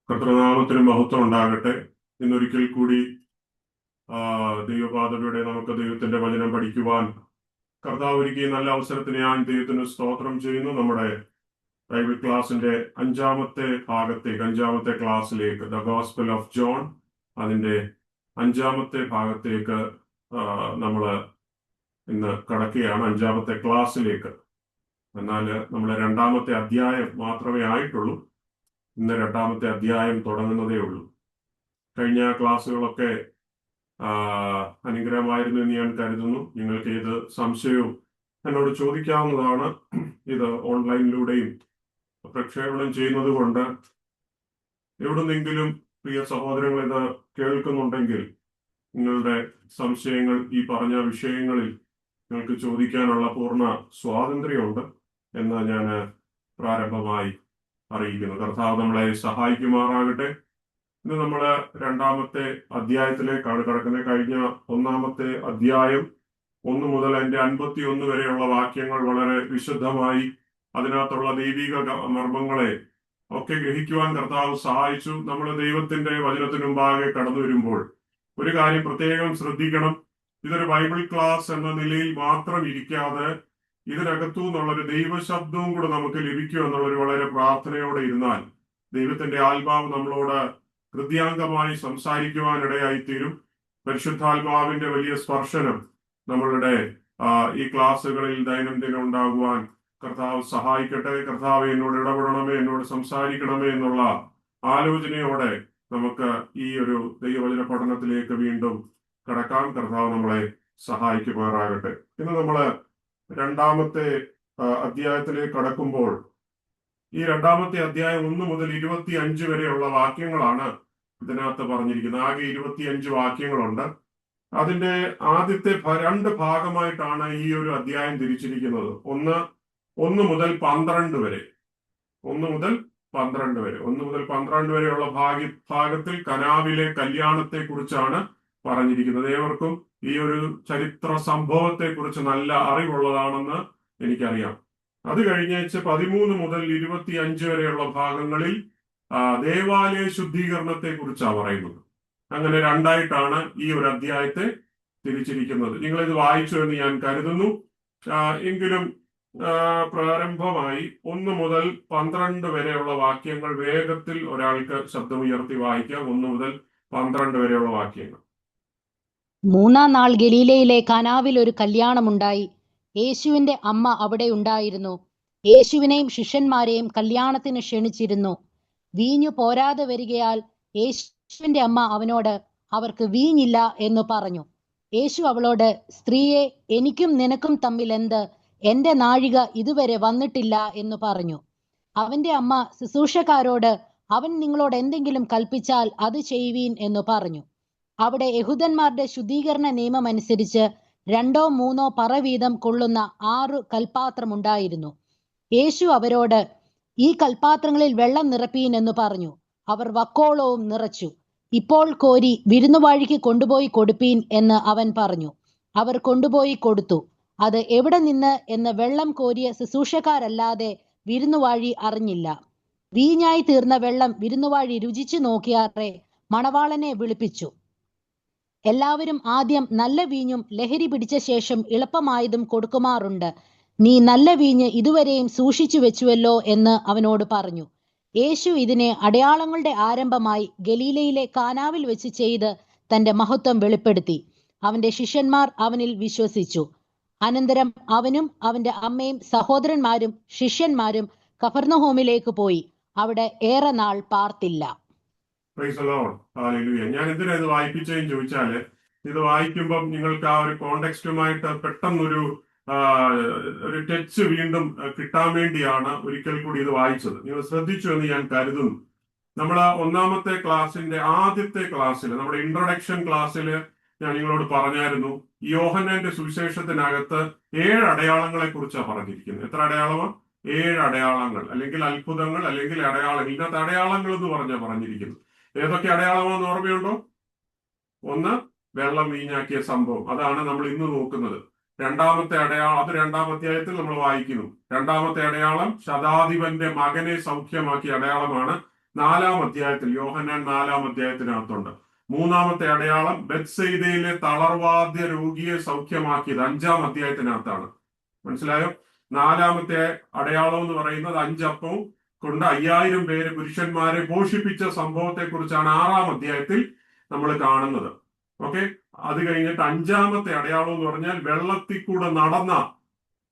കർത്തൃനാമത്തിന് മഹത്വം ഉണ്ടാകട്ടെ. ഇന്നൊരിക്കൽ കൂടി ദൈവപാതയുടെ നമുക്ക് ദൈവത്തിന്റെ വചനം പഠിക്കുവാൻ കർത്താവ് ഒരുക്കിയ നല്ല അവസരത്തിന് ഞാൻ ദൈവത്തിന് സ്തോത്രം ചെയ്യുന്നു. നമ്മുടെ ബൈബിൾ ക്ലാസിന്റെ അഞ്ചാമത്തെ ക്ലാസ്സിലേക്ക്, ദ ഗോസ്പൽ ഓഫ് ജോൺ, അതിന്റെ അഞ്ചാമത്തെ ഭാഗത്തേക്ക് നമ്മൾ ഇന്ന് കടക്കുകയാണ്, അഞ്ചാമത്തെ ക്ലാസ്സിലേക്ക്. എന്നാൽ നമ്മൾ രണ്ടാമത്തെ അധ്യായം മാത്രമേ ആയിട്ടുള്ളൂ. ഇന്ന് രണ്ടാമത്തെ അധ്യായം തുടങ്ങുന്നതേ ഉള്ളൂ. കഴിഞ്ഞ ക്ലാസ്സുകളൊക്കെ അനുഗ്രഹമായിരുന്നു എന്ന് ഞാൻ കരുതുന്നു. നിങ്ങൾക്ക് ഏത് സംശയവും എന്നോട് ചോദിക്കാവുന്നതാണ്. ഇത് ഓൺലൈനിലൂടെയും പ്രക്ഷേപണം ചെയ്യുന്നത് കൊണ്ട് എവിടുന്നെങ്കിലും പ്രിയ സഹോദരങ്ങൾ ഇത് കേൾക്കുന്നുണ്ടെങ്കിൽ നിങ്ങളുടെ സംശയങ്ങൾ ഈ പറഞ്ഞ വിഷയങ്ങളിൽ നിങ്ങൾക്ക് ചോദിക്കാനുള്ള പൂർണ്ണ സ്വാതന്ത്ര്യമുണ്ട് എന്ന് ഞാൻ പ്രാരംഭമായി അറിയിക്കുന്നു. കർത്താവ് നമ്മളെ സഹായിക്കുമാറാകട്ടെ. ഇന്ന് നമ്മൾ രണ്ടാമത്തെ അധ്യായത്തിലേക്കാണ് കടക്കുന്നത്. കഴിഞ്ഞ ഒന്നാമത്തെ അധ്യായം 1 മുതൽ അതിന്റെ 51 വരെയുള്ള വാക്യങ്ങൾ വളരെ വിശുദ്ധമായി അതിനകത്തുള്ള ദൈവിക മർമ്മങ്ങളെ ഒക്കെ ഗ്രഹിക്കുവാൻ കർത്താവ് സഹായിച്ചു. നമ്മൾ ദൈവത്തിന്റെ വചനത്തിനു മുമ്പാകെ കടന്നു വരുമ്പോൾ ഒരു കാര്യം പ്രത്യേകം ശ്രദ്ധിക്കണം. ഇതൊരു ബൈബിൾ ക്ലാസ് എന്ന നിലയിൽ മാത്രം ഇരിക്കാതെ ഇതിനകത്തു നിന്നുള്ളൊരു ദൈവശബ്ദവും കൂടെ നമുക്ക് ലഭിക്കും എന്നുള്ളൊരു വളരെ പ്രാർത്ഥനയോടെ ഇരുന്നാൽ ദൈവത്തിന്റെ ആത്മാവ് നമ്മളോട് ഹൃദയാംഗമായി സംസാരിക്കുവാനിടയായിത്തീരും. പരിശുദ്ധാത്മാവിന്റെ വലിയ സ്പർശനം നമ്മളുടെ ഈ ക്ലാസ്സുകളിൽ ദൈനംദിനം ഉണ്ടാകുവാൻ കർത്താവ് സഹായിക്കട്ടെ. കർത്താവ് എന്നോട് ഇടപെടണമേ, എന്നോട് സംസാരിക്കണമേ എന്നുള്ള ആലോചനയോടെ നമുക്ക് ഈ ഒരു ദൈവവചന പഠനത്തിലേക്ക് വീണ്ടും കടക്കാൻ കർത്താവ് നമ്മളെ സഹായിക്കുമാറാകട്ടെ. ഇന്ന് നമ്മള് രണ്ടാമത്തെ അധ്യായത്തിലേക്ക് കടക്കുമ്പോൾ ഈ രണ്ടാമത്തെ അധ്യായം 1 മുതൽ 25 വരെയുള്ള വാക്യങ്ങളാണ് ഇതിനകത്ത് പറഞ്ഞിരിക്കുന്നത്. ആകെ 25 വാക്യങ്ങളുണ്ട്. അതിന്റെ ആദ്യത്തെ 2 ഭാഗമായിട്ടാണ് ഈ ഒരു അധ്യായം തിരിച്ചിരിക്കുന്നത്. 1 മുതൽ 12 വരെ. 1 മുതൽ 12 വരെയുള്ള ഭാഗത്തിൽ കനാവിലെ കല്യാണത്തെ കുറിച്ചാണ് പറഞ്ഞിരിക്കുന്നത്. ഏവർക്കും ഈ ഒരു ചരിത്ര സംഭവത്തെ കുറിച്ച് നല്ല അറിവുള്ളതാണെന്ന് എനിക്കറിയാം. അത് കഴിഞ്ഞേച്ച് 13 മുതൽ 25 വരെയുള്ള ഭാഗങ്ങളിൽ ദേവാലയ ശുദ്ധീകരണത്തെ കുറിച്ചാണ് പറയുന്നത്. അങ്ങനെ രണ്ടായിട്ടാണ് ഈ ഒരു അധ്യായത്തെ തിരിച്ചിരിക്കുന്നത്. നിങ്ങളിത് വായിച്ചു എന്ന് ഞാൻ കരുതുന്നു. എങ്കിലും പ്രാരംഭമായി 1 മുതൽ 12 വരെയുള്ള വാക്യങ്ങൾ വേഗത്തിൽ ഒരാൾക്ക് ശബ്ദമുയർത്തി വായിക്കാം. 1 മുതൽ 12 വരെയുള്ള വാക്യങ്ങൾ. 3-ാം നാൾ ഗലീലയിലെ കാനാവിൽ ഒരു കല്യാണമുണ്ടായി. യേശുവിന്റെ അമ്മ അവിടെ ഉണ്ടായിരുന്നു. യേശുവിനെയും ശിഷ്യന്മാരെയും കല്യാണത്തിന് ക്ഷണിച്ചിരുന്നു. വീഞ്ഞു പോരാതെ വരികയാൽ യേശുവിന്റെ അമ്മ അവനോട്, അവർക്ക് വീഞ്ഞില്ല എന്ന് പറഞ്ഞു. യേശു അവളോട്, സ്ത്രീയെ, എനിക്കും നിനക്കും തമ്മിൽ എന്ത്? എന്റെ നാഴിക ഇതുവരെ വന്നിട്ടില്ല എന്ന് പറഞ്ഞു. അവന്റെ അമ്മ ശുശ്രൂഷക്കാരോട്, അവൻ നിങ്ങളോട് എന്തെങ്കിലും കൽപ്പിച്ചാൽ അത് ചെയ്യുവീൻ എന്ന് പറഞ്ഞു. അവിടെ യഹൂദന്മാരുടെ ശുദ്ധീകരണ നിയമം അനുസരിച്ച് 2-3 പറ വീതം കൊള്ളുന്ന 6 കൽപാത്രമുണ്ടായിരുന്നു. യേശു അവരോട്, ഈ കൽപാത്രങ്ങളിൽ വെള്ളം നിറപ്പീൻ എന്ന് പറഞ്ഞു. അവർ വക്കോളവും നിറച്ചു. ഇപ്പോൾ കോരി വിരുന്നുവാഴിക്ക് കൊണ്ടുപോയി കൊടുപ്പീൻ എന്ന് അവൻ പറഞ്ഞു. അവർ കൊണ്ടുപോയി കൊടുത്തു. അത് എവിടെ നിന്ന് എന്ന് വെള്ളം കോരിയ ശുശ്രൂഷക്കാരല്ലാതെ വിരുന്നുവാഴി അറിഞ്ഞില്ല. വീഞ്ഞായി തീർന്ന വെള്ളം വിരുന്നുവാഴി രുചിച്ചു നോക്കിയാറെ മണവാളനെ വിളിപ്പിച്ചു. എല്ലാവരും ആദ്യം നല്ല വീഞ്ഞും ലഹരി പിടിച്ച ശേഷം എളുപ്പമായതും കൊടുക്കുമാറുണ്ട്. നീ നല്ല വീഞ്ഞ് ഇതുവരെയും സൂക്ഷിച്ചു വെച്ചുവല്ലോ എന്ന് അവനോട് പറഞ്ഞു. യേശു ഇതിനെ അടയാളങ്ങളുടെ ആരംഭമായി ഗലീലയിലെ കാനാവിൽ വെച്ച് ചെയ്ത് തന്റെ മഹത്വം വെളിപ്പെടുത്തി. അവന്റെ ശിഷ്യന്മാർ അവനിൽ വിശ്വസിച്ചു. അനന്തരം അവനും അവന്റെ അമ്മയും സഹോദരന്മാരും ശിഷ്യന്മാരും കഫർന്നഹൂമിലേക്ക് പോയി. അവിടെ ഏറെ നാൾ പാർത്തില്ല. ഞാൻ എന്തിനാ ഇത് വായിപ്പിച്ചതെന്ന് ചോദിച്ചാല്, ഇത് വായിക്കുമ്പം നിങ്ങൾക്ക് ആ ഒരു കോണ്ടെക്സ്റ്റുമായിട്ട് പെട്ടെന്നൊരു ടച്ച് വീണ്ടും കിട്ടാൻ വേണ്ടിയാണ് ഒരിക്കൽ കൂടി ഇത് വായിച്ചത്. നിങ്ങൾ ശ്രദ്ധിച്ചു എന്ന് ഞാൻ കരുതുന്നു. നമ്മൾ ഒന്നാമത്തെ ക്ലാസ്സിന്റെ ആദ്യത്തെ ക്ലാസ്സിൽ, നമ്മുടെ ഇൻട്രൊഡക്ഷൻ ക്ലാസ്സിൽ ഞാൻ നിങ്ങളോട് പറഞ്ഞായിരുന്നു, യോഹന്നാന്റെ സുവിശേഷത്തിനകത്ത് 7 അടയാളങ്ങളെ കുറിച്ചാണ് പറഞ്ഞിരിക്കുന്നത്. എത്ര അടയാളമാണ്? 7 അടയാളങ്ങൾ, അല്ലെങ്കിൽ അത്ഭുതങ്ങൾ, അല്ലെങ്കിൽ അടയാളങ്ങൾ. ഇതിനകത്ത് അടയാളങ്ങൾ എന്ന് പറഞ്ഞിരിക്കുന്നത്. ഏതൊക്കെ അടയാളമാണെന്ന് ഓർമ്മയുണ്ടോ? 1, വെള്ളം വീഞ്ഞാക്കിയ സംഭവം. അതാണ് നമ്മൾ ഇന്ന് നോക്കുന്നത്. രണ്ടാമത്തെ അടയാളം, അത് 2-ാം അധ്യായത്തിൽ നമ്മൾ വായിക്കുന്നു. രണ്ടാമത്തെ അടയാളം ശതാധിപന്റെ മകനെ സൗഖ്യമാക്കിയ അടയാളമാണ്. 4-ാം അധ്യായത്തിൽ, യോഹന്നാൻ 4-ാം അധ്യായത്തിനകത്തുണ്ട്. മൂന്നാമത്തെ അടയാളം ബെത്സയിദയിലെ തളർവാദ്യ രോഗിയെ സൗഖ്യമാക്കിയത് 5-ാം അധ്യായത്തിനകത്താണ്. മനസ്സിലായോ? 4-ാമത്തെ അടയാളം എന്ന് പറയുന്നത് 5 അപ്പവും കൊണ്ട് 5000 പേര് പുരുഷന്മാരെ പോഷിപ്പിച്ച സംഭവത്തെ കുറിച്ചാണ് 6-ാം അധ്യായത്തിൽ നമ്മൾ കാണുന്നത്. ഓക്കെ, അത് കഴിഞ്ഞിട്ട് 5-ാമത്തെ അടയാളം എന്ന് പറഞ്ഞാൽ വെള്ളത്തിൽ കൂടെ നടന്ന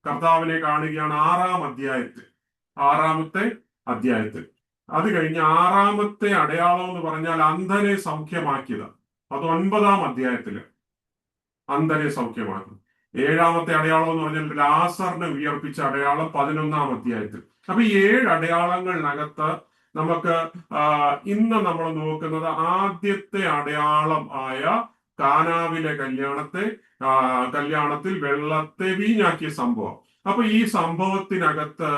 കർത്താവിനെ കാണുകയാണ് 6-ാമത്തെ അധ്യായത്തിൽ. അത് കഴിഞ്ഞ് 6-ാമത്തെ അടയാളം എന്ന് പറഞ്ഞാൽ അന്ധനെ സൗഖ്യമാക്കിയത്. അത് 9-ാം അധ്യായത്തില് അന്ധനെ സൗഖ്യമാക്കി. 7-ാമത്തെ അടയാളം എന്ന് പറഞ്ഞാൽ ലാസറിനെ ഉയർപ്പിച്ച അടയാളം 11-ാം അധ്യായത്തിൽ. അപ്പൊ ഈ 7 അടയാളങ്ങളിനകത്ത് നമുക്ക് ഇന്ന് നമ്മൾ നോക്കുന്നത് ആദ്യത്തെ അടയാളം ആയ കാനാവിലെ കല്യാണത്തിൽ വെള്ളത്തെ വീഞ്ഞാക്കിയ സംഭവം. അപ്പൊ ഈ സംഭവത്തിനകത്ത്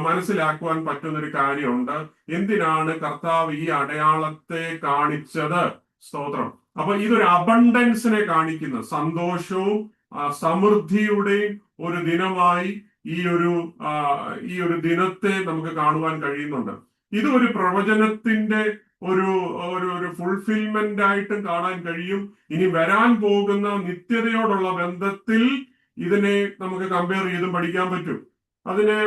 മനസ്സിലാക്കുവാൻ പറ്റുന്ന ഒരു കാര്യമുണ്ട്. എന്തിനാണ് കർത്താവ് ഈ അടയാളത്തെ കാണിച്ചത്? സ്തോത്രം. അപ്പൊ ഇതൊരു അബണ്ടൻസിനെ കാണിക്കുന്ന, സന്തോഷവും സമൃദ്ധിയുടെയും ഒരു ദിനമായി ഈ ഒരു ദിനത്തെ നമുക്ക് കാണുവാൻ കഴിയുന്നുണ്ട്. ഇത് ഒരു പ്രവചനത്തിന്റെ ഒരു ഫുൾഫിൽമെന്റ് ആയിട്ടും കാണാൻ കഴിയും. ഇനി വരാൻ പോകുന്ന നിത്യതയോടുള്ള ബന്ധത്തിൽ ഇതിനെ നമുക്ക് കമ്പയർ ചെയ്തും പഠിക്കാൻ പറ്റും. അതിനെ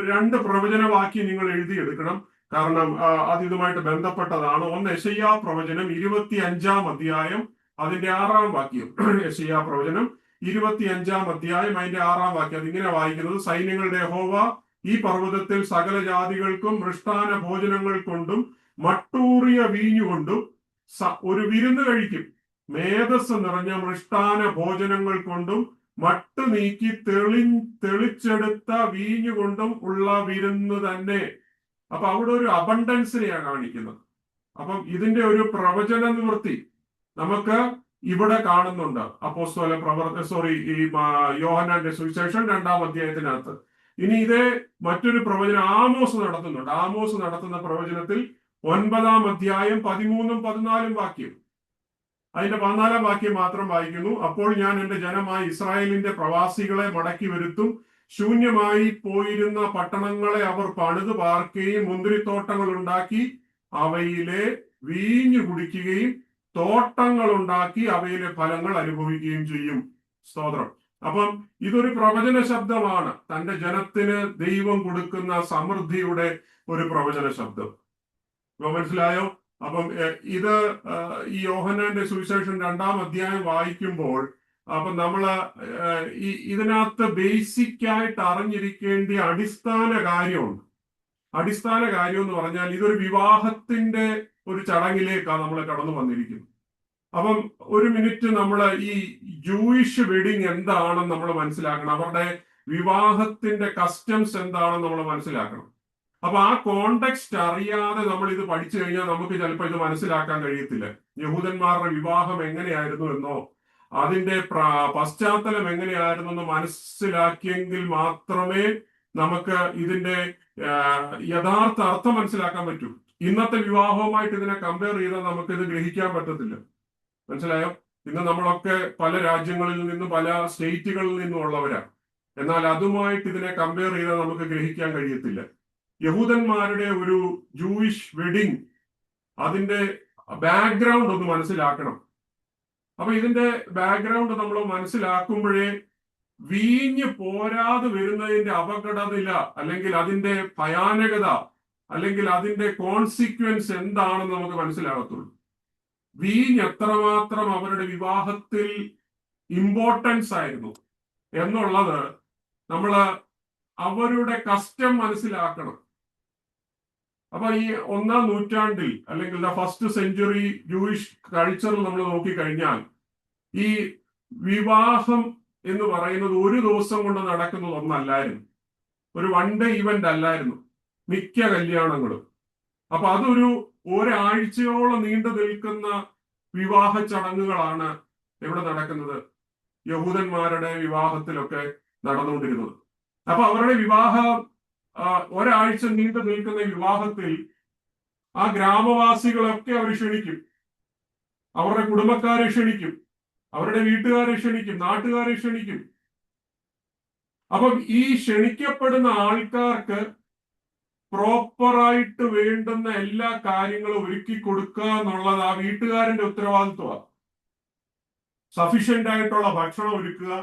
2 പ്രവചനവാക്യം നിങ്ങൾ എഴുതിയെടുക്കണം. കാരണം അത് ഇതുമായിട്ട് ബന്ധപ്പെട്ടതാണ്. ഒന്ന് യെശയ്യാ പ്രവചനം 25-ാം അധ്യായം അതിന്റെ 6-ാം വാക്യം. യെശയ്യാ പ്രവചനം 25-ാം അധ്യായം അതിന്റെ 6-ാം വാക്യം. അതിങ്ങനെ വായിക്കുന്നത്: സൈന്യങ്ങളുടെ യഹോവ ഈ പർവ്വതത്തിൽ സകല ജാതികൾക്കും മൃഷ്ടാന ഭോജനങ്ങൾ കൊണ്ടും മട്ടൂറിയ വീഞ്ഞുകൊണ്ടും ഒരു വിരുന്ന് കഴിക്കും. മേധസ് നിറഞ്ഞ മൃഷ്ടാന ഭോജനങ്ങൾ കൊണ്ടും മട്ട് നീക്കി തെളിച്ചെടുത്ത വീഞ്ഞുകൊണ്ടും ഉള്ള വിരുന്ന് തന്നെ. അപ്പൊ അവിടെ ഒരു അബണ്ടൻസിനെയാണ് കാണിക്കുന്നത്. അപ്പം ഇതിന്റെ ഒരു പ്രവചന നിവൃത്തി നമുക്ക് ഇവിടെ കാണുന്നുണ്ട്. ഈ യോഹന്നാന്റെ സുവിശേഷം 2-ാം അധ്യായത്തിനകത്ത്. ഇനി ഇതേ മറ്റൊരു പ്രവചനം ആമോസ് നടത്തുന്നുണ്ട്. ആമോസ് നടത്തുന്ന പ്രവചനത്തിൽ 9-ാം അധ്യായം 13-ഉം 14-ഉം വാക്യം, അതിന്റെ 14-ാം വാക്യം മാത്രം വായിക്കുന്നു: അപ്പോൾ ഞാൻ എന്റെ ജനമായ ഇസ്രായേലിന്റെ പ്രവാസികളെ മടക്കി വരുത്തും. ശൂന്യമായി പോയിരുന്ന പട്ടണങ്ങളെ അവർ പണിത് പാർക്കുകയും മുന്തിരിത്തോട്ടങ്ങൾ ഉണ്ടാക്കി അവയിലെ വീഞ്ഞു കുടിക്കുകയും തോട്ടങ്ങൾ ഉണ്ടാക്കി അവയിലെ ഫലങ്ങൾ അനുഭവിക്കുകയും ചെയ്യും. സ്തോത്രം. അപ്പം ഇതൊരു പ്രവചന ശബ്ദമാണ്. തന്റെ ജനത്തിന് ദൈവം കൊടുക്കുന്ന സമൃദ്ധിയുടെ ഒരു പ്രവചന ശബ്ദം. ഇപ്പൊ മനസ്സിലായോ? അപ്പം ഇത് ഈ യോഹന്നാന്റെ സുവിശേഷം 2-ാം അധ്യായം വായിക്കുമ്പോൾ അപ്പൊ നമ്മള് ഇതിനകത്ത് ബേസിക് ആയിട്ട് അറിഞ്ഞിരിക്കേണ്ട അടിസ്ഥാന കാര്യമുണ്ട്. അടിസ്ഥാന കാര്യം എന്ന് പറഞ്ഞാൽ ഇതൊരു വിവാഹത്തിന്റെ ഒരു ചടങ്ങിലേക്കാണ് നമ്മൾ കടന്നു വന്നിരിക്കുന്നത്. അപ്പം ഒരു മിനിറ്റ് നമ്മൾ ഈ ജൂയിഷ് വെഡിങ് എന്താണെന്ന് നമ്മൾ മനസ്സിലാക്കണം. അവരുടെ വിവാഹത്തിന്റെ കസ്റ്റംസ് എന്താണെന്ന് നമ്മൾ മനസ്സിലാക്കണം. അപ്പൊ ആ കോണ്ടെക്സ്റ്റ് അറിയാതെ നമ്മൾ ഇത് പഠിച്ചു കഴിഞ്ഞാൽ നമുക്ക് ചിലപ്പോൾ ഇത് മനസ്സിലാക്കാൻ കഴിയത്തില്ല. യഹൂദന്മാരുടെ വിവാഹം എങ്ങനെയായിരുന്നു എന്നോ അതിന്റെ പശ്ചാത്തലം എങ്ങനെയായിരുന്നു എന്ന് മനസ്സിലാക്കിയെങ്കിൽ മാത്രമേ നമുക്ക് ഇതിന്റെ യഥാർത്ഥ അർത്ഥം മനസ്സിലാക്കാൻ പറ്റൂ. ഇന്നത്തെ വിവാഹവുമായിട്ട് ഇതിനെ കമ്പയർ ചെയ്താൽ നമുക്ക് ഇത് ഗ്രഹിക്കാൻ പറ്റത്തില്ല. മനസ്സിലായോ? ഇന്ന് നമ്മളൊക്കെ പല രാജ്യങ്ങളിൽ നിന്നും പല സ്റ്റേറ്റുകളിൽ നിന്നും ഉള്ളവരാണ്. എന്നാൽ അതുമായിട്ട് ഇതിനെ കമ്പയർ ചെയ്താൽ നമുക്ക് ഗ്രഹിക്കാൻ കഴിയത്തില്ല. യഹൂദന്മാരുടെ ഒരു ജൂയിഷ് വെഡിങ്, അതിന്റെ ബാക്ക്ഗ്രൗണ്ട് ഒന്ന് മനസ്സിലാക്കണം. അപ്പൊ ഇതിന്റെ ബാക്ക്ഗ്രൗണ്ട് നമ്മൾ മനസ്സിലാക്കുമ്പോഴേ വീഞ്ഞ് പോരാതെ വരുന്നതിന്റെ അപകടനില, അല്ലെങ്കിൽ അതിന്റെ ഭയാനകത, അല്ലെങ്കിൽ അതിന്റെ കോൺസിക്വൻസ് എന്താണെന്ന് നമുക്ക് മനസ്സിലാകത്തുള്ളൂ. വീഞ്ഞ് എത്രമാത്രം അവരുടെ വിവാഹത്തിൽ ഇമ്പോർട്ടൻസ് ആയിരുന്നു എന്നുള്ളത് അവരുടെ കസ്റ്റം മനസ്സിലാക്കണം. അപ്പൊ ഈ 1-ാം നൂറ്റാണ്ടിൽ അല്ലെങ്കിൽ ഫസ്റ്റ് സെഞ്ചുറി ജൂയിഷ് കൾച്ചറിൽ നമ്മൾ നോക്കിക്കഴിഞ്ഞാൽ ഈ വിവാഹം എന്ന് പറയുന്നത് ഒരു ദിവസം കൊണ്ട് നടക്കുന്നത് ഒന്നല്ലായിരുന്നു. ഒരു 1 ഡേ ഇവന്റ് അല്ലായിരുന്നു മിക്ക കല്യാണങ്ങളും. അപ്പൊ അതൊരു ഒരാഴ്ചയോളം നീണ്ടു നിൽക്കുന്ന വിവാഹ ചടങ്ങുകളാണ് എവിടെ നടക്കുന്നത്? യഹൂദന്മാരുടെ വിവാഹത്തിലൊക്കെ നടന്നുകൊണ്ടിരുന്നത്. അപ്പൊ അവരുടെ വിവാഹം ഒരാഴ്ച നീണ്ടു നിൽക്കുന്ന വിവാഹത്തിൽ ആ ഗ്രാമവാസികളൊക്കെ അവർ ക്ഷണിക്കും. അവരുടെ കുടുംബക്കാരെ ക്ഷണിക്കും, അവരുടെ വീട്ടുകാരെ ക്ഷണിക്കും, നാട്ടുകാരെ ക്ഷണിക്കും. അപ്പം ഈ ക്ഷണിക്കപ്പെടുന്ന ആൾക്കാർക്ക് പ്രോപ്പറായിട്ട് വേണ്ടുന്ന എല്ലാ കാര്യങ്ങളും ഒരുക്കി കൊടുക്കുക എന്നുള്ളത് ആ വീട്ടുകാരന്റെ ഉത്തരവാദിത്വമാണ്. സഫീഷ്യന്റ് ആയിട്ടുള്ള ഭക്ഷണം ഒരുക്കുക,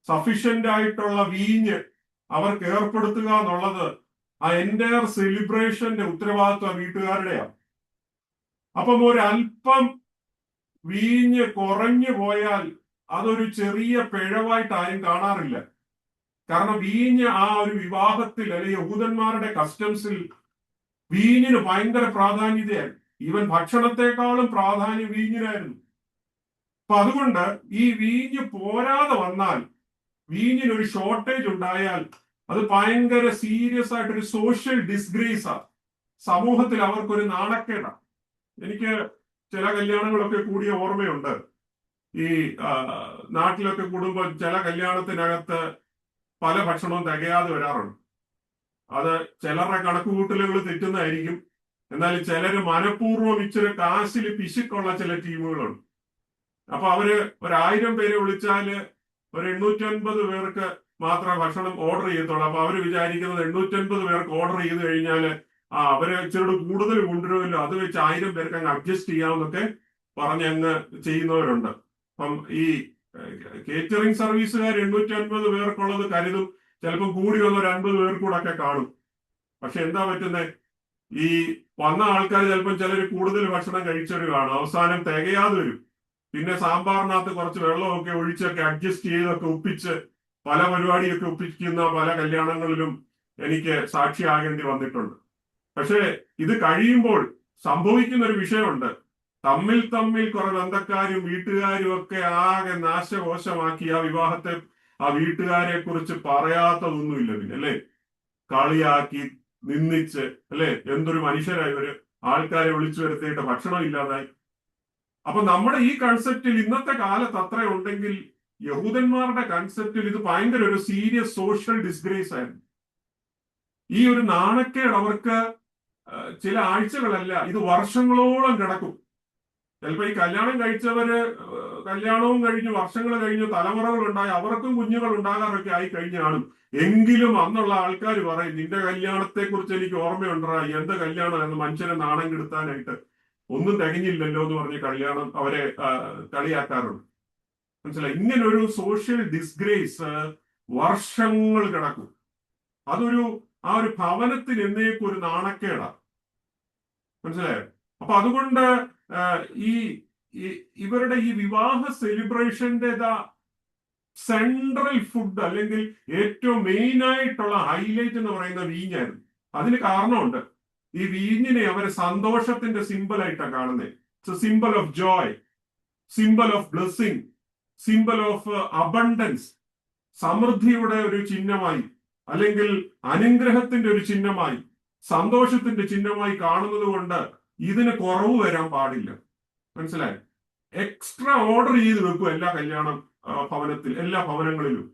സഫീഷ്യന്റ് ആയിട്ടുള്ള വീഞ്ഞ് അവർക്ക് ഏർപ്പെടുത്തുക എന്നുള്ളത് ആ എൻ്റയർ സെലിബ്രേഷന്റെ ഉത്തരവാദിത്വം വീട്ടുകാരുടെയാണ്. അപ്പം ഒരല്പം വീഞ്ഞ് കുറഞ്ഞു പോയാൽ അതൊരു ചെറിയ പിഴവായിട്ട് ആരും കാണാറില്ല. കാരണം വീഞ്ഞ് ആ ഒരു വിവാഹത്തിൽ അല്ലെങ്കിൽ യഹൂദന്മാരുടെ കസ്റ്റംസിൽ വീഞ്ഞിന് ഭയങ്കര പ്രാധാന്യതയായിരുന്നു. ഈവൻ ഭക്ഷണത്തെക്കാളും പ്രാധാന്യം വീഞ്ഞിനായിരുന്നു. അപ്പൊ അതുകൊണ്ട് ഈ വീഞ്ഞ് പോരാതെ വന്നാൽ, വീഞ്ഞിനൊരു ഷോർട്ടേജ് ഉണ്ടായാൽ അത് ഭയങ്കര സീരിയസ് ആയിട്ടൊരു സോഷ്യൽ ഡിസ്ഗ്രേസാ, സമൂഹത്തിൽ അവർക്കൊരു നാണക്കേടാണ്. എനിക്ക് ചില കല്യാണങ്ങളൊക്കെ കൂടിയ ഓർമ്മയുണ്ട്. ഈ നാട്ടിലൊക്കെ കൂടുമ്പോൾ ചില കല്യാണത്തിനകത്ത് പല ഭക്ഷണവും തികയാതെ വരാറുണ്ട്. അത് ചിലരുടെ കണക്കുകൂട്ടലുകൾ തെറ്റുന്നതായിരിക്കും, എന്നാലും ചിലര് മനഃപൂർവ്വം ഇച്ചിരി കാശിൽ പിശുക്കുള്ള ചില ടീമുകളുണ്ട്. അപ്പൊ അവര് 1000 പേരെ വിളിച്ചാല് ഒരു 850 പേർക്ക് മാത്രമേ ഭക്ഷണം ഓർഡർ ചെയ്യത്തുള്ളൂ. അപ്പൊ അവര് വിചാരിക്കുന്നത് 850 പേർക്ക് ഓർഡർ ചെയ്ത് കഴിഞ്ഞാല് അവര് ഇച്ചിരി കൂടുതൽ കൊണ്ടുവരുമല്ലോ, അത് വെച്ച് 1000 പേർക്ക് അങ്ങ് അഡ്ജസ്റ്റ് ചെയ്യാമെന്നൊക്കെ പറഞ്ഞങ്ങ് ചെയ്യുന്നവരുണ്ട്. അപ്പം ഈ കേറ്ററിംഗ് സർവീസുകാർ 850 പേർക്കുള്ളത് കരുതും, ചിലപ്പം കൂടി വന്ന ഒരു 50 പേർക്കൂടെ ഒക്കെ കാണും. പക്ഷെ എന്താ പറ്റുന്നത്, ഈ വന്ന ആൾക്കാർ ചിലപ്പം ചിലർ കൂടുതൽ ഭക്ഷണം കഴിച്ചവർ കാണും, അവസാനം തികയാതെ വരും. പിന്നെ സാമ്പാറിനകത്ത് കുറച്ച് വെള്ളമൊക്കെ ഒഴിച്ചൊക്കെ അഡ്ജസ്റ്റ് ചെയ്തൊക്കെ ഒപ്പിച്ച് പല പരിപാടിയൊക്കെ ഒപ്പിക്കുന്ന പല കല്യാണങ്ങളിലും എനിക്ക് സാക്ഷിയാകേണ്ടി വന്നിട്ടുണ്ട്. പക്ഷേ ഇത് കഴിയുമ്പോൾ സംഭവിക്കുന്ന ഒരു വിഷയമുണ്ട്. തമ്മിൽ കുറെ ബന്ധക്കാരും വീട്ടുകാരും ഒക്കെ ആകെ നാശകോശമാക്കി ആ വിവാഹത്തെ, ആ വീട്ടുകാരെ കുറിച്ച് പറയാത്തതൊന്നുമില്ല. പിന്നെ അല്ലെ, കളിയാക്കി നിന്ദിച്ച്, അല്ലെ, എന്തൊരു മനുഷ്യരായി ഒരു ആൾക്കാരെ വിളിച്ചു വരുത്തിയിട്ട് ഭക്ഷണം ഇല്ലാതായി. അപ്പൊ നമ്മുടെ ഈ കൺസെപ്റ്റിൽ ഇന്നത്തെ കാലത്ത് അത്ര ഉണ്ടെങ്കിൽ, യഹൂദന്മാരുടെ കൺസെപ്റ്റിൽ ഇത് ഭയങ്കര ഒരു സീരിയസ് സോഷ്യൽ ഡിസ്ഗ്രേസ് ആയിരുന്നു. ഈ ഒരു നാണക്കേട് അവർക്ക് ചില ആഴ്ചകളല്ല, ഇത് വർഷങ്ങളോളം കിടക്കും. ചിലപ്പോ ഈ കല്യാണം കഴിച്ചവര് കല്യാണവും കഴിഞ്ഞ് വർഷങ്ങൾ കഴിഞ്ഞ് തലമുറകൾ ഉണ്ടായി അവർക്കും കുഞ്ഞുങ്ങൾ ഉണ്ടാകാറൊക്കെ ആയി കഴിഞ്ഞാണ്. എങ്കിലും അന്നുള്ള ആൾക്കാർ പറയും, നിന്റെ കല്യാണത്തെ കുറിച്ച് എനിക്ക് ഓർമ്മയുണ്ടാ, എന്ത് കല്യാണം എന്ന് മനുഷ്യനെ നാണം കെടുത്താനായിട്ട് ഒന്നും തികഞ്ഞില്ലല്ലോ എന്ന് പറഞ്ഞ് കല്യാണം അവരെ കളിയാക്കാറുണ്ട്. മനസ്സിലായി? ഇങ്ങനൊരു സോഷ്യൽ ഡിസ്ഗ്രേസ് വർഷങ്ങൾ കിടക്കും. അതൊരു ആ ഒരു ഭവനത്തിന് എന്നേക്കും ഒരു നാണക്കേടാണ്. മനസ്സിലായോ? അപ്പൊ അതുകൊണ്ട് ഈ ഇവരുടെ ഈ വിവാഹ സെലിബ്രേഷന്റെ സെൻട്രൽ ഫുഡ് അല്ലെങ്കിൽ ഏറ്റവും മെയിൻ ആയിട്ടുള്ള ഹൈലൈറ്റ് എന്ന് പറയുന്ന വീഞ്ഞായിരുന്നു. അതിന് കാരണമുണ്ട്. ഈ വീഞ്ഞിനെ അവര് സന്തോഷത്തിന്റെ സിമ്പിളായിട്ടാണ് കാണുന്നത്. It's A simple of Joy, simple of blessing, simple of abundance, സമൃദ്ധിയുടെ ഒരു ചിഹ്നമായി, അല്ലെങ്കിൽ അനുഗ്രഹത്തിന്റെ ഒരു ചിഹ്നമായി, സന്തോഷത്തിന്റെ ചിഹ്നമായി കാണുന്നത് കൊണ്ട് ഇതിന് കുറവ് വരാൻ പാടില്ല. മനസ്സിലായി? എക്സ്ട്രാ ഓർഡർ ചെയ്ത് വെക്കും എല്ലാ കല്യാണം ഭവനത്തിൽ, എല്ലാ ഭവനങ്ങളിലും.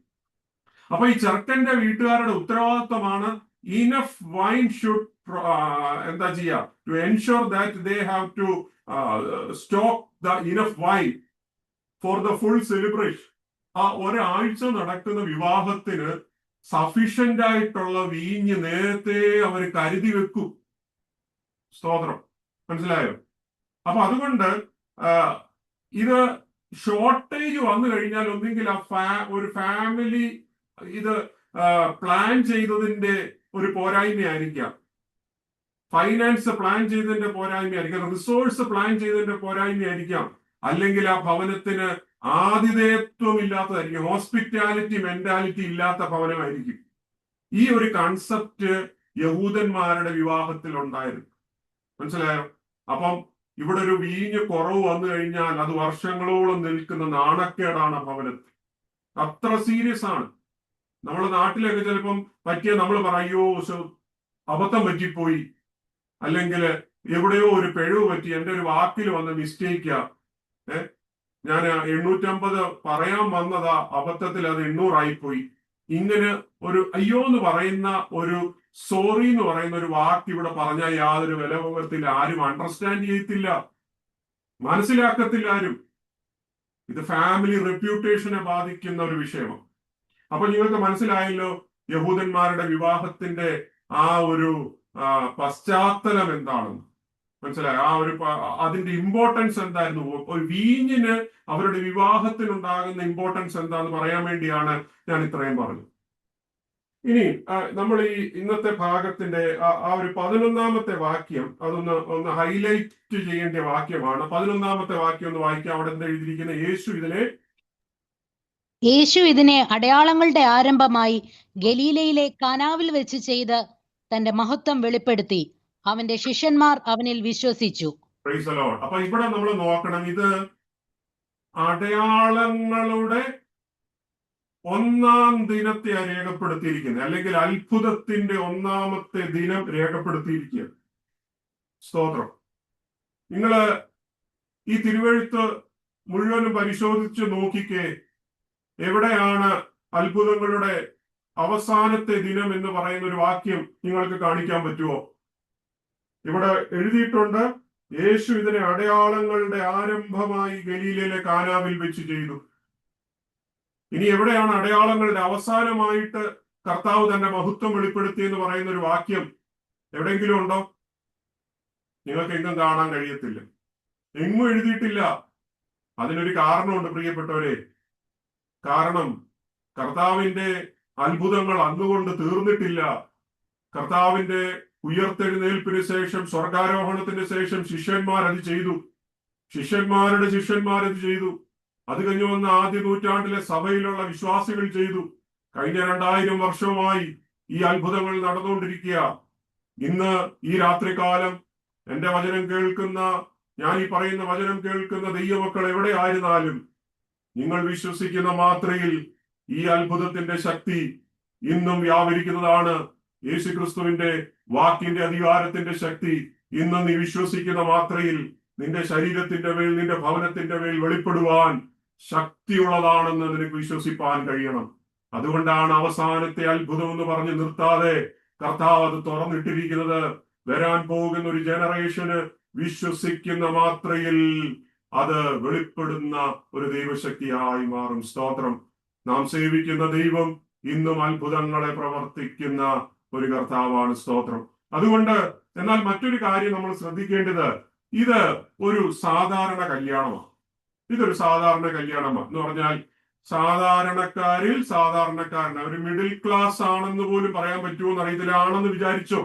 അപ്പൊ ഈ ചെറുക്കന്റെ വീട്ടുകാരുടെ ഉത്തരവാദിത്വമാണ് ഇനഫ് വൈൻ ഷുഡ് എന്താ ചെയ്യുക, to ensure that they have to stock the enough wine for the full celebration. ആ ഒരാഴ്ച നടക്കുന്ന വിവാഹത്തിന് സഫീഷ്യന്റ് ആയിട്ടുള്ള വീഞ്ഞ് നേരത്തെ അവർ കരുതി വെക്കും. സ്തോത്രം. മനസ്സിലായോ? അപ്പൊ അതുകൊണ്ട് ഇത് ഷോർട്ടേജ് വന്നു കഴിഞ്ഞാൽ ഒന്നെങ്കിൽ ഒരു ഫാമിലി ഇത് പ്ലാൻ ചെയ്തതിന്റെ ഒരു പോരായ്മയായിരിക്കാം, ഫൈനാൻസ് പ്ലാൻ ചെയ്തതിന്റെ പോരായ്മയായിരിക്കാം, റിസോഴ്സ് പ്ലാൻ ചെയ്തതിന്റെ പോരായ്മയായിരിക്കാം, അല്ലെങ്കിൽ ആ ഭവനത്തിന് ആതിഥേയത്വം ഇല്ലാത്തതായിരിക്കും, ഹോസ്പിറ്റാലിറ്റി മെന്റാലിറ്റി ഇല്ലാത്ത ഭവനമായിരിക്കും. ഈ ഒരു കൺസെപ്റ്റ് യഹൂദന്മാരുടെ വിവാഹത്തിൽ ഉണ്ടായിരുന്നു. മനസ്സിലായോ? അപ്പം ഇവിടെ ഒരു വീഞ്ഞ് കുറവ് വന്നു കഴിഞ്ഞാൽ അത് വർഷങ്ങളോളം നിൽക്കുന്ന നാണക്കേടാണ് ഭവനത്തിൽ. അത്ര സീരിയസ് ആണ്. നമ്മുടെ നാട്ടിലൊക്കെ ചിലപ്പം പറ്റിയ നമ്മൾ പറയോ അബദ്ധം പറ്റിപ്പോയി, അല്ലെങ്കിൽ എവിടെയോ ഒരു പിഴവ് പറ്റി, എൻ്റെ ഒരു വാക്കിൽ വന്ന മിസ്റ്റേക്കാ, ഞാൻ 850 പറയാൻ വന്നതാ, അബദ്ധത്തിൽ അത് 800 ആയിപ്പോയി. ഇങ്ങനെ ഒരു അയ്യോ എന്ന് പറയുന്ന ഒരു സോറി എന്ന് പറയുന്ന ഒരു വാക്ക് ഇവിടെ പറഞ്ഞാൽ യാതൊരു വിലപോകത്തിൽ ആരും അണ്ടർസ്റ്റാൻഡ് ചെയ്യത്തില്ല, മനസ്സിലാക്കത്തില്ല ആരും. ഇത് ഫാമിലി റെപ്യൂട്ടേഷനെ ബാധിക്കുന്ന ഒരു വിഷയമാണ്. അപ്പൊ നിങ്ങൾക്ക് മനസ്സിലായല്ലോ യഹൂദന്മാരുടെ വിവാഹത്തിന്റെ ആ ഒരു പശ്ചാത്തലം എന്താണെന്ന് മനസ്സിലായി. അതിന്റെ ഇമ്പോർട്ടൻസ് എന്തായിരുന്നു, ഒരു വീഞ്ഞിന് അവരുടെ വിവാഹത്തിനുണ്ടാകുന്ന ഇമ്പോർട്ടൻസ് എന്താന്ന് പറയാൻ വേണ്ടിയാണ് ഞാൻ ഇത്രയും പറഞ്ഞത്. ഇനി നമ്മൾ ഈ ഇന്നത്തെ ഭാഗത്തിന്റെ ആ ഒരു 11-ാമത്തെ വാക്യം ഒന്ന് ഹൈലൈറ്റ് ചെയ്യേണ്ട വാക്യമാണ്. 11-ാമത്തെ വാക്യം ഒന്ന് വായിക്കാം. അവിടെ എന്താ എഴുതിയിരിക്കുന്നത്? യേശു ഇതിനെ അടയാളങ്ങളുടെ ആരംഭമായി ഗലീലയിലെ കാനാവിൽ വെച്ച് ചെയ്ത് തന്റെ മഹത്വം വെളിപ്പെടുത്തി. അവന്റെ ശിഷ്യന്മാർ അവനിൽ വിശ്വസിച്ചു. അപ്പൊ ഇവിടെ നമ്മൾ നോക്കണം, ഇത് അടയാളങ്ങളുടെ ഒന്നാം ദിനത്തെ രേഖപ്പെടുത്തിയിരിക്കുന്നത്, അല്ലെങ്കിൽ അത്ഭുതത്തിന്റെ ഒന്നാമത്തെ ദിനം രേഖപ്പെടുത്തിയിരിക്കുക. സ്തോത്രം. നിങ്ങള് ഈ തിരുവെഴുത്ത് മുഴുവനും പരിശോധിച്ച് നോക്കിക്കേ, എവിടെയാണ് അത്ഭുതങ്ങളുടെ അവസാനത്തെ ദിനം എന്ന് പറയുന്ന ഒരു വാക്യം നിങ്ങൾക്ക് കാണിക്കാൻ പറ്റുമോ? ഇവിടെ എഴുതിയിട്ടുണ്ട്, യേശു ഇതിനെ അടയാളങ്ങളുടെ ആരംഭമായി ഗലീലയിലെ കാനാവിൽ വെച്ച് ചെയ്തു. ഇനി എവിടെയാണ് അടയാളങ്ങളുടെ അവസാനമായിട്ട് കർത്താവ് തന്റെ മഹത്വം വെളിപ്പെടുത്തി എന്ന് പറയുന്ന ഒരു വാക്യം എവിടെയെങ്കിലും ഉണ്ടോ? നിങ്ങൾക്ക് എങ്ങും കാണാൻ കഴിയത്തില്ല, എങ്ങും എഴുതിയിട്ടില്ല. അതിനൊരു കാരണമുണ്ട് പ്രിയപ്പെട്ടവരെ. കാരണം കർത്താവിന്റെ അത്ഭുതങ്ങൾ അന്നുകൊണ്ട് തീർന്നിട്ടില്ല. കർത്താവിന്റെ ഉയർത്തെഴുന്നേൽപ്പിന് ശേഷം, സ്വർഗാരോഹണത്തിന് ശേഷം ശിഷ്യന്മാർ അത് ചെയ്തു, ശിഷ്യന്മാരുടെ ശിഷ്യന്മാർ അത് ചെയ്തു. അത് കഴിഞ്ഞു വന്ന ആദ്യ നൂറ്റാണ്ടിലെ സഭയിലുള്ള വിശ്വാസികൾ ചെയ്തു. കഴിഞ്ഞ 2000 വർഷമായി ഈ അത്ഭുതങ്ങൾ നടന്നുകൊണ്ടിരിക്കുക. ഇന്ന് ഈ രാത്രികാലം എന്റെ വചനം കേൾക്കുന്ന, ഞാൻ ഈ പറയുന്ന വചനം കേൾക്കുന്ന ദൈവമക്കൾ എവിടെ ആയിരുന്നാലും, നിങ്ങൾ വിശ്വസിക്കുന്ന മാത്രയിൽ ഈ അത്ഭുതത്തിന്റെ ശക്തി ഇന്നും വ്യാപരിക്കുന്നതാണ്. യേശുക്രിസ്തുവിന്റെ വാക്കിന്റെ അധികാരത്തിന്റെ ശക്തി ഇന്ന് നീ വിശ്വസിക്കുന്ന മാത്രയിൽ നിന്റെ ശരീരത്തിന്റെ മേൽ, നിന്റെ ഭവനത്തിന്റെ മേൽ വെളിപ്പെടുവാൻ ശക്തിയുള്ളതാണെന്ന് നിനക്ക് വിശ്വസിപ്പാൻ കഴിയണം. അതുകൊണ്ടാണ് അവസാനത്തെ അത്ഭുതം എന്ന് പറഞ്ഞ് നിർത്താതെ കർത്താവ് അത് തുറന്നിട്ടിരിക്കുന്നത്. വരാൻ പോകുന്ന ഒരു ജനറേഷന് വിശ്വസിക്കുന്ന മാത്രയിൽ അത് വെളിപ്പെടുന്ന ഒരു ദൈവശക്തിയായി മാറും. സ്തോത്രം. നാം സേവിക്കുന്ന ദൈവം ഇന്നും അത്ഭുതങ്ങളെ പ്രവർത്തിക്കുന്ന ഒരു കർത്താവാണ്. സ്തോത്രം. അതുകൊണ്ട് എന്നാൽ മറ്റൊരു കാര്യം നമ്മൾ ശ്രദ്ധിക്കേണ്ടത്, ഇത് ഒരു സാധാരണ കല്യാണമാണ്. ഇതൊരു സാധാരണ കല്യാണമാണ് എന്ന് പറഞ്ഞാൽ സാധാരണക്കാരിൽ സാധാരണക്കാരനാണ്. ഒരു മിഡിൽ ക്ലാസ് ആണെന്ന് പോലും പറയാൻ പറ്റുമോ എന്ന് അറിയത്തില്ല. ആണെന്ന് വിചാരിച്ചോ?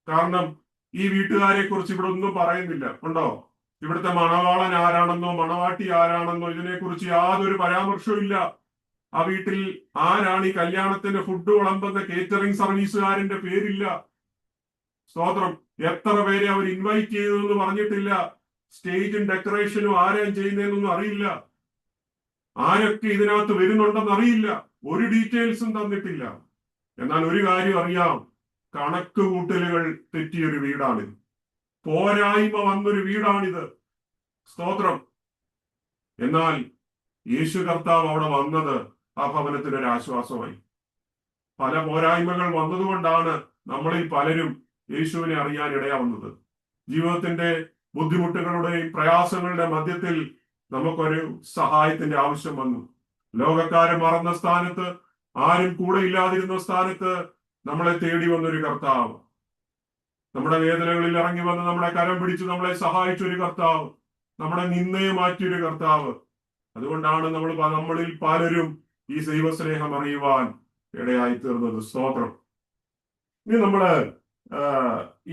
കാരണം ഈ വീട്ടുകാരെ കുറിച്ച് ഇവിടെ ഒന്നും പറയുന്നില്ല. ഉണ്ടോ? ഇവിടുത്തെ മണവാളൻ ആരാണെന്നോ മണവാട്ടി ആരാണെന്നോ ഇതിനെക്കുറിച്ച് യാതൊരു പരാമർശവും ഇല്ല. ആ വീട്ടിൽ ആരാണ് ഈ കല്യാണത്തിന് ഫുഡ് വിളമ്പുന്ന കേറ്ററിംഗ് സർവീസുകാരന്റെ പേരില്ല. സ്തോത്രം. എത്ര പേരെ അവർ ഇൻവൈറ്റ് ചെയ്തതെന്ന് പറഞ്ഞിട്ടില്ല. സ്റ്റേജും ഡെക്കറേഷനും ആരെയും ചെയ്യുന്നതെന്നൊന്നും അറിയില്ല. ആരൊക്കെ ഇതിനകത്ത് വരുന്നുണ്ടെന്ന് അറിയില്ല. ഒരു ഡീറ്റെയിൽസും തന്നിട്ടില്ല. എന്നാൽ ഒരു കാര്യം അറിയാം, കണക്ക് കൂട്ടലുകൾ തെറ്റിയൊരു വീടാണിത്. പോരായ്മ വന്നൊരു വീടാണിത്. സ്തോത്രം. എന്നാൽ യേശു കർത്താവ് അവിടെ വന്നത് ആ ഭവനത്തിന് ഒരു ആശ്വാസമായി. പല പോരായ്മകൾ വന്നതുകൊണ്ടാണ് നമ്മളിൽ പലരും യേശുവിനെ അറിയാൻ ഇടയാവുന്നത്. ജീവിതത്തിന്റെ ബുദ്ധിമുട്ടുകളുടെയും പ്രയാസങ്ങളുടെ മധ്യത്തിൽ നമുക്കൊരു സഹായത്തിന്റെ ആവശ്യം വന്നു. ലോകക്കാരെ മറന്ന സ്ഥാനത്ത്, ആരും കൂടെ ഇല്ലാതിരുന്ന സ്ഥാനത്ത് നമ്മളെ തേടി വന്നൊരു കർത്താവ്, നമ്മുടെ വേദനകളിൽ ഇറങ്ങി വന്ന് നമ്മളെ കരം പിടിച്ച് നമ്മളെ സഹായിച്ചൊരു കർത്താവ്, നമ്മുടെ നിന്ദയെ മാറ്റിയൊരു കർത്താവ്. അതുകൊണ്ടാണ് നമ്മളിൽ പലരും ഈ ദൈവസ്നേഹം അറിയുവാൻ ഇടയായി തീർന്നത്. സ്തോത്രം. ഇനി നമ്മള്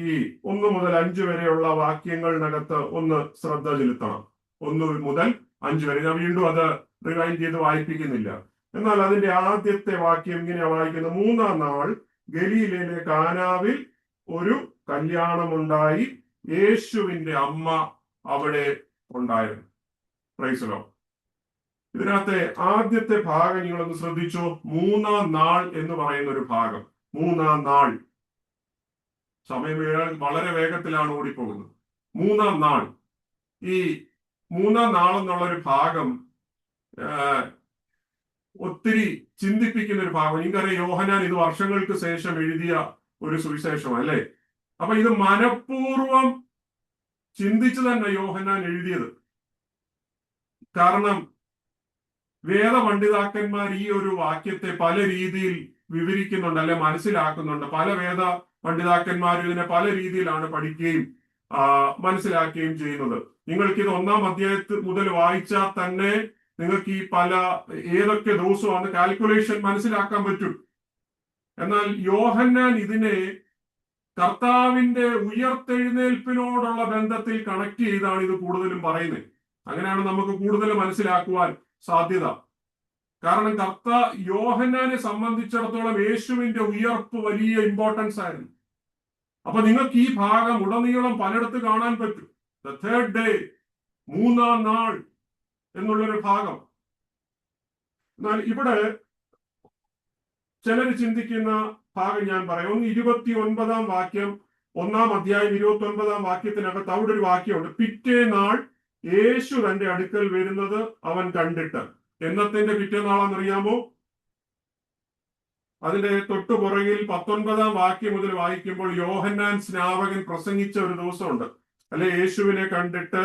ഈ 1 മുതൽ 5 വരെയുള്ള വാക്യങ്ങളിനകത്ത് ഒന്ന് ശ്രദ്ധ ചെലുത്തണം. 1 മുതൽ 5 വരെ ഞാൻ വീണ്ടും അത് റിവൈൻഡ് ചെയ്ത് വായിപ്പിക്കുന്നില്ല. എന്നാൽ അതിന്റെ ആദ്യത്തെ വാക്യം ഇങ്ങനെയാ വായിക്കുന്നത്: 3-ാം നാൾ ഗലീലയിലെ കാനാവിൽ ഒരു കല്യാണമുണ്ടായി, യേശുവിന്റെ അമ്മ അവിടെ ഉണ്ടായിരുന്നു. Price the Lord. ഇതിനകത്തെ ആദ്യത്തെ ഭാഗം നിങ്ങളൊന്ന് ശ്രദ്ധിച്ചോ. 3-ാം നാൾ എന്ന് പറയുന്ന ഒരു ഭാഗം. 3-ാം നാൾ. സമയം വളരെ വേഗത്തിലാണ് ഓടിപ്പോകുന്നത്. 3-ാം നാൾ. ഈ 3-ാം നാൾ എന്നുള്ളൊരു ഭാഗം ഒത്തിരി ചിന്തിപ്പിക്കുന്ന ഒരു ഭാഗം. നിങ്ങൾക്കറിയാം, യോഹന്നാൻ ഇത് വർഷങ്ങൾക്ക് ശേഷം എഴുതിയ ഒരു സുവിശേഷം അല്ലേ? അപ്പൊ ഇത് മനഃപൂർവം ചിന്തിച്ചു തന്നെ യോഹന്നാൻ എഴുതിയത്. കാരണം വേദപണ്ഡിതാക്കന്മാർ ഈ ഒരു വാക്യത്തെ പല രീതിയിൽ വിവരിക്കുന്നുണ്ട്, അല്ലെ മനസ്സിലാക്കുന്നുണ്ട്. പല വേദ പണ്ഡിതാക്കന്മാരും ഇതിനെ പല രീതിയിലാണ് പഠിക്കുകയും മനസ്സിലാക്കുകയും ചെയ്യുന്നത്. നിങ്ങൾക്ക് ഇത് 1-ാം അധ്യായത്തിൽ മുതൽ വായിച്ചാൽ തന്നെ നിങ്ങൾക്ക് ഈ ഏതൊക്കെ ദിവസമാണ് കാൽക്കുലേഷൻ മനസ്സിലാക്കാൻ പറ്റും. എന്നാൽ യോഹന്നാൻ ഇതിനെ കർത്താവിന്റെ ഉയർത്തെഴുന്നേൽപ്പിനോടുള്ള ബന്ധത്തിൽ കണക്ട് ചെയ്താണ് ഇത് കൂടുതലും പറയുന്നത്. അങ്ങനെയാണ് നമുക്ക് കൂടുതൽ മനസ്സിലാക്കുവാൻ സാധ്യത. കാരണം യോഹന്നാനെ സംബന്ധിച്ചിടത്തോളം യേശുവിന്റെ ഉയർപ്പ് വലിയ ഇമ്പോർട്ടൻസ് ആയിരുന്നു. അപ്പൊ നിങ്ങൾക്ക് ഈ ഭാഗം ഉടനീളം പലയിടത്ത് കാണാൻ പറ്റും. ദ തേർഡ് ഡേ, 3-ാം നാൾ എന്നുള്ളൊരു ഭാഗം. എന്നാൽ ഇവിടെ ചിലർ ചിന്തിക്കുന്ന ഭാഗം ഞാൻ പറയാം. 29-ാം വാക്യം, 1-ാം അധ്യായം 29-ാം വാക്യത്തിനകത്ത് അവിടെ ഒരു വാക്യമുണ്ട്. പിറ്റേനാൾ യേശു തന്റെ അടുക്കൽ വരുന്നത് അവൻ കണ്ടിട്ട്. എന്നത്തിന്റെ പിറ്റേനാളെന്നറിയാമോ? അതിന്റെ തൊട്ടുപുറകിൽ 19-ാം വാക്യം മുതൽ വായിക്കുമ്പോൾ യോഹന്നാൻ സ്നാപകൻ പ്രസംഗിച്ച ഒരു ദിവസമുണ്ട്, അല്ലെ? യേശുവിനെ കണ്ടിട്ട്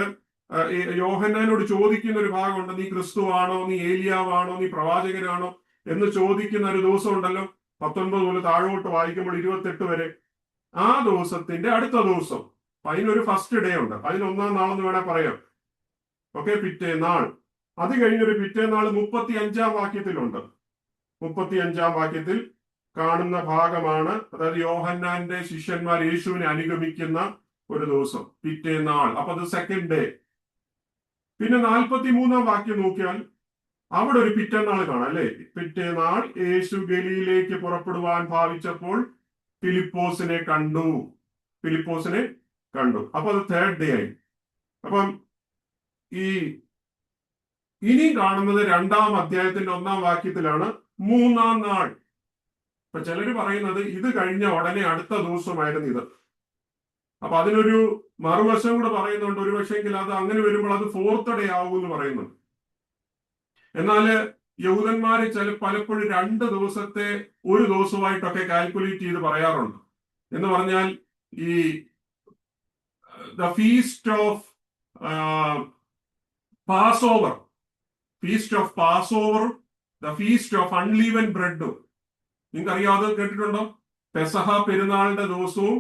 യോഹന്നാനോട് ചോദിക്കുന്ന ഒരു ഭാഗമുണ്ട്. നീ ക്രിസ്തുവാണോ, നീ ഏലിയാവാണോ, നീ പ്രവാചകനാണോ എന്ന് ചോദിക്കുന്ന ഒരു ദിവസം ഉണ്ടല്ലോ. 19 മുതൽ താഴോട്ട് വായിക്കുമ്പോൾ 28 വരെ. ആ ദിവസത്തിന്റെ അടുത്ത ദിവസം, അതിനൊരു ഫസ്റ്റ് ഡേ ഉണ്ട്. അതിന് 1-ാം നാളെന്ന് വേണേൽ പറയാം. ഓക്കെ, പിറ്റേനാൾ. അത് കഴിഞ്ഞൊരു പിറ്റേനാൾ 35-ാം വാക്യത്തിലുണ്ട്. 35-ാം വാക്യത്തിൽ കാണുന്ന ഭാഗമാണ്, അതായത് യോഹന്നാന്റെ ശിഷ്യന്മാർ യേശുവിനെ അനുഗമിക്കുന്ന ഒരു ദിവസം, പിറ്റേനാൾ. അപ്പൊ അത് സെക്കൻഡ് ഡേ. പിന്നെ 43-ാം വാക്യം നോക്കിയാൽ അവിടെ ഒരു പിറ്റേനാൾ കാണാം, അല്ലെ? പിറ്റേനാൾ യേശു ഗലീലയിലേക്ക് പുറപ്പെടുവാൻ ഭാവിച്ചപ്പോൾ ഫിലിപ്പോസിനെ കണ്ടു. അപ്പൊ അത് തേർഡ് ഡേ ആയി. അപ്പം ഇനി കാണുന്നത് 2-ാം അധ്യായത്തിന്റെ 1-ാം വാക്യത്തിലാണ് 3-ാം നാൾ. അപ്പൊ ചിലര് പറയുന്നത് ഇത് കഴിഞ്ഞ ഉടനെ അടുത്ത ദിവസമായിരുന്നു ഇത്. അപ്പൊ അതിനൊരു മറുവശം കൂടെ പറയുന്നുണ്ട്. ഒരു പക്ഷെങ്കിൽ അത് അങ്ങനെ വരുമ്പോൾ അത് 4th ഡേ ആകുമെന്ന് പറയുന്നുണ്ട്. എന്നാല് യഹൂദന്മാര് പലപ്പോഴും 2 ദിവസത്തെ ഒരു ദിവസമായിട്ടൊക്കെ കാൽക്കുലേറ്റ് ചെയ്ത് പറയാറുണ്ട്. എന്ന് പറഞ്ഞാൽ ഈ the feast of passover, the feast of unleavened ബ്രെഡും നിങ്ങൾക്കറിയാതെ കേട്ടിട്ടുണ്ടോ? പെസഹ പെരുന്നാളിന്റെ ദിവസവും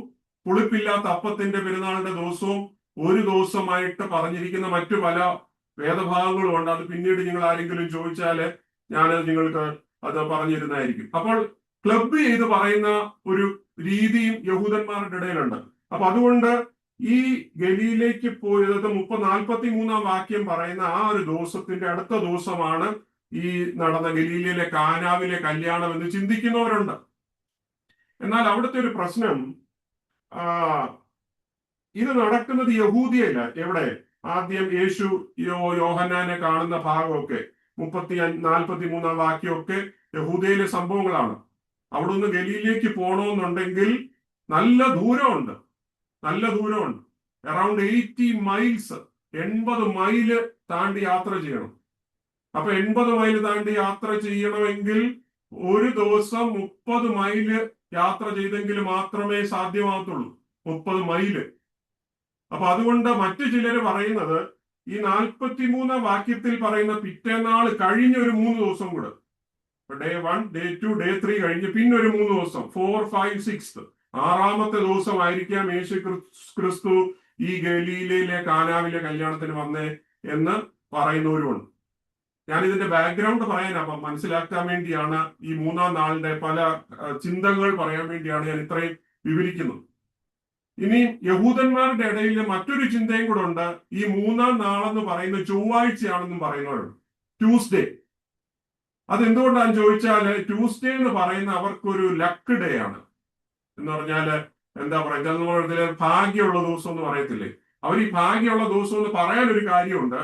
പുളിപ്പില്ലാത്ത അപ്പത്തിന്റെ പെരുന്നാളിന്റെ ദിവസവും ഒരു ദിവസമായിട്ട് പറഞ്ഞിരിക്കുന്ന മറ്റു പല വേദഭാഗങ്ങളും ഉണ്ട്. അത് പിന്നീട് നിങ്ങൾ ആരെങ്കിലും ചോദിച്ചാല് ഞാനത് നിങ്ങൾക്ക് അത് പറഞ്ഞിരുന്നതായിരിക്കും. അപ്പോൾ ക്ലബ് ചെയ്ത് പറയുന്ന ഒരു രീതിയും യഹൂദന്മാരുടെ ഇടയിലുണ്ട്. അപ്പൊ അതുകൊണ്ട് ഈ ഗലീലയിലേക്ക് പോയത് 43-ാം വാക്യം പറയുന്ന ആ ഒരു ദിവസത്തിന്റെ അടുത്ത ദിവസമാണ് ഈ നടന്ന ഗലീലയിലെ കാനാവിലെ കല്യാണം എന്ന് ചിന്തിക്കുന്നവരുണ്ട്. എന്നാൽ അവിടുത്തെ ഒരു പ്രശ്നം, ഇത് നടക്കുന്നത് യഹൂദിയല്ല. എവിടെ? ആദ്യം യേശു യോഹന്നാനെ കാണുന്ന ഭാഗമൊക്കെ 43-ാം വാക്യമൊക്കെ യഹൂദയിലെ സംഭവങ്ങളാണ്. അവിടെ നിന്ന് ഗലീലയിലേക്ക് പോകണമെന്നുണ്ടെങ്കിൽ നല്ല ദൂരമുണ്ട്. അറൌണ്ട് 80 മൈൽസ്, 80 മൈല് താണ്ടി യാത്ര ചെയ്യണം. അപ്പൊ 80 മൈൽ താണ്ടി യാത്ര ചെയ്യണമെങ്കിൽ ഒരു ദിവസം 30 മൈല് യാത്ര ചെയ്തെങ്കിൽ മാത്രമേ സാധ്യമാകത്തുള്ളൂ. 30 മൈല്. അപ്പൊ അതുകൊണ്ട് മറ്റു ചിലര് പറയുന്നത് ഈ 43-ാം വാക്യത്തിൽ പറയുന്ന പിറ്റേനാൾ കഴിഞ്ഞൊരു 3 ദിവസം കൂടെ, ഡേ 1, ഡേ 2, ഡേ 3 കഴിഞ്ഞ് പിന്നെ ഒരു 3 ദിവസം, 4, 5, 6, 6-ാമത്തെ ദിവസമായിരിക്കാം യേശു ക്രിസ്തു ഈ ഗലീലയിലെ കാനാവിലെ കല്യാണത്തിന് വന്നേ എന്ന് പറയുന്നവരുമുണ്ട്. ഞാൻ ഇതിന്റെ ബാക്ക്ഗ്രൗണ്ട് പറയാൻ, അപ്പം മനസ്സിലാക്കാൻ വേണ്ടിയാണ്, ഈ 3-ാം നാളിന്റെ പല ചിന്തകൾ പറയാൻ വേണ്ടിയാണ് ഞാൻ ഇത്രയും വിവരിക്കുന്നത്. ഇനി യഹൂദന്മാരുടെ ഇടയിൽ മറ്റൊരു ചിന്തയും കൂടെ ഉണ്ട്. ഈ 3-ാം നാളെന്ന് പറയുന്നത് ചൊവ്വാഴ്ചയാണെന്നും പറയുന്നവരുണ്ട്, ട്യൂസ്ഡേ. അതെന്തുകൊണ്ടാണെന്ന് ചോദിച്ചാല് ട്യൂസ്ഡേ എന്ന് പറയുന്ന അവർക്കൊരു ലക്ക് ഡേ ആണ്. എന്ന് പറഞ്ഞാല് എന്താ പറയുക, ഭാഗ്യമുള്ള ദിവസം എന്ന് പറയത്തില്ലേ? അവർ ഈ ഭാഗ്യമുള്ള ദിവസം എന്ന് പറയാനൊരു കാര്യമുണ്ട്.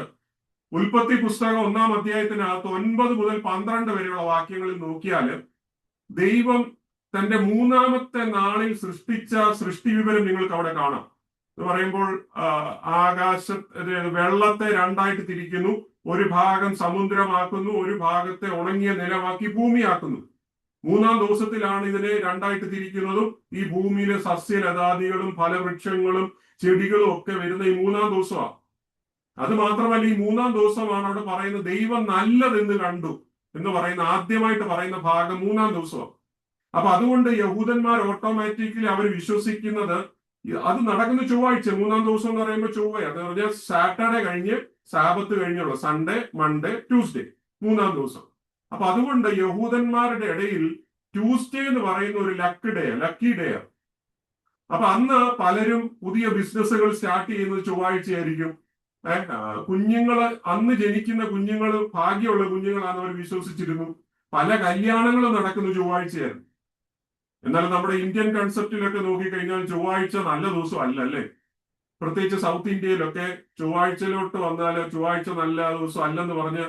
ഉൽപ്പത്തി പുസ്തകം 1-ാം അധ്യായത്തിനകത്ത് 9 മുതൽ 12 വരെയുള്ള വാക്യങ്ങളിൽ നോക്കിയാല് ദൈവം തന്റെ 3-ാമത്തെ നാളിൽ സൃഷ്ടിച്ച സൃഷ്ടി വിവരം നിങ്ങൾക്ക് അവിടെ കാണാം. എന്ന് പറയുമ്പോൾ വെള്ളത്തെ 2ആയിട്ട് തിരിക്കുന്നു. ഒരു ഭാഗം സമുദ്രമാക്കുന്നു, ഒരു ഭാഗത്തെ ഉണങ്ങിയ നിലമാക്കി ഭൂമിയാക്കുന്നു. 3-ാം ദിവസത്തിലാണ് ഇതിനെ 2ആയിട്ട് തിരിക്കുന്നതും ഈ ഭൂമിയിലെ സസ്യലതാദികളും ഫലവൃക്ഷങ്ങളും ചെടികളും ഒക്കെ വരുന്ന ഈ 3-ാം ദിവസമാണ്. അത് മാത്രമല്ല, ഈ 3-ാം ദിവസമാണ് അവിടെ പറയുന്നത് ദൈവം നല്ലതെന്ന് കണ്ടു എന്ന് പറയുന്ന ആദ്യമായിട്ട് പറയുന്ന ഭാഗം 3-ാം ദിവസമാണ്. അപ്പൊ അതുകൊണ്ട് യഹൂദന്മാർ ഓട്ടോമാറ്റിക്കലി അവർ വിശ്വസിക്കുന്നത് അത് നടക്കുന്ന ചൊവ്വാഴ്ച, 3-ാം ദിവസം എന്ന് പറയുമ്പോൾ ചൊവ്വ, അത് പറഞ്ഞാൽ സാറ്റർഡേ കഴിഞ്ഞ് സാബത്ത് കഴിഞ്ഞുള്ള സൺഡേ, മൺഡേ, ട്യൂസ്ഡേ, 3-ാം ദിവസം. അപ്പൊ അതുകൊണ്ട് യഹൂദന്മാരുടെ ഇടയിൽ ട്യൂസ്ഡേ എന്ന് പറയുന്ന ഒരു ലക്കി ഡേ. അപ്പൊ അന്ന് പലരും പുതിയ ബിസിനസ്സുകൾ സ്റ്റാർട്ട് ചെയ്യുന്നത് ചൊവ്വാഴ്ചയായിരിക്കും. കുഞ്ഞുങ്ങള് അന്ന് ജനിക്കുന്ന കുഞ്ഞുങ്ങൾ ഭാഗ്യമുള്ള കുഞ്ഞുങ്ങളാണെന്ന് അവർ വിശ്വസിച്ചിരുന്നു. പല കല്യാണങ്ങളും നടക്കുന്നത് ചൊവ്വാഴ്ചയായിരുന്നു. എന്നാൽ നമ്മുടെ ഇന്ത്യൻ കൺസെപ്റ്റിലൊക്കെ നോക്കിക്കഴിഞ്ഞാൽ ചൊവ്വാഴ്ച നല്ല ദിവസം അല്ല, അല്ലേ? പ്രത്യേകിച്ച് സൗത്ത് ഇന്ത്യയിലൊക്കെ ചൊവ്വാഴ്ചയിലോട്ട് വന്നാൽ ചൊവ്വാഴ്ച നല്ല ദിവസം അല്ലെന്ന് പറഞ്ഞ്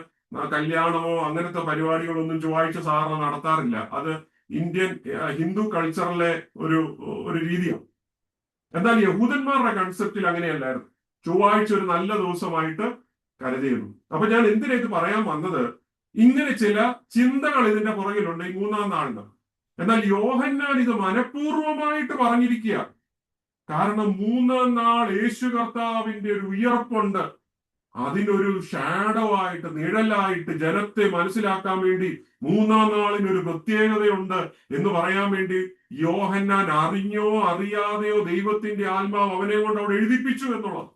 കല്യാണമോ അങ്ങനത്തെ പരിപാടികളൊന്നും ചൊവ്വാഴ്ച സാധാരണ നടത്താറില്ല. അത് ഇന്ത്യൻ ഹിന്ദു കൾച്ചറിലെ ഒരു രീതിയാണ്. എന്നാൽ യഹൂദന്മാരുടെ കൺസെപ്റ്റിൽ അങ്ങനെയല്ലായിരുന്നു. ചൊവ്വാഴ്ച ഒരു നല്ല ദിവസമായിട്ട് കരുതിയിരുന്നു. അപ്പൊ ഞാൻ എന്തിനാ ഇത് പറയാൻ വന്നത്, ഇങ്ങനെ ചില ചിന്തകൾ ഇതിന്റെ പുറകിലുണ്ട് ഈ 3-ാം നാളിന്. എന്നാൽ യോഹന്നാൻ ഇത് മനഃപൂർവമായിട്ട് പറഞ്ഞിരിക്കുക. കാരണം 3-ാം നാൾ യേശു കർത്താവിന്റെ ഒരു ഉയർപ്പുണ്ട്. അതിനൊരു ഷാഡോ ആയിട്ട്, നിഴലായിട്ട് ജനത്തെ മനസ്സിലാക്കാൻ വേണ്ടി 3-ാം നാളിനൊരു പ്രത്യേകതയുണ്ട് എന്ന് പറയാൻ വേണ്ടി യോഹന്നാൻ അറിഞ്ഞോ അറിയാതെയോ ദൈവത്തിന്റെ ആത്മാവ് അവനെ കൊണ്ട് അവിടെ എഴുതിപ്പിച്ചു എന്നുള്ളത്.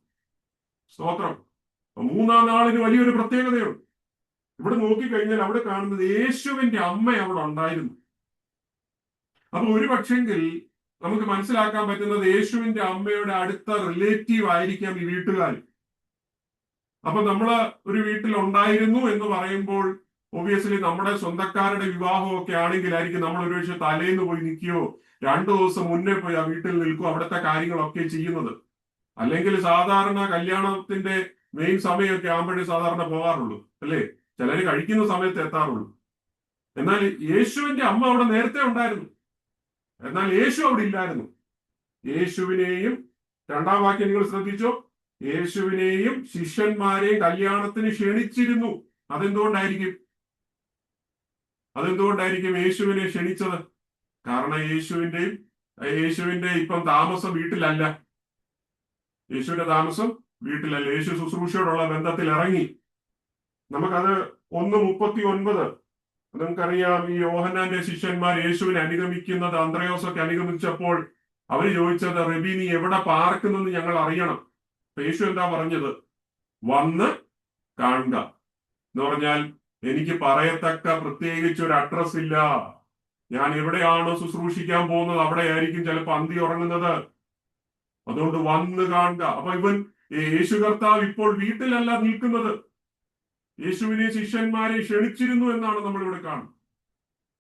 സ്തോത്രം. 3-ാം നാളിന് വലിയൊരു പ്രത്യേകതയുണ്ട്. ഇവിടെ നോക്കിക്കഴിഞ്ഞാൽ അവിടെ കാണുന്നത് യേശുവിന്റെ അമ്മ അവിടെ ഉണ്ടായിരുന്നു. അപ്പൊ ഒരു പക്ഷെങ്കിൽ നമുക്ക് മനസ്സിലാക്കാൻ പറ്റുന്നത് യേശുവിന്റെ അമ്മയുടെ അടുത്ത റിലേറ്റീവ് ആയിരിക്കാം ഈ വീട്ടുകാർ. അപ്പൊ നമ്മള് ഒരു വീട്ടിൽ ഉണ്ടായിരുന്നു എന്ന് പറയുമ്പോൾ ഒബിയസ്ലി നമ്മുടെ സ്വന്തക്കാരുടെ വിവാഹമൊക്കെ ആണെങ്കിലായിരിക്കും നമ്മൾ ഒരു പക്ഷെ തലേന്ന് പോയി നിൽക്കുകയോ 2 ദിവസം മുന്നേ പോയി ആ വീട്ടിൽ നിൽക്കുകയോ അവിടുത്തെ കാര്യങ്ങളൊക്കെ ചെയ്യുന്നത്. അല്ലെങ്കിൽ സാധാരണ കല്യാണത്തിന്റെ മെയിൻ സമയമൊക്കെ ആകുമ്പോഴേ സാധാരണ പോകാറുള്ളൂ, അല്ലേ? ചിലര് കഴിക്കുന്ന സമയത്ത് എത്താറുള്ളൂ. എന്നാൽ യേശുവിന്റെ അമ്മ അവിടെ നേരത്തെ ഉണ്ടായിരുന്നു. എന്നാൽ യേശു അവിടെ ഇല്ലായിരുന്നു. യേശുവിനെയും, 2-ാം വാക്യം നിങ്ങൾ ശ്രദ്ധിച്ചോ, യേശുവിനെയും ശിഷ്യന്മാരെയും കല്യാണത്തിന് ക്ഷണിച്ചിരുന്നു. അതെന്തുകൊണ്ടായിരിക്കും യേശുവിനെ ക്ഷണിച്ചത്? കാരണം യേശുവിന്റെ ഇപ്പം താമസം വീട്ടിലല്ല. യേശുവിന്റെ താമസം വീട്ടിലല്ല. യേശു ശുശ്രൂഷയോടുള്ള ബന്ധത്തിൽ ഇറങ്ങി. നമുക്കത് 1:39 നിങ്ങൾക്കറിയാം. ഈ യോഹന്നാന്റെ ശിഷ്യന്മാർ യേശുവിനെ അനുഗമിക്കുന്നത്, അന്ത്രയോസൊക്കെ അനുഗമിച്ചപ്പോൾ അവര് ചോദിച്ചത്, റബി നീ എവിടെ പാർക്കുന്നെന്ന് ഞങ്ങൾ അറിയണം. യേശു എന്താ പറഞ്ഞത്? വന്ന് കാണുക എന്ന് പറഞ്ഞാൽ എനിക്ക് പറയത്തക്ക പ്രത്യേകിച്ച് ഒരു അഡ്രസ് ഇല്ല. ഞാൻ എവിടെയാണോ ശുശ്രൂഷിക്കാൻ പോകുന്നത് അവിടെ ആയിരിക്കും ചിലപ്പോൾ അന്തി ഉറങ്ങുന്നത്. അതുകൊണ്ട് വന്ന് കാണുക. അപ്പൊ യേശു കർത്താവ് ഇപ്പോൾ വീട്ടിലല്ല നിൽക്കുന്നത്. യേശുവിനെ ശിഷ്യന്മാരെ ക്ഷണിച്ചിരുന്നു എന്നാണ് നമ്മൾ ഇവിടെ കാണുന്നത്.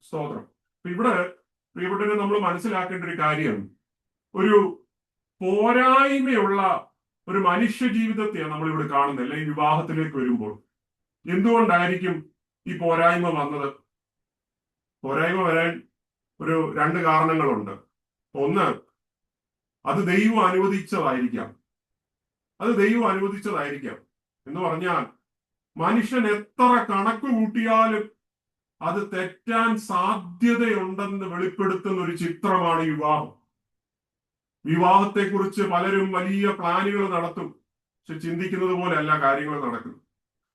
സ്തോത്രം. ഇവിടെ നമ്മൾ മനസ്സിലാക്കേണ്ട ഒരു കാര്യം, ഒരു പോരായ്മയുള്ള ഒരു മനുഷ്യ ജീവിതത്തെയാണ് നമ്മൾ ഇവിടെ കാണുന്നത്. അല്ലെ, ഈ വിവാഹത്തിലേക്ക് വരുമ്പോൾ എന്തുകൊണ്ടായിരിക്കും ഈ പോരായ്മ വന്നത്? പോരായ്മ വരാൻ 2 കാരണങ്ങളുണ്ട്. ഒന്ന്, അത് ദൈവം അനുവദിച്ചതായിരിക്കാം. എന്ന് പറഞ്ഞാൽ മനുഷ്യൻ എത്ര കണക്ക് കൂട്ടിയാലും അത് തെറ്റാൻ സാധ്യതയുണ്ടെന്ന് വെളിപ്പെടുത്തുന്ന ഒരു ചിത്രമാണ് വിവാഹം. വിവാഹത്തെക്കുറിച്ച് പലരും വലിയ പ്ലാനുകൾ നടത്തും. പക്ഷെ ചിന്തിക്കുന്നത് പോലെയല്ല കാര്യങ്ങൾ നടക്കുന്നത്.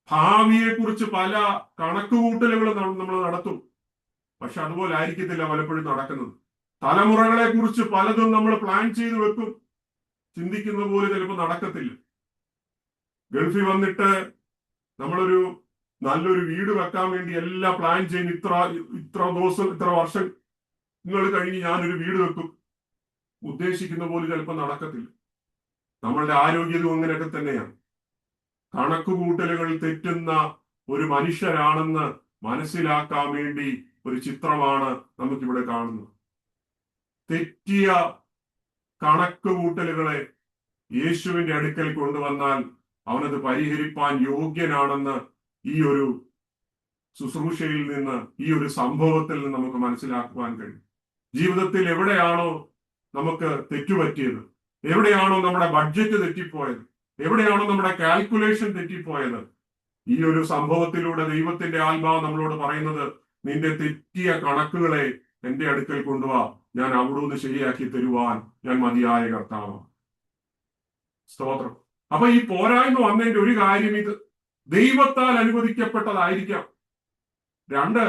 ഭാവിയെക്കുറിച്ച് പല കണക്കുകൂട്ടലുകളും നമ്മൾ നടത്തും. പക്ഷെ അതുപോലെ ആയിരിക്കത്തില്ല പലപ്പോഴും നടക്കുന്നത്. തലമുറകളെ കുറിച്ച് പലതും നമ്മൾ പ്ലാൻ ചെയ്ത് വെക്കും. ചിന്തിക്കുന്ന പോലെ ചിലപ്പോൾ നടക്കത്തില്ല. ഗൾഫിൽ വന്നിട്ട് നമ്മളൊരു നല്ലൊരു വീട് വെക്കാൻ വേണ്ടി എല്ലാം പ്ലാൻ ചെയ്യുന്ന ഇത്ര ദിവസം, ഇത്ര വർഷങ്ങൾ കഴിഞ്ഞ് ഞാനൊരു വീട് വെക്കും. ഉദ്ദേശിക്കുന്ന പോലെ ചിലപ്പോൾ നടക്കത്തില്ല. നമ്മളുടെ ആരോഗ്യവും അങ്ങനെയൊക്കെ തന്നെയാണ്. കണക്കുകൂട്ടലുകൾ തെറ്റുന്ന ഒരു മനുഷ്യരാണെന്ന് മനസ്സിലാക്കാൻ വേണ്ടി ഒരു ചിത്രമാണ് നമുക്കിവിടെ കാണുന്നത്. തെറ്റിയ കണക്കുകൂട്ടലുകളെ യേശുവിന്റെ അടുക്കൽ കൊണ്ടുവന്നാൽ അവനത് പരിഹരിപ്പാൻ യോഗ്യനാണെന്ന് ഈ ഒരു ശുശ്രൂഷയിൽ നിന്ന്, ഈ ഒരു സംഭവത്തിൽ നിന്ന് നമുക്ക് മനസ്സിലാക്കുവാൻ കഴിയും. ജീവിതത്തിൽ എവിടെയാണോ നമുക്ക് തെറ്റുപറ്റിയത്, എവിടെയാണോ നമ്മുടെ ബഡ്ജറ്റ് തെറ്റിപ്പോയത്, എവിടെയാണോ നമ്മുടെ കാൽക്കുലേഷൻ തെറ്റിപ്പോയത്, ഈ ഒരു സംഭവത്തിലൂടെ ദൈവത്തിന്റെ ആത്മാവ് നമ്മളോട് പറയുന്നത്, നിന്റെ തെറ്റിയ കണക്കുകളെ എന്റെ അടുക്കൽ കൊണ്ടുവാ, ഞാൻ അവിടുന്ന് ശരിയാക്കി തരുവാൻ ഞാൻ മതിയായ കർത്താവാണ്. സ്തോത്രം. അപ്പൊ ഈ പോരായ്മ വന്നതിന്റെ ഒരു കാര്യം ഇത് ദൈവത്താൽ അനുവദിക്കപ്പെട്ടതായിരിക്കാം. 2,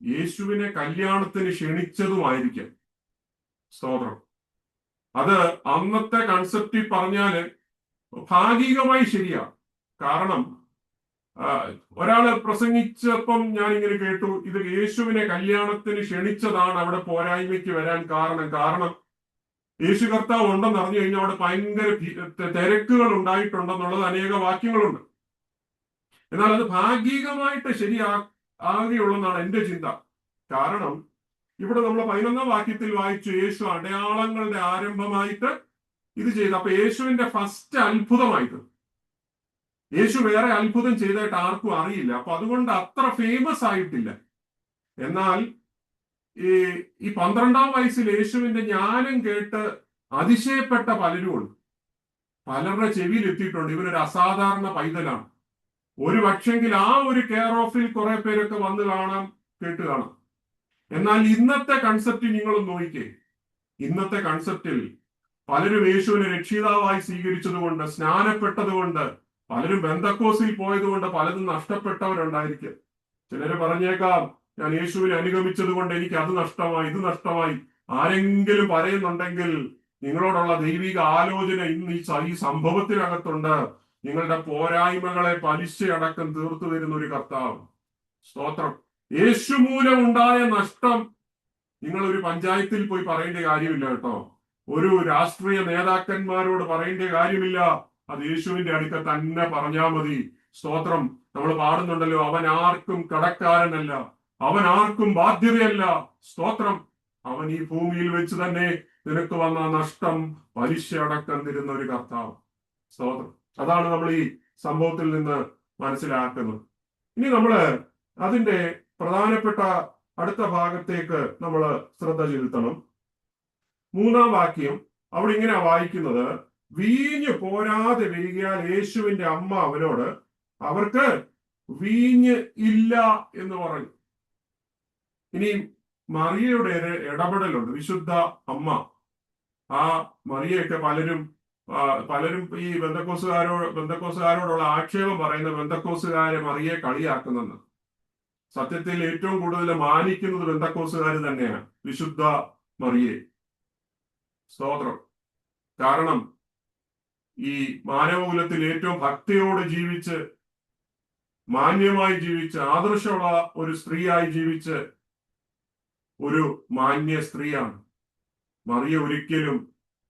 യേശുവിനെ കല്യാണത്തിന് ക്ഷണിച്ചതുമായിരിക്കാം. സ്തോത്രം. അത് അന്നത്തെ കൺസെപ്റ്റിൽ പറഞ്ഞാല് ഭാഗികമായി ശരിയാ. കാരണം ഒരാള് പ്രസംഗിച്ചപ്പം ഞാൻ ഇങ്ങനെ കേട്ടു, ഇത് യേശുവിനെ കല്യാണത്തിന് ക്ഷണിച്ചതാണ് അവിടെ പോരായ്മയ്ക്ക് വരാൻ കാരണം യേശു കർത്താവ് ഉണ്ടെന്ന് അറിഞ്ഞു കഴിഞ്ഞാൽ അവിടെ ഭയങ്കര തിരക്കുകൾ ഉണ്ടായിട്ടുണ്ടെന്നുള്ളത് അനേക വാക്യങ്ങളുണ്ട്. എന്നാൽ അത് ഭാഗികമായിട്ട് ആകുകയുള്ളെന്നാണ് എന്റെ ചിന്ത. കാരണം ഇവിടെ നമ്മൾ 11-ാം വാക്യത്തിൽ വായിച്ചു, യേശു അടയാളങ്ങളുടെ ആരംഭമായിട്ട് ഇത് ചെയ്തു. അപ്പൊ യേശുവിന്റെ ഫസ്റ്റ് അത്ഭുതമായിട്ട്, യേശു വേറെ അത്ഭുതം ചെയ്തായിട്ട് ആർക്കും അറിയില്ല. അപ്പൊ അതുകൊണ്ട് അത്ര ഫേമസ് ആയിട്ടില്ല. എന്നാൽ ഈ 12-ാം വയസ്സിൽ യേശുവിന്റെ ജ്ഞാനം കേട്ട് അതിശയപ്പെട്ട പലരുമുണ്ട്. പലരുടെ ചെവിയിൽ എത്തിയിട്ടുണ്ട്, ഇവനൊരു അസാധാരണ പൈതലാണ്. ഒരു പക്ഷെങ്കിൽ ആ ഒരു കെയർ ഓഫിൽ കുറെ പേരൊക്കെ വന്ന് കേട്ട് കാണാം. എന്നാൽ ഇന്നത്തെ കൺസെപ്റ്റ് നിങ്ങൾ നോക്കിക്കേ. ഇന്നത്തെ കൺസെപ്റ്റിൽ പലരും യേശുവിനെ രക്ഷിതാവായി സ്വീകരിച്ചതുകൊണ്ട്, സ്നാനപ്പെട്ടതുകൊണ്ട്, പലരും ബെന്തക്കോസിൽ പോയതുകൊണ്ട് പലതും നഷ്ടപ്പെട്ടവരുണ്ടായിരിക്കും. ചിലര് പറഞ്ഞേക്കാം, ഞാൻ യേശുവിനെ അനുഗമിച്ചത് കൊണ്ട് എനിക്ക് അത് നഷ്ടമായി, ഇത് നഷ്ടമായി. ആരെങ്കിലും പറയുന്നുണ്ടെങ്കിൽ നിങ്ങളോടുള്ള ദൈവിക ആലോചന ഇന്ന് ഈ സംഭവത്തിനകത്തുണ്ട്. നിങ്ങളുടെ പോരായ്മകളെ പലിശയടക്കം തീർത്തു തരുന്ന ഒരു കർത്താവ്. സ്തോത്രം. യേശു മൂലം ഉണ്ടായ നഷ്ടം നിങ്ങൾ ഒരു പഞ്ചായത്തിൽ പോയി പറയേണ്ട കാര്യമില്ല കേട്ടോ. ഒരു രാഷ്ട്രീയ നേതാക്കന്മാരോട് പറയേണ്ട കാര്യമില്ല. അത് യേശുവിന്റെ അടുക്ക തന്നെ പറഞ്ഞാൽ മതി. സ്തോത്രം. നമ്മൾ പാടുന്നുണ്ടല്ലോ, അവൻ ആർക്കും കടക്കാരനല്ല, അവൻ ആർക്കും ബാധ്യതയല്ല. സ്തോത്രം. അവൻ ഈ ഭൂമിയിൽ വെച്ച് തന്നെ നിനക്ക് വന്ന നഷ്ടം പലിശ അടക്കം തരുന്ന ഒരു കർത്താവ്. സ്തോത്രം. അതാണ് നമ്മൾ ഈ സംഭവത്തിൽ നിന്ന് മനസ്സിലാക്കുന്നത്. ഇനി നമ്മള് അതിന്റെ പ്രധാനപ്പെട്ട അടുത്ത ഭാഗത്തേക്ക് നമ്മൾ ശ്രദ്ധ ചെലുത്തണം. 3-ാം വാക്യം അവിടെ ഇങ്ങനെ വായിക്കുന്നത്, വീഞ്ഞ് പോരാതെ വരികയാൽ യേശുവിന്റെ അമ്മ അവനോട്, അവർക്ക് വീഞ്ഞ് ഇല്ല എന്ന് പറഞ്ഞു. ഇനി മറിയയുടെ ഇടപെടലുണ്ട്. വിശുദ്ധ അമ്മ, ആ മറിയൊക്കെ പലരും ഈ ബന്ധക്കോസുകാരോടുള്ള ആക്ഷേപം പറയുന്ന ബന്ധക്കോസുകാരെ മറിയെ കളിയാക്കുന്നെന്ന്. സത്യത്തിൽ ഏറ്റവും കൂടുതൽ മാനിക്കുന്നത് ബന്ധക്കോസുകാർ തന്നെയാണ് വിശുദ്ധ മറിയെ. സ്തോത്രം. കാരണം ഈ മാനവകുലത്തിൽ ഏറ്റവും ഭക്തിയോട് ജീവിച്ച്, മാന്യമായി ജീവിച്ച്, ആദർശമുള്ള ഒരു സ്ത്രീയായി ജീവിച്ച് ഒരു മാന്യ സ്ത്രീയാണ് മറിയ. ഒരിക്കലും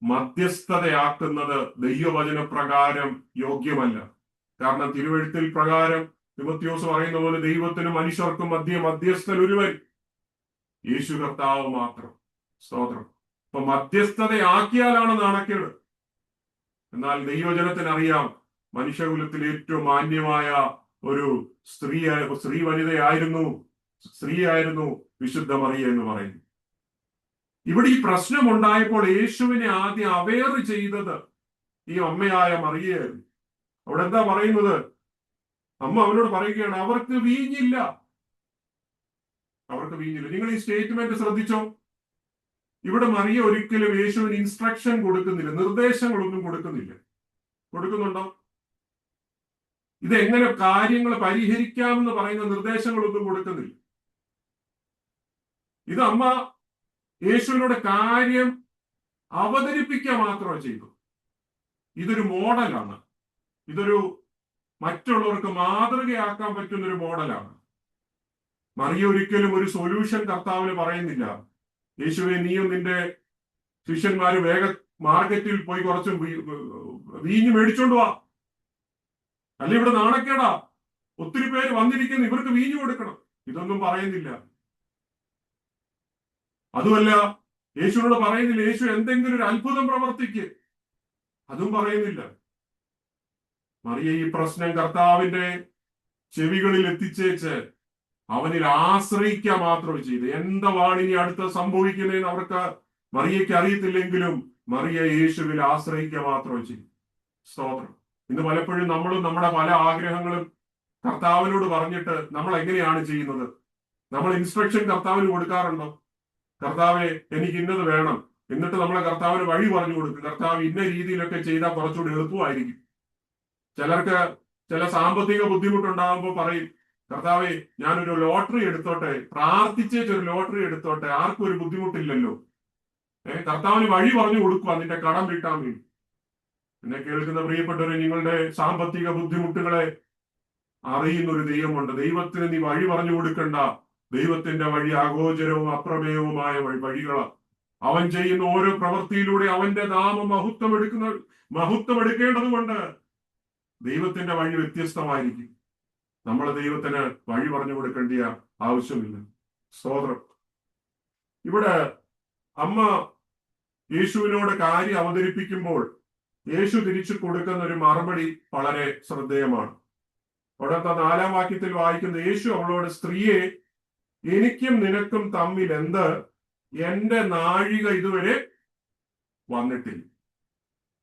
മധ്യസ്ഥതയാക്കുന്നത് ദൈവവചനപ്രകാരം യോഗ്യമല്ല. കാരണം തിരുവെഴുത്തിൽ പ്രകാരം തിമോത്തിയോസ് പറയുന്ന പോലെ ദൈവത്തിനും മനുഷ്യർക്കും മധ്യസ്ഥൻ ഒരുവൻ, യേശു കർത്താവ് മാത്രം. സ്തോത്രം. അപ്പൊ മധ്യസ്ഥതയാക്കിയാലാണ് നാണക്കേട്. എന്നാൽ ദൈവജനത്തിനറിയാം, മനുഷ്യകുലത്തിൽ ഏറ്റവും മാന്യമായ ഒരു സ്ത്രീയായിരുന്നു വിശുദ്ധ മറിയ എന്ന് പറയുന്നു. ഇവിടെ ഈ പ്രശ്നം ഉണ്ടായപ്പോൾ യേശുവിനെ ആദ്യം അവെയർ ചെയ്തത് ഈ അമ്മയായ മറിയയായിരുന്നു. അവിടെ എന്താ പറയുന്നത്? അമ്മ അവനോട് പറയുകയാണ്, അവർക്ക് വീഞ്ഞില്ല. നിങ്ങൾ ഈ സ്റ്റേറ്റ്മെന്റ് ശ്രദ്ധിച്ചോ? ഇവിടെ മറിയ ഒരിക്കലും യേശുവിന് ഇൻസ്ട്രക്ഷൻ കൊടുക്കുന്നില്ല, നിർദ്ദേശങ്ങളൊന്നും കൊടുക്കുന്നുണ്ടോ? ഇതെങ്ങനെ കാര്യങ്ങൾ പരിഹരിക്കാമെന്ന് പറയുന്ന നിർദ്ദേശങ്ങളൊന്നും കൊടുക്കുന്നില്ല. ഇത് അമ്മ യേശുവിനോട് കാര്യം അവതരിപ്പിക്കുക മാത്രമേ ചെയ്തു. ഇതൊരു മോഡലാണ്. ഇതൊരു മറ്റുള്ളവർക്ക് മാതൃകയാക്കാൻ പറ്റുന്ന ഒരു മോഡലാണ്. മറിയ ഒരിക്കലും ഒരു സൊല്യൂഷൻ കർത്താവിന് പറയുന്നില്ല. യേശുവെ, നീയും നിന്റെ ശിഷ്യന്മാര് വേഗം മാർക്കറ്റിൽ പോയി കുറച്ച് വീഞ്ഞ് മേടിച്ചോണ്ട് വാ, അല്ല ഇവിടെ നാണക്കേടാ, ഒത്തിരി പേര് വന്നിരിക്കുന്നു, ഇവർക്ക് വീഞ്ഞു കൊടുക്കണം. ഇതൊന്നും പറയുന്നില്ല. അതുമല്ല, യേശുവിനോട് പറയുന്നില്ല യേശു എന്തെങ്കിലും ഒരു അത്ഭുതം പ്രവർത്തിക്ക്, അതും പറയുന്നില്ല. മറിയ ഈ പ്രശ്നം കർത്താവിന്റെ ചെവികളിൽ എത്തിച്ചേച്ച് അവനിൽ ആശ്രയിക്കുക മാത്രമേ ചെയ്തു. എന്താണ് ഇനി അടുത്ത സംഭവിക്കുന്നതെന്ന് അവർക്ക് മറിയയ്ക്ക് അറിയത്തില്ലെങ്കിലും മറിയ യേശുവിൽ ആശ്രയിക്കുക മാത്രമേ ചെയ്തു. സ്തോത്രം. ഇന്ന് പലപ്പോഴും നമ്മളും നമ്മുടെ പല ആഗ്രഹങ്ങളും കർത്താവിനോട് പറഞ്ഞിട്ട് നമ്മൾ എങ്ങനെയാണ് ചെയ്യുന്നത്? നമ്മൾ ഇൻസ്ട്രക്ഷൻ കർത്താവിന് കൊടുക്കാറുണ്ടോ? കർത്താവെ, എനിക്ക് ഇന്നത് വേണം. എന്നിട്ട് നമ്മളെ കർത്താവിന് വഴി പറഞ്ഞു കൊടുക്കും. കർത്താവ് ഇന്ന രീതിയിലൊക്കെ ചെയ്താൽ കുറച്ചുകൂടി എളുപ്പമായിരിക്കും. ചിലർക്ക് ചില സാമ്പത്തിക ബുദ്ധിമുട്ടുണ്ടാകുമ്പോൾ പറയും, കർത്താവെ, ഞാനൊരു ലോട്ടറി എടുത്തോട്ടെ, പ്രാർത്ഥിച്ചേച്ചൊരു ലോട്ടറി എടുത്തോട്ടെ, ആർക്കും ഒരു ബുദ്ധിമുട്ടില്ലല്ലോ. കർത്താവിന് വഴി പറഞ്ഞു കൊടുക്കുക നിന്റെ കടം വീട്ടാൻ വേണ്ടി. എന്നെ കേൾക്കുന്ന പ്രിയപ്പെട്ടവരെ, നിങ്ങളുടെ സാമ്പത്തിക ബുദ്ധിമുട്ടുകളെ അറിയുന്ന ഒരു ദൈവമുണ്ട്. ദൈവത്തിന് നീ വഴി പറഞ്ഞു കൊടുക്കണ്ട. ദൈവത്തിന്റെ വഴി അഗോചരവും അപ്രമേയവുമായ വഴികളാണ്. അവൻ ചെയ്യുന്ന ഓരോ പ്രവൃത്തിയിലൂടെ അവന്റെ നാമം മഹത്വം എടുക്കേണ്ടത് കൊണ്ട് ദൈവത്തിന്റെ വഴി വ്യത്യസ്തമായിരിക്കും. നമ്മൾ ദൈവത്തിന് വഴി പറഞ്ഞു കൊടുക്കേണ്ട ആവശ്യമില്ല. സ്തോത്രം. ഇവിടെ അമ്മ യേശുവിനോട് കാര്യം അവതരിപ്പിക്കുമ്പോൾ യേശു തിരിച്ചു കൊടുക്കുന്ന ഒരു മറുപടി വളരെ ശ്രദ്ധേയമാണ്. അവിടുത്തെ 4-ാം വാക്യത്തിൽ വായിക്കുന്ന, യേശു അവളോട്, സ്ത്രീയെ, എനിക്കും നിനക്കും തമ്മിൽ എന്ത്? എന്റെ നാഴിക ഇതുവരെ വന്നിട്ടില്ല.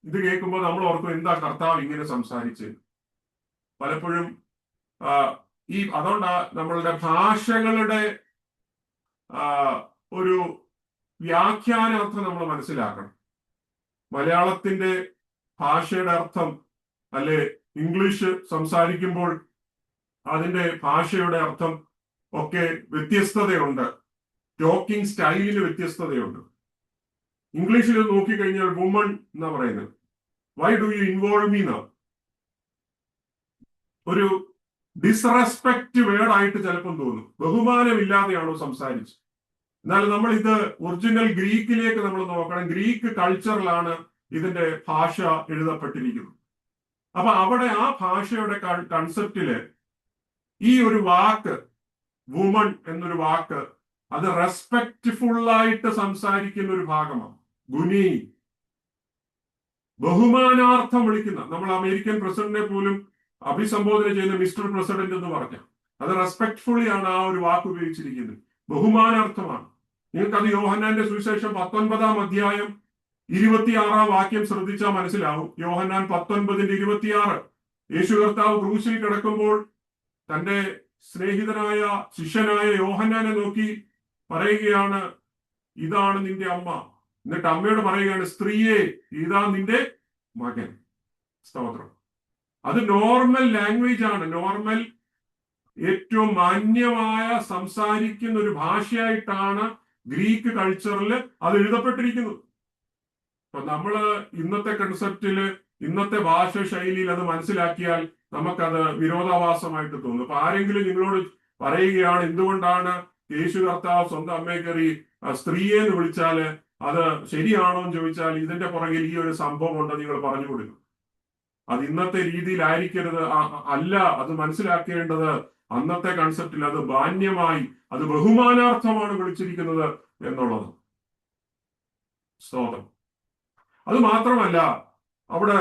ഇത് കേൾക്കുമ്പോൾ നമ്മൾ ഓർക്കും, എന്താ കർത്താവ് ഇങ്ങനെ സംസാരിച്ച്? പലപ്പോഴും അതുകൊണ്ടാ നമ്മളുടെ ഭാഷകളുടെ ഒരു വ്യാഖ്യാനാർത്ഥം നമ്മൾ മനസ്സിലാക്കണം. മലയാളത്തിന്റെ ഭാഷയുടെ അർത്ഥം അല്ലെ ഇംഗ്ലീഷ് സംസാരിക്കുമ്പോൾ അതിന്റെ ഭാഷയുടെ അർത്ഥം ഒക്കെ വ്യത്യസ്തതയുണ്ട്. ടോക്കിംഗ് സ്റ്റൈലിന് വ്യത്യസ്തതയുണ്ട്. ഇംഗ്ലീഷിൽ നോക്കിക്കഴിഞ്ഞാൽ വുമൺ എന്നാ പറയുന്നത്. Why do you involve me എന്നാ ഒരു ഡിസ്റെസ്പെക്ട് വേർഡായിട്ട് ചിലപ്പം തോന്നും. ബഹുമാനമില്ലാതെയാണോ സംസാരിച്ച്? എന്നാൽ നമ്മൾ ഇത് ഒറിജിനൽ ഗ്രീക്കിലേക്ക് നമ്മൾ നോക്കണം. ഗ്രീക്ക് കൾച്ചറിലാണ് ഇതിന്റെ ഭാഷ എഴുതപ്പെട്ടിരിക്കുന്നത്. അപ്പൊ അവിടെ ആ ഭാഷയുടെ കൺസെപ്റ്റില് ഈ ഒരു വാക്ക് വുമൺ എന്നൊരു വാക്ക് അത് റെസ്പെക്റ്റ്ഫുള്ളായിട്ട് സംസാരിക്കുന്ന ഒരു ഭാഗമാണ്. ഗുനി, ബഹുമാനാർത്ഥം വിളിക്കുന്ന. നമ്മൾ അമേരിക്കൻ പ്രസിഡന്റിനെ പോലും അഭിസംബോധന ചെയ്യുന്ന മിസ്റ്റർ പ്രസിഡന്റ് എന്ന് പറഞ്ഞ അത് റെസ്പെക്ട്ഫുള്ളി ആണ് ആ ഒരു വാക്ക് ഉപയോഗിച്ചിരിക്കുന്നത്. ബഹുമാനാർത്ഥമാണ്. നിങ്ങൾക്കത് യോഹന്നാന്റെ സുവിശേഷം 19-ാം അധ്യായം 26-ാം വാക്യം ശ്രദ്ധിച്ചാൽ മനസ്സിലാവും. യോഹന്നാൻ 19:26 യേശു കർത്താവ് ക്രൂശിൽ കിടക്കുമ്പോൾ തന്റെ സ്നേഹിതനായ ശിഷ്യനായ യോഹന്നാനെ നോക്കി പറയുകയാണ്, ഇതാണ് നിന്റെ അമ്മ. എന്നിട്ട് അമ്മയോട് പറയുകയാണ്, സ്ത്രീയെ, ഇതാ നിന്റെ മകൻ. സ്തോത്രം. അത് നോർമൽ ലാംഗ്വേജ് ആണ്. നോർമൽ, ഏറ്റവും മാന്യമായ സംസാരിക്കുന്ന ഒരു ഭാഷയായിട്ടാണ് ഗ്രീക്ക് കൾച്ചറിൽ അത് എഴുതപ്പെട്ടിരിക്കുന്നത്. അപ്പൊ നമ്മള് ഇന്നത്തെ കൺസെപ്റ്റില്, ഇന്നത്തെ ഭാഷ ശൈലിയിൽ അത് മനസ്സിലാക്കിയാൽ നമുക്കത് വിരോധാഭാസമായിട്ട് തോന്നും. അപ്പൊ ആരെങ്കിലും നിങ്ങളോട് പറയുകയാണ്, എന്തുകൊണ്ടാണ് യേശു കർത്താവ് സ്വന്തം അമ്മയെ കയറി സ്ത്രീയെ എന്ന് വിളിച്ചാല് അത് ശരിയാണോ എന്ന് ചോദിച്ചാൽ, ഇതിന്റെ പുറകിൽ ഈ ഒരു സംഭവം ഉണ്ടെന്ന് നിങ്ങൾ പറഞ്ഞു കൊടുക്കും. അത് ഇന്നത്തെ രീതിയിലായിരിക്കരുത്. അല്ല, അത് മനസ്സിലാക്കേണ്ടത് അന്നത്തെ കൺസെപ്റ്റിൽ അത് മാന്യമായി, അത് ബഹുമാനാർത്ഥമാണ് വിളിച്ചിരിക്കുന്നത് എന്നുള്ളത്. സ്തോത്രം. അത് മാത്രമല്ല, അവിടെ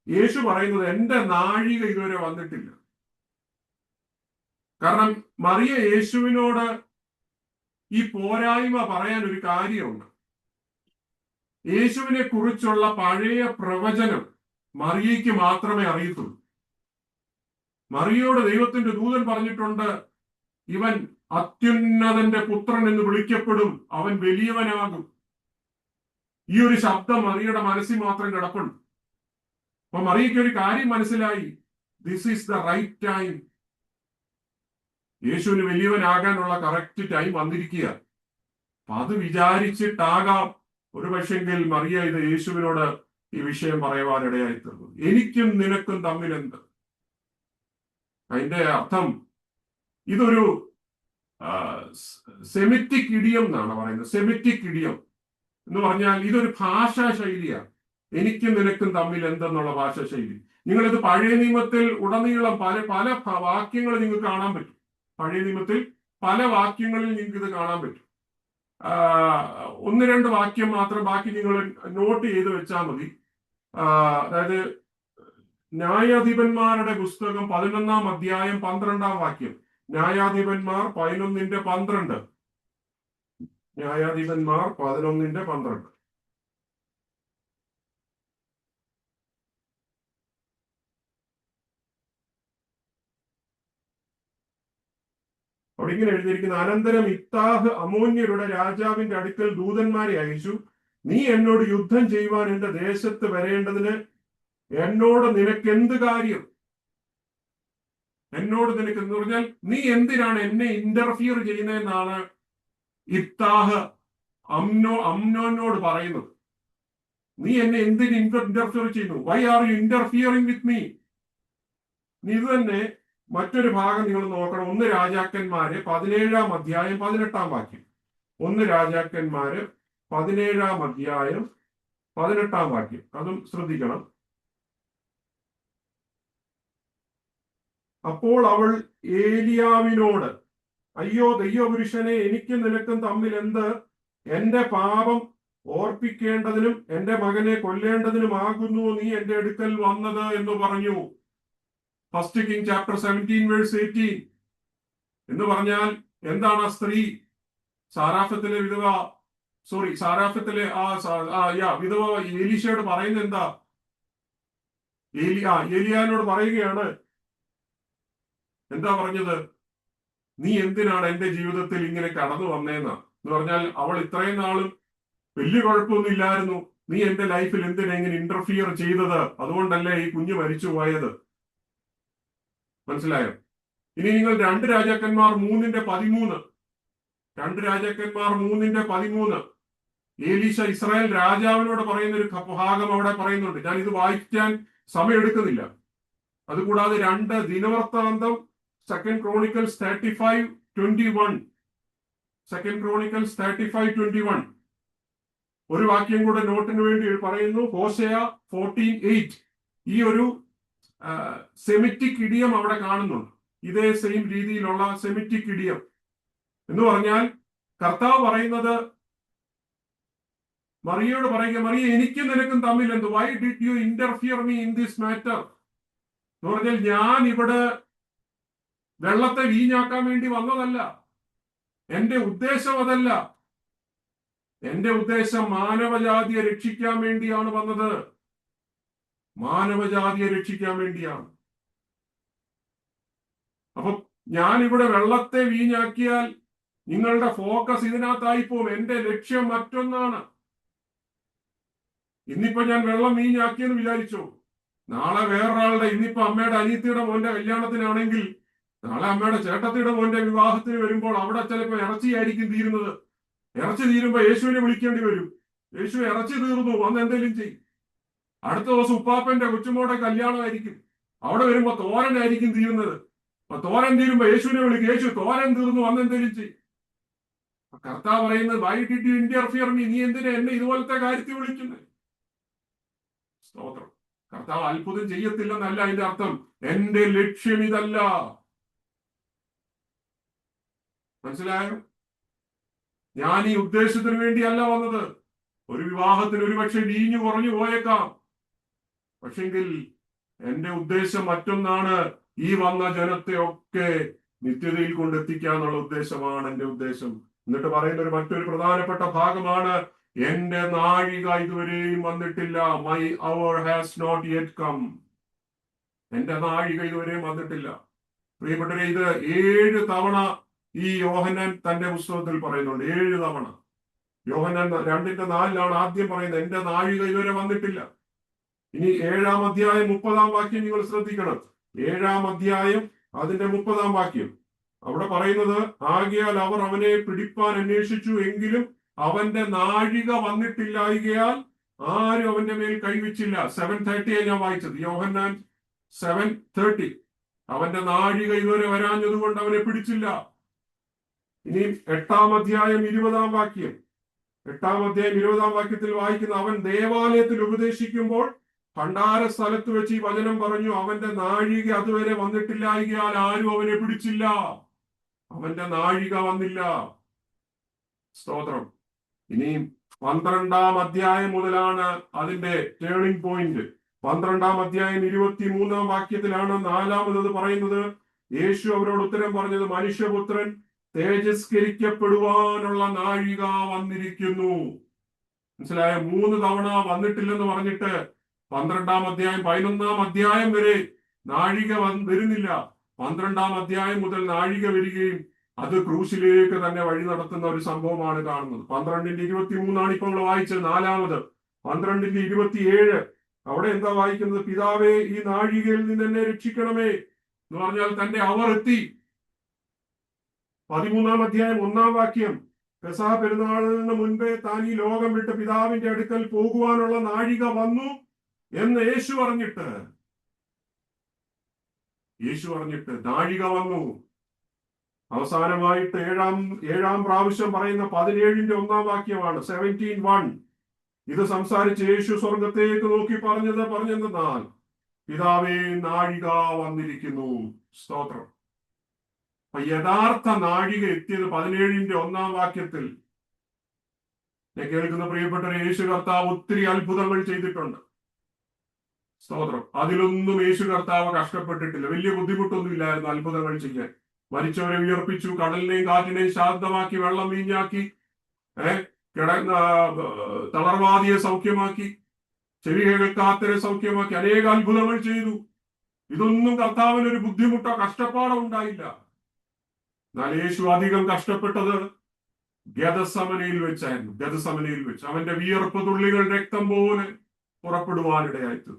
യേശു പറയുന്നത് എന്റെ നാഴിക ഇതുവരെ വന്നിട്ടില്ല. കാരണം മറിയ യേശുവിനോട് ഈ പോരായ്മ പറയാൻ ഒരു കാര്യമുണ്ട്. യേശുവിനെ കുറിച്ചുള്ള പഴയ പ്രവചനം മറിയയ്ക്ക് മാത്രമേ അറിയത്തുള്ളൂ. മറിയോട് ദൈവത്തിന്റെ ദൂതൻ പറഞ്ഞിട്ടുണ്ട്, ഇവൻ അത്യുന്നതന്റെ പുത്രൻ എന്ന് വിളിക്കപ്പെടും, അവൻ വലിയവനാകും. ഈ ഒരു ശബ്ദം മറിയുടെ മനസ്സിൽ മാത്രം കിടപ്പുണ്ട്. അപ്പൊ മറിയയ്ക്ക് ഒരു കാര്യം മനസ്സിലായി, this is the right time. യേശുവിന് വലിയവനാകാനുള്ള കറക്റ്റ് ടൈം വന്നിരിക്കുക. അപ്പൊ അത് വിചാരിച്ചിട്ടാകാം ഒരു പക്ഷെങ്കിൽ മറിയ ഇത് യേശുവിനോട് ഈ വിഷയം പറയുവാനിടയായി തീർന്നു. എനിക്കും നിനക്കും തമ്മിൽ എന്ത്? അതിന്റെ അർത്ഥം ഇതൊരു സെമിറ്റിക് ഇഡിയം എന്നാണ് പറയുന്നത്. സെമിറ്റിക് ഇഡിയം എന്ന് പറഞ്ഞാൽ ഇതൊരു ഭാഷാ ശൈലിയാണ്. എനിക്കും നിനക്കും തമ്മിൽ എന്തെന്നുള്ള ഭാഷാ ശൈലി. നിങ്ങളിത് പഴയ നിയമത്തിൽ ഉടനീളം പല പല വാക്യങ്ങൾ നിങ്ങൾക്ക് കാണാൻ പറ്റും. പഴയ നിയമത്തിൽ പല വാക്യങ്ങളിൽ നിങ്ങൾക്ക് ഇത് കാണാൻ പറ്റും. 1-2 വാക്യം മാത്രം, ബാക്കി നിങ്ങൾ നോട്ട് ചെയ്ത് വെച്ചാൽ മതി. അതായത് ന്യായാധിപന്മാരുടെ പുസ്തകം 11-ാം അധ്യായം 12-ാം വാക്യം. ന്യായാധിപന്മാർ 11:12. ന്യായാധിപന്മാർ 11:12. അവിടെ ഇങ്ങനെ എഴുതിയിരിക്കുന്ന, അനന്തരം ഇത്താഹ് അമോന്യരുടെ രാജാവിന്റെ അടുക്കൽ ദൂതന്മാരെ അയച്ചു, നീ എന്നോട് യുദ്ധം ചെയ്യുവാൻ എന്റെ ദേശത്ത് വരേണ്ടതിന് എന്നോട് നിനക്കെന്ത് കാര്യം? എന്നോട് നിനക്ക് എന്ന് പറഞ്ഞാൽ നീ എന്തിനാണ് എന്നെ ഇന്റർഫിയർ ചെയ്യുന്നതെന്നാണ് ഇഫ്താഹ് അമ്നോനോട് പറയുന്നത്. നീ എന്നെ എന്തിന് ഇന്റർഫിയർ ചെയ്യുന്നു? Why are you interfering with me? ഇത് തന്നെ മറ്റൊരു ഭാഗം നിങ്ങൾ നോക്കണം. 1 രാജാക്കന്മാര് 17-ാം അധ്യായം 18-ാം വാക്യം. 1 രാജാക്കന്മാര് 17-ാം അധ്യായം 18-ാം വാക്യം, അതും ശ്രദ്ധിക്കണം. അപ്പോൾ അവൾ ഏലിയാവിനോട്, അയ്യോ ദൈവപുരുഷനെ, എനിക്കും നിനക്കും തമ്മിൽ എന്ത്? എന്റെ പാപം ഓർപ്പിക്കേണ്ടതിനും എന്റെ മകനെ കൊല്ലേണ്ടതിനുമാകുന്നു നീ എന്റെ അടുക്കൽ വന്നത് എന്ന് പറഞ്ഞു. 1 Kings chapter 17 verse 18. എന്ന് പറഞ്ഞാൽ എന്താണ്? ആ സ്ത്രീ സാരാഫത്തിലെ വിധവ, സാരാഫത്തിലെ വിധവ എലീശയോട് പറയുന്നത് എന്താ? ഏലിയാനോട് പറയുകയാണ്, എന്താ പറഞ്ഞത്? നീ എന്തിനാണ് എന്റെ ജീവിതത്തിൽ ഇങ്ങനെ കടന്നു വന്നേന്ന എന്ന് പറഞ്ഞാൽ, അവൾ ഇത്രയും നാളും വലിയ കുഴപ്പമൊന്നും ഇല്ലായിരുന്നു, നീ എന്റെ ലൈഫിൽ എന്തിനാ ഇങ്ങനെ ഇന്റർഫിയർ ചെയ്തത്? അതുകൊണ്ടല്ലേ ഈ കുഞ്ഞ് മരിച്ചു പോയത്. മനസ്സിലായോ? ഇനി നിങ്ങൾ 2 രാജാക്കന്മാർ 3:13, 2 രാജാക്കന്മാർ 3:13 ഏലീശ ഇസ്രായേൽ രാജാവിനോട് പറയുന്ന ഒരു ഭാഗം അവിടെ പറയുന്നുണ്ട്. ഞാൻ ഇത് വായിക്കാൻ സമയമെടുക്കുന്നില്ല. അതുകൂടാതെ 2 ദിനവൃത്താന്തം 2 Chronicles 35:21, 2 Chronicles 35:21. ഒരു വാക്യം കൂടെ നോട്ടിന് വേണ്ടി പറയുന്നു. ഹോശേയ 14:8. ഈ ഒരു സെമിറ്റിക് ഇഡിയം അവിടെ കാണുന്നുണ്ട്. ഇതേ സെയിം രീതിയിലുള്ള സെമിറ്റിക് ഇഡിയം എന്ന് പറഞ്ഞാൽ, കർത്താവ് പറയുന്നത് മറിയയോട് പറയുക, മറിയ, എനിക്കും നിനക്കും തമ്മിൽ എന്ത്? Why did you interfere me in this matter? എന്ന് പറഞ്ഞാൽ ഞാൻ ഇവിടെ വെള്ളത്തെ വീഞ്ഞാക്കാൻ വേണ്ടി വന്നതല്ല. എന്റെ ഉദ്ദേശം അതല്ല. എന്റെ ഉദ്ദേശം മാനവജാതിയെ രക്ഷിക്കാൻ വേണ്ടിയാണ് വന്നത്. മാനവജാതിയെ രക്ഷിക്കാൻ വേണ്ടിയാണ്. അപ്പൊ ഞാൻ ഇവിടെ വെള്ളത്തെ വീഞ്ഞാക്കിയാൽ നിങ്ങളുടെ ഫോക്കസ് ഇതിനകത്തായി പോകും. എന്റെ ലക്ഷ്യം മറ്റൊന്നാണ്. ഇന്നിപ്പോ ഞാൻ വെള്ളം വീഞ്ഞാക്കിയെന്ന് വിചാരിച്ചു, നാളെ വേറൊരാളുടെ, ഇന്നിപ്പോ അമ്മയുടെ അനിയത്തിയുടെ മോന്റെ കല്യാണത്തിനാണെങ്കിൽ നാളെ അമ്മയുടെ ചേട്ടത്തിയുടെ മോന്റെ വിവാഹത്തിന് വരുമ്പോൾ അവിടെ ചിലപ്പോൾ ഇറച്ചിയായിരിക്കും തീരുന്നത്. ഇറച്ചി തീരുമ്പോ യേശുവിനെ വിളിക്കേണ്ടി വരും. യേശു ഇറച്ചി തീർന്നു, വന്ന് എന്തെങ്കിലും ചെയ്യും. അടുത്ത ദിവസം ഉപ്പാപ്പന്റെ കൊച്ചുമോടെ കല്യാണമായിരിക്കും. അവിടെ വരുമ്പോ തോരനായിരിക്കും തീരുന്നത്. അപ്പൊ തോരൻ തീരുമ്പോ യേശുവിനെ വിളിക്കും. യേശു തോരൻ തീർന്നു, വന്ന് എന്തെങ്കിലും ചെയ്യും. കർത്താവ് പറയുന്നത്, why did you interfere me? നീ എന്തിനാ എന്നെ ഇതുപോലത്തെ കാര്യത്തിൽ വിളിക്കുന്നത്? സ്തോത്രം. കർത്താവ് അത്ഭുതം ചെയ്യത്തില്ലെന്നല്ല അതിന്റെ അർത്ഥം. എന്റെ ലക്ഷ്യം ഇതല്ല. മനസ്സിലായോ? ഞാൻ ഈ ഉദ്ദേശത്തിന് വേണ്ടിയല്ല വന്നത്. ഒരു വിവാഹത്തിന് ഒരുപക്ഷെ വീഞ്ഞു കുറഞ്ഞു പോയേക്കാം, പക്ഷെങ്കിൽ എന്റെ ഉദ്ദേശം മറ്റൊന്നാണ്. ഈ വന്ന ജനത്തെ ഒക്കെ നിത്യതയിൽ കൊണ്ടെത്തിക്കാന്നുള്ള ഉദ്ദേശമാണ് എന്റെ ഉദ്ദേശം. എന്നിട്ട് പറയുന്ന മറ്റൊരു പ്രധാനപ്പെട്ട ഭാഗമാണ്, എന്റെ നാഴിക ഇതുവരെയും വന്നിട്ടില്ല. My hour has not yet come. എന്റെ നാഴിക ഇതുവരെയും വന്നിട്ടില്ല. പ്രിയപ്പെട്ടവരെ, ഇത് 7 തവണ ഈ യോഹന്നാൻ തന്റെ പുസ്തകത്തിൽ പറയുന്നുണ്ട്. 7 തവണ. യോഹന്നാൻ 2:4 ആദ്യം പറയുന്നത്, എന്റെ നാഴിക ഇതുവരെ വന്നിട്ടില്ല. ഇനി 7-ാം അധ്യായം 30-ാം വാക്യം നിങ്ങൾ ശ്രദ്ധിക്കണം. 7-ാം അധ്യായം അതിന്റെ 30-ാം വാക്യം അവിടെ പറയുന്നത്, ആകയാൽ അവർ അവനെ പിടിപ്പാൻ അന്വേഷിച്ചു, എങ്കിലും അവന്റെ നാഴിക വന്നിട്ടില്ലായകയാൽ ആരും അവന്റെ മേൽ കൈവച്ചില്ല. 7:30 ഞാൻ വായിച്ചത്. യോഹന്നാൻ 7:30. അവന്റെ നാഴിക ഇതുവരെ വരാഞ്ഞത് കൊണ്ട് അവനെ പിടിച്ചില്ല. ഇനി 8-ാം അധ്യായം 20-ാം വാക്യം. 8-ാം അധ്യായം 20-ാം വാക്യത്തിൽ വായിക്കുന്ന, അവൻ ദേവാലയത്തിൽ ഉപദേശിക്കുമ്പോൾ ഭണ്ഡാര സ്ഥലത്ത് വെച്ച് ഈ വചനം പറഞ്ഞു, അവന്റെ നാഴിക അതുവരെ വന്നിട്ടില്ലായകയാൽ ആരും അവനെ പിടിച്ചില്ല. അവന്റെ നാഴിക വന്നില്ല. സ്തോത്രം. ഇനി 12-ാം അധ്യായം മുതലാണ് അതിന്റെ ടേണിംഗ് പോയിന്റ്. 12-ാം അധ്യായം 23-ാം വാക്യത്തിലാണ് 4-മത് പറയുന്നത്. യേശു അവരോട് ഉത്തരം പറഞ്ഞത്, മനുഷ്യപുത്രൻ തേജസ്കരിക്കപ്പെടുവാനുള്ള നാഴിക വന്നിരിക്കുന്നു. മനസ്സിലായ? 3 തവണ വന്നിട്ടില്ലെന്ന് പറഞ്ഞിട്ട് 12-ാം അധ്യായം 11-ാം അധ്യായം വരെ നാഴിക വരുന്നില്ല. 12-ാം അധ്യായം മുതൽ നാഴിക വരികയും അത് ക്രൂശിലേക്ക് തന്നെ വഴി നടത്തുന്ന ഒരു സംഭവമാണ് കാണുന്നത്. 12:23 ഇപ്പൊ നമ്മൾ വായിച്ചത്. 4-മത് 12:27 അവിടെ എന്താ വായിക്കുന്നത്? പിതാവേ, ഈ നാഴികയിൽ നിന്ന് എന്നെ രക്ഷിക്കണമേ. എന്ന് പറഞ്ഞാൽ തന്റെ അവർ എത്തി. 13-ാം അധ്യായം 1-ാം വാക്യം, പെസഹ പെരുന്നാളിന് മുൻപേ താൻ ഈ ലോകം വിട്ട് പിതാവിന്റെ അടുക്കൽ പോകുവാനുള്ള നാഴിക വന്നു എന്ന് യേശു പറഞ്ഞിട്ട് നാഴിക വന്നു. അവസാനമായിട്ട് ഏഴാം പ്രാവശ്യം പറയുന്ന 17-ന്റെ 1-ാം വാക്യമാണ് 17:1. ഇത് സംസാരിച്ച് യേശു സ്വർഗത്തേക്ക് നോക്കി പറഞ്ഞെന്നാൽ, പിതാവേ, നാഴിക വന്നിരിക്കുന്നു. സ്തോത്രം. അപ്പൊ യഥാർത്ഥ നാഴിക എത്തിയത് 17-ന്റെ 1-ാം വാക്യത്തിൽ. ഞാൻ കേൾക്കുന്ന പ്രിയപ്പെട്ട യേശു കർത്താവ് ഒത്തിരി അത്ഭുതങ്ങൾ ചെയ്തിട്ടുണ്ട്. സ്തോത്രം. അതിലൊന്നും യേശു കർത്താവ് കഷ്ടപ്പെട്ടിട്ടില്ല. വലിയ ബുദ്ധിമുട്ടൊന്നും ഇല്ലായിരുന്നു അത്ഭുതങ്ങൾ ചെയ്യാൻ. മരിച്ചവരെ ഉയർപ്പിച്ചു, കടലിനെയും കാറ്റിനെയും ശാന്തമാക്കി, വെള്ളം വീഞ്ഞാക്കി, കിടന്ന തളർവാദിയെ സൗഖ്യമാക്കി, ചെവി കേൾക്കാത്തവരെ സൗഖ്യമാക്കി, അനേക അത്ഭുതങ്ങൾ ചെയ്തു. ഇതൊന്നും കർത്താവിന് ഒരു ബുദ്ധിമുട്ടോ കഷ്ടപ്പാടോ ഉണ്ടായില്ല. എന്നാൽ യേശു അധികം കഷ്ടപ്പെട്ടത് ഗെത്സമനയിൽ വെച്ചായിരുന്നു. ഗെത്സമനയിൽ വെച്ച് അവന്റെ വിയർപ്പ് തുള്ളികൾ രക്തം പോലെ പുറപ്പെടുവാനിടയായിട്ട്,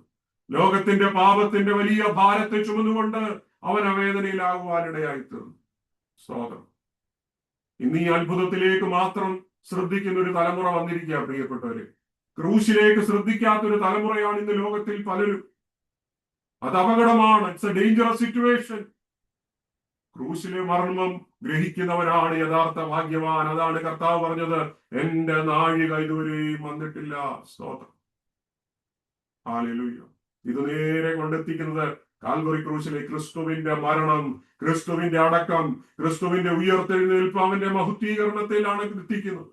ലോകത്തിന്റെ പാപത്തിന്റെ വലിയ ഭാരത്തെ ചുമന്നുകൊണ്ട് അവൻ അവേദനയിലാകുവാനിടയായിട്ട്. സ്തോത്രം. ഇന്ന് ഈ അത്ഭുതത്തിലേക്ക് മാത്രം ശ്രദ്ധിക്കുന്ന ഒരു തലമുറ വന്നിരിക്കുക പ്രിയപ്പെട്ടവര്. ക്രൂശിലേക്ക് ശ്രദ്ധിക്കാത്തൊരു തലമുറയാണ് ഇന്ന് ലോകത്തിൽ പലരും. അത് അപകടമാണ്. It's A dangerous situation. ക്രൂശിലെ മർമ്മം ഗ്രഹിക്കുന്നവനാണ് യഥാർത്ഥ ഭാഗ്യവാൻ. അതാണ് കർത്താവ് പറഞ്ഞത്, എന്റെ നാഴിക ഇതുവരെയും വന്നിട്ടില്ല. സ്തോത്രം. ഹല്ലേലൂയ. ഇത് നേരെ കൊണ്ടെത്തിക്കുന്നത് കാൽവറി ക്രൂശിലെ ക്രിസ്തുവിന്റെ മരണം, ക്രിസ്തുവിന്റെ അടക്കം, ക്രിസ്തുവിന്റെ ഉയർത്തെഴുന്നേൽപ്പ്, അവന്റെ മഹത്വീകരണത്തിലാണ് എത്തിക്കുന്നത്.